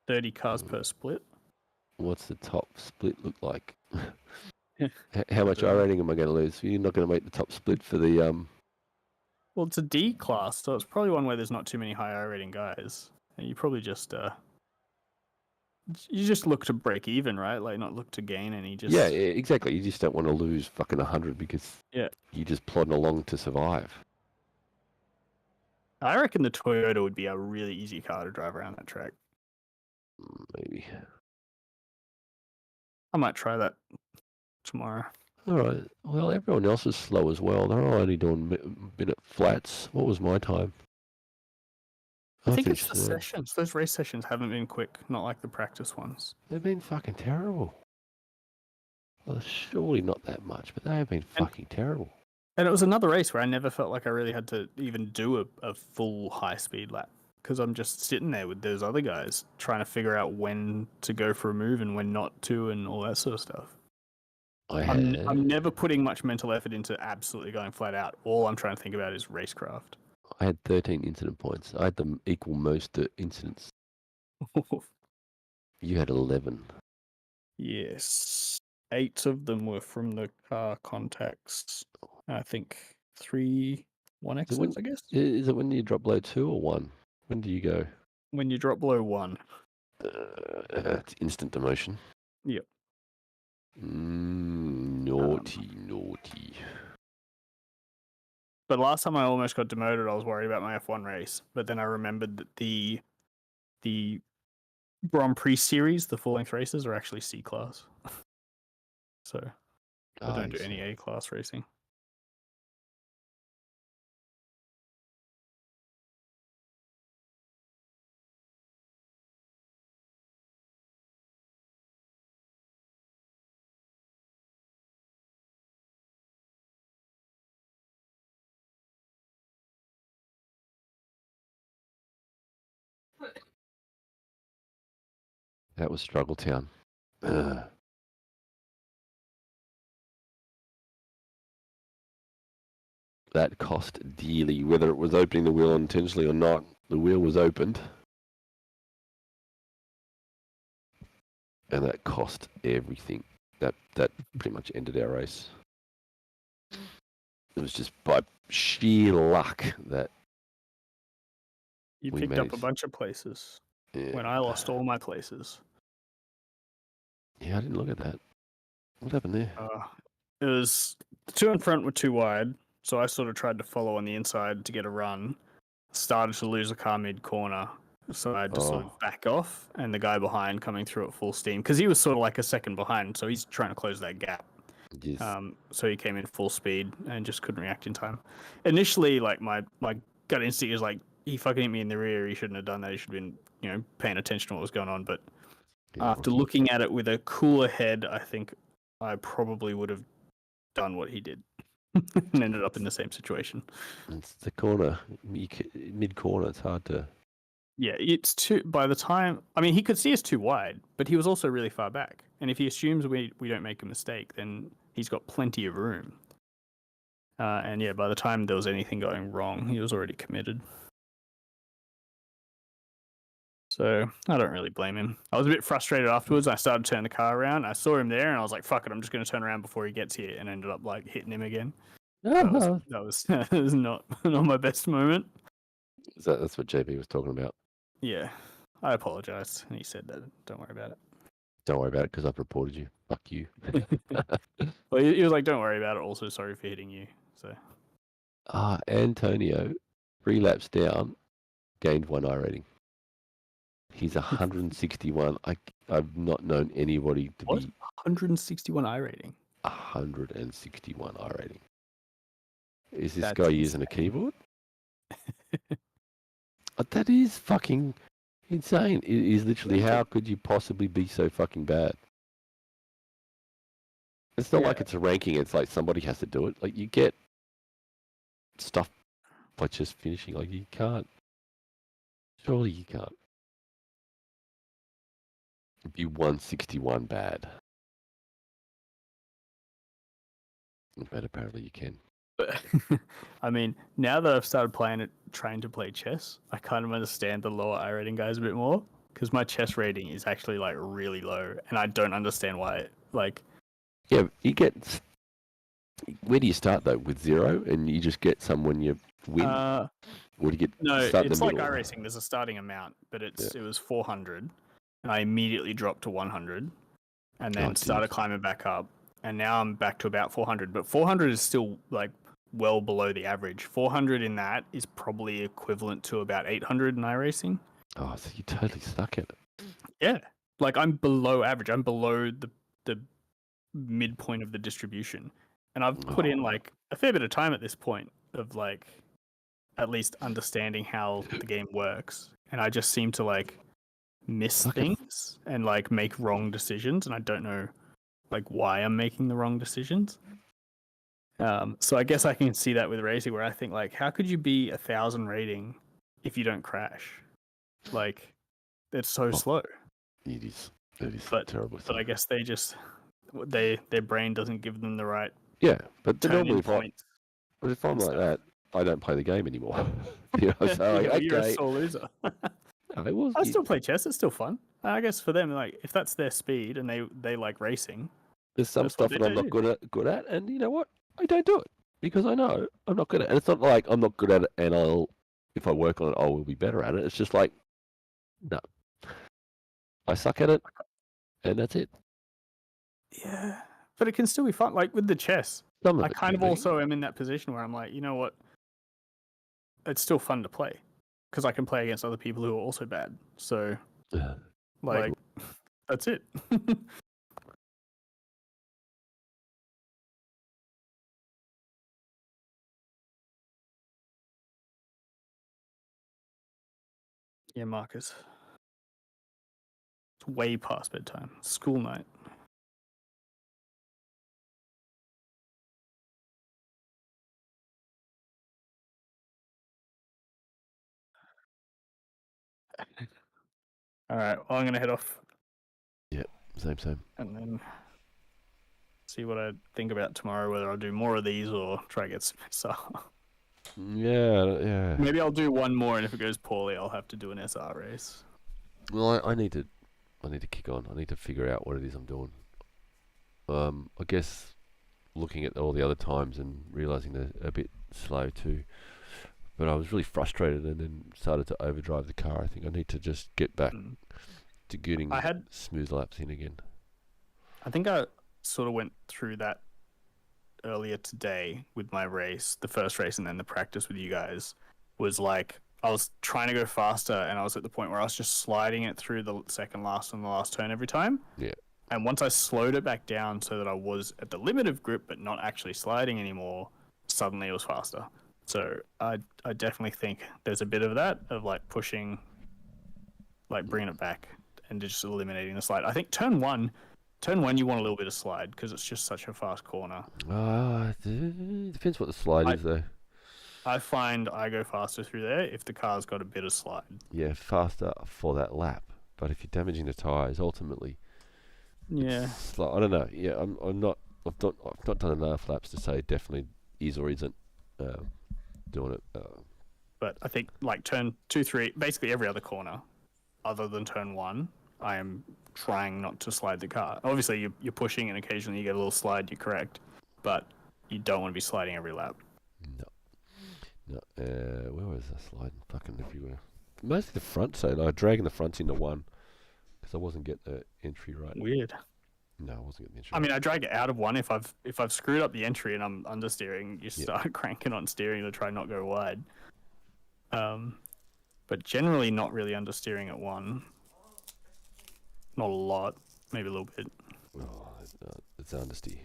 30 cars per split. What's the top split look like? How much I rating am I going to lose? You're not going to make the top split for the Well, it's a D class, so it's probably one where there's not too many high I rating guys. And you probably just you just look to break even, right? Like not look to gain any. Just Yeah, exactly. You just don't want to lose fucking 100 because Yeah. you're just plodding along to survive. I reckon the Toyota would be a really easy car to drive around that track. Maybe. I might try that tomorrow. All right. Well, everyone else is slow as well. They're all only doing minute flats. What was my time? I think it's finished the sessions. Those race sessions haven't been quick, not like the practice ones. They've been fucking terrible. Well, surely not that much, but they have been fucking terrible. And it was another race where I never felt like I really had to even do a full high-speed lap because I'm just sitting there with those other guys trying to figure out when to go for a move and when not to and all that sort of stuff. I'm never putting much mental effort into absolutely going flat out. All I'm trying to think about is racecraft. I had 13 incident points. I had them equal most incidents. You had 11. Yes. 8 of them were from the car contacts. I think 3 1Xs, I guess. Is it when you drop below 2 or 1? When do you go? When you drop below 1. It's instant demotion. Yep. Naughty, naughty. But last time I almost got demoted, I was worried about my F1 race. But then I remembered that the Grand Prix series, the full-length races, are actually C class. So I don't do any A class racing. That was Struggle Town. Ugh. That cost dearly, whether it was opening the wheel intentionally or not. The wheel was opened. And that cost everything. That pretty much ended our race. It was just by sheer luck that You we picked up a managed. bunch of places Yeah. when I lost all my places. Yeah, I didn't look at that. What happened there? It was the two in front were too wide, so I sort of tried to follow on the inside to get a run. Started to lose the car mid corner, so I had to sort Oh. of back off, and the guy behind coming through at full steam because he was sort of like a second behind, so he's trying to close that gap. Yes. So he came in full speed and just couldn't react in time. Initially, like my gut instinct is like, he fucking hit me in the rear. He shouldn't have done that. He should have been, paying attention to what was going on. But Yeah, after looking at it with a cooler head, I think I probably would have done what he did and ended up in the same situation. it's the corner, mid corner. It's hard to. Yeah, it's too. By the time, I mean, he could see us too wide, but he was also really far back. And if he assumes we don't make a mistake, then he's got plenty of room. And yeah, by the time there was anything going wrong, he was already committed. So I don't really blame him. I was a bit frustrated afterwards. I started to turn the car around. I saw him there, and I was like, "Fuck it, I'm just going to turn around before he gets here." And ended up like hitting him again. That was that was not my best moment. That's what JB was talking about. Yeah, I apologized, and he said that. Don't worry about it. Don't worry about it because I've reported you. Fuck you. Well, he was like, "Don't worry about it." Also, sorry for hitting you. So Antonio, 3 laps down, gained 1 I rating. He's 161. I've not known anybody to what? be 161 I rating. 161 I rating. Is this That's guy using a keyboard? That is fucking insane. It is literally, how could you possibly be so fucking bad? It's not like it's a ranking. It's like somebody has to do it. Like, you get stuff by just finishing. Like, you can't. Surely you can't be 161 bad. But apparently you can. But I mean, now that I've started trying to play chess, I kind of understand the lower I rating guys a bit more because my chess rating is actually like really low, and I don't understand why. Like, yeah, you get. Where do you start though? With 0, and you just get some when you win. Or do you get no, start in it's the like middle? iRacing. There's a starting amount, but it was 400, and I immediately dropped to 100, and then started climbing back up, and now I'm back to about 400. But 400 is still like well below the average. 400 in that is probably equivalent to about 800 in iRacing. Oh, so you totally suck at it. Yeah, like I'm below average. I'm below the midpoint of the distribution, and I've put in like a fair bit of time at this point of like at least understanding how the game works, and I just seem to like miss things and like make wrong decisions, and I don't know like why I'm making the wrong decisions. So I guess I can see that with racing, where I think like, how could you be 1,000 rating if you don't crash? Like, it's so slow. It is terrible. But I guess their brain doesn't give them the right. Yeah, but normally points. if I'm like that, I don't play the game anymore. You know, so like, You're a okay. sore loser. No, I still play chess. It's still fun. I guess for them, like if that's their speed and they like racing, there's some stuff that I'm not good at, and you know what? I don't do it because I know I'm not good at it. And it's not like I'm not good at it, and if I work on it, I will be better at it. It's just like, no, I suck at it, and that's it. Yeah, but it can still be fun. Like with the chess, I kind of also am in that position where I'm like, you know what? It's still fun to play because I can play against other people who are also bad. So, like, that's it. Yeah, Marcus. It's way past bedtime. School night. All right. Well, I'm going to head off. Same. and then see what I think about tomorrow. Whether I'll do more of these or try to get some SR. Yeah. Maybe I'll do one more, and if it goes poorly, I'll have to do an SR race. Well, I need to kick on. I need to figure out what it is I'm doing. I guess looking at all the other times and realizing they're a bit slow too. But I was really frustrated and then started to overdrive the car. I think I need to just get back to getting smooth laps in again. I think I sort of went through that earlier today with my race, the first race, and then the practice with you guys. Was like I was trying to go faster, and I was at the point where I was just sliding it through the second last and the last turn every time. Yeah. And once I slowed it back down so that I was at the limit of grip but not actually sliding anymore, suddenly it was faster. So I definitely think there's a bit of that, of like pushing, like bringing it back and just eliminating the slide. I think turn one you want a little bit of slide because it's just such a fast corner. Depends what the slide is though. I find I go faster through there if the car's got a bit of slide. Yeah, faster for that lap. But if you're damaging the tyres, ultimately, yeah, I don't know. Yeah, I've not done enough laps to say definitely is or isn't doing it. But I think like turn 2, 3, basically every other corner, other than turn 1, I am trying not to slide the car. Obviously, you're pushing, and occasionally you get a little slide. You're correct, but you don't want to be sliding every lap. No. Where was I sliding? Fucking everywhere. Mostly the front side. I dragging the fronts into one because I wasn't getting the entry right. Weird. No, I wasn't getting the entry. I mean, I drag it out of one if I've screwed up the entry and I'm understeering. You start cranking on steering to try not go wide. But generally not really understeering at one. Not a lot, maybe a little bit. Oh, it's understeer.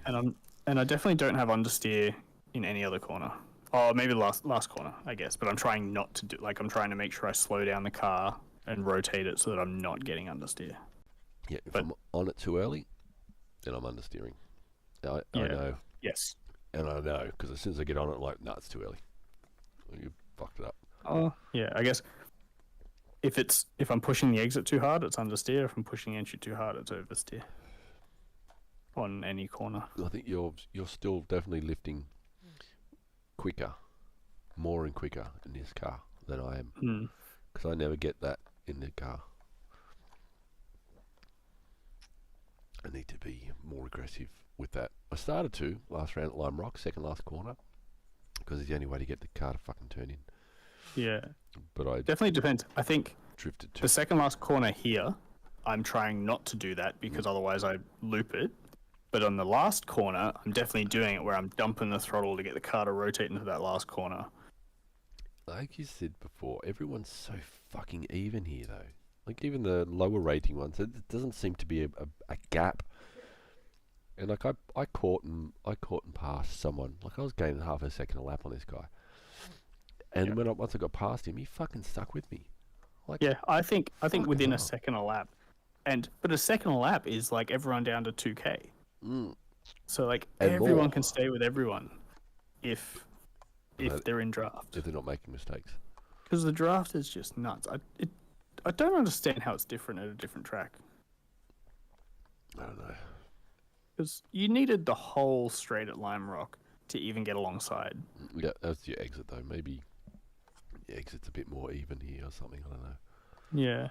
And I definitely don't have understeer in any other corner. Oh, maybe the last corner, I guess. But I'm trying not to do. Like I'm trying to make sure I slow down the car and rotate it so that I'm not getting understeer. Yeah, if I'm on it too early, then I'm understeering. I know. Yes. And I know because as soon as I get on it, I'm like, it's too early. You fucked it up. Oh, yeah. I guess if I'm pushing the exit too hard, it's understeer. If I'm pushing the entry too hard, it's oversteer. On any corner. I think you're still definitely lifting more and quicker in this car than I am. Because I never get that in the car. I need to be more aggressive with that. I started to last round at Lime Rock, second last corner, because it's the only way to get the car to fucking turn in. Yeah. But I definitely depends. I think drifted too. The second last corner here, I'm trying not to do that because otherwise I loop it. But on the last corner, I'm definitely doing it where I'm dumping the throttle to get the car to rotate into that last corner. Like you said before, everyone's so fucking even here, though. Like even the lower rating ones, it doesn't seem to be a gap. And like I caught and passed someone. Like I was gaining half a second a lap on this guy. And once I got past him, he fucking stuck with me. Like, yeah, I think within a second a lap, but a second a lap is like everyone down to 2K. So like and everyone can stay with everyone if they're in draft. If they're not making mistakes. Because the draft is just nuts. I don't understand how it's different at a different track. I don't know. Because you needed the whole straight at Lime Rock to even get alongside. Yeah, that's your exit though. Maybe the exit's a bit more even here or something. I don't know. Yeah.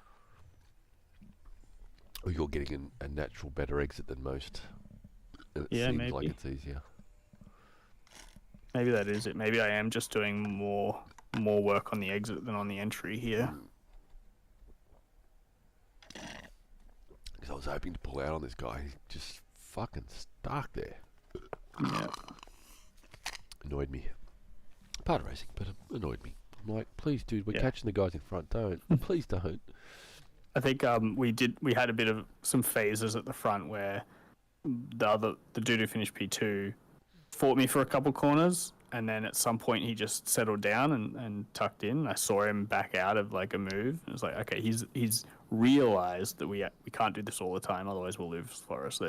Or you're getting a natural better exit than most. And it seems like it's easier. Maybe that is it. Maybe I am just doing more work on the exit than on the entry here. Because I was hoping to pull out on this guy. He's just fucking stuck there. Yeah. Annoyed me. Part of racing, but it annoyed me. I'm like, please, dude, we're catching the guys in front. Don't. Please don't. I think we had a bit of some phases at the front where the dude who finished P2 fought me for a couple corners, and then at some point he just settled down and tucked in. I saw him back out of like a move. It was like, okay, he's realized that we can't do this all the time, otherwise we'll lose Forest.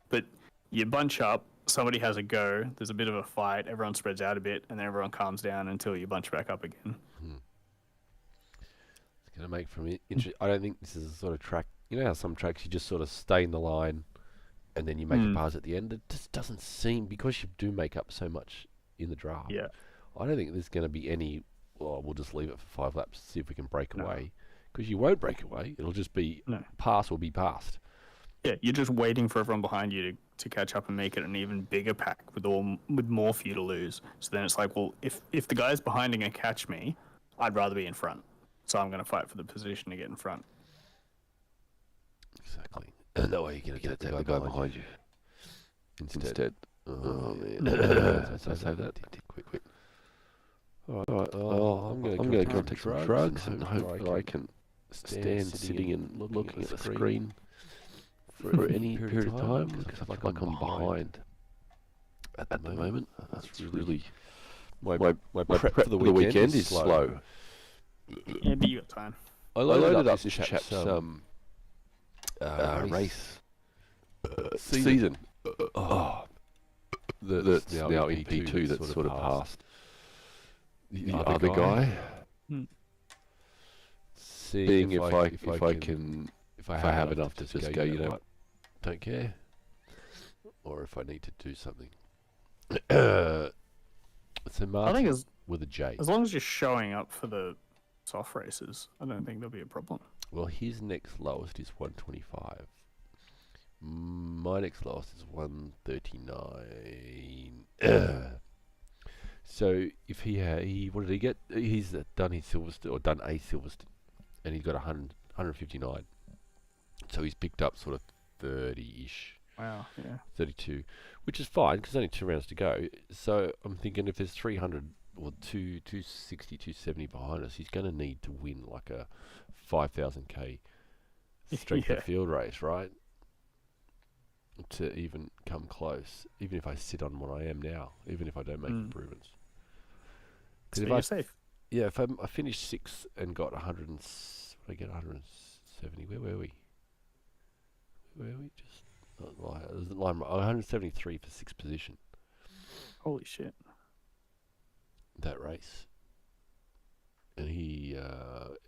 But you bunch up, somebody has a go, there's a bit of a fight, everyone spreads out a bit, and then everyone calms down until you bunch back up again. It's going to make for me interesting. I don't think this is the sort of track You know how some tracks you just sort of stay in the line, and then you make a pass at the end. It just doesn't seem, because you do make up so much in the draft. Yeah. I don't think there's going to be any. Well, we'll just leave it for 5 laps, see if we can break No. away. Because you won't break away. It'll just be pass or be passed. Yeah, you're just waiting for everyone behind you to catch up and make it an even bigger pack with more for you to lose. So then it's like, well, if the guys behind are going to catch me, I'd rather be in front. So I'm going to fight for the position to get in front. Exactly. And that way you're going to get the guy behind you. Instead. Oh, man. So save that. Quick. All right. I'm going to go take some drugs and hope that I can stand sitting and looking at the screen for any period of time, because I feel like I'm behind at the moment. That's really my prep for the weekend is slow. Yeah, but you got time. I loaded up this chap's race season. That's now in P2 that's sort of passed the other guy. Seeing if I have enough to just go, you know what, don't care, or if I need to do something. So Martin, I think with a J. as long as you're showing up for the soft races, I don't think there'll be a problem. Well, his next lowest is 125. My next lowest is 139. So if he what did he get? He's done his Silverstone, or done a Silverstone, and he's got 159. So he's picked up sort of 30-ish. Wow, yeah. 32, which is fine because there's only 2 rounds to go. So I'm thinking if there's 300 or 260, 270 behind us, he's going to need to win like a 5,000k strength of field race, right? To even come close, even if I sit on what I am now, even if I don't make improvements. Because if you're safe. Yeah, if I finished 6th and got 100 and I get 170, where were we? Just not line 173 for 6th position. Holy shit! That race, and he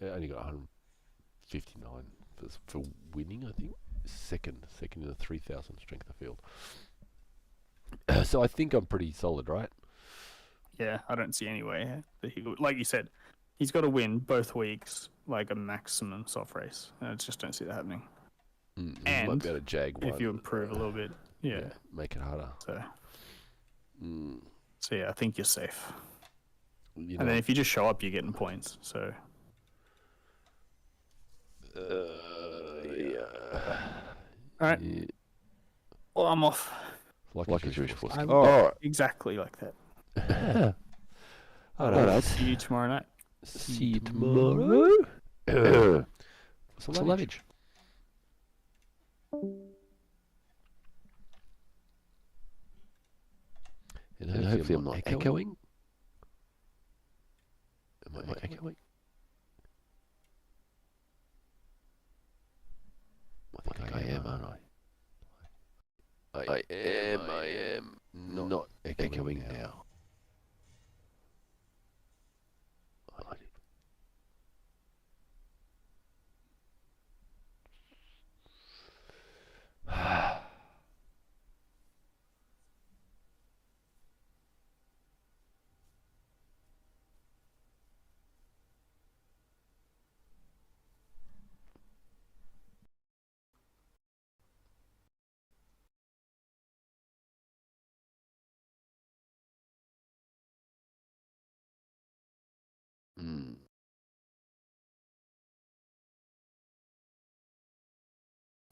only got 159 for winning. I think second in the 3,000 strength of field. So I think I'm pretty solid, right? Yeah, I don't see any way that he could, like you said, he's got to win both weeks, like a maximum soft race. And I just don't see that happening. And might be able to jag one, if you improve a little bit, yeah, make it harder. So yeah, I think you're safe. You and then if you just show up, you're getting points. So yeah. All right. Yeah. Well, I'm off. Like a Jewish force. Oh, exactly like that. All right. See you tomorrow night. See you tomorrow. What's the luggage? And hopefully I'm not echoing. Am I echoing? I think I am, aren't I? I am not echoing now.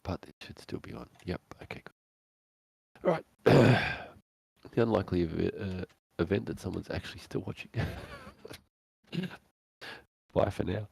But it should still be on. Yep. Okay. Good. All right. The unlikely event that someone's actually still watching. Bye for now.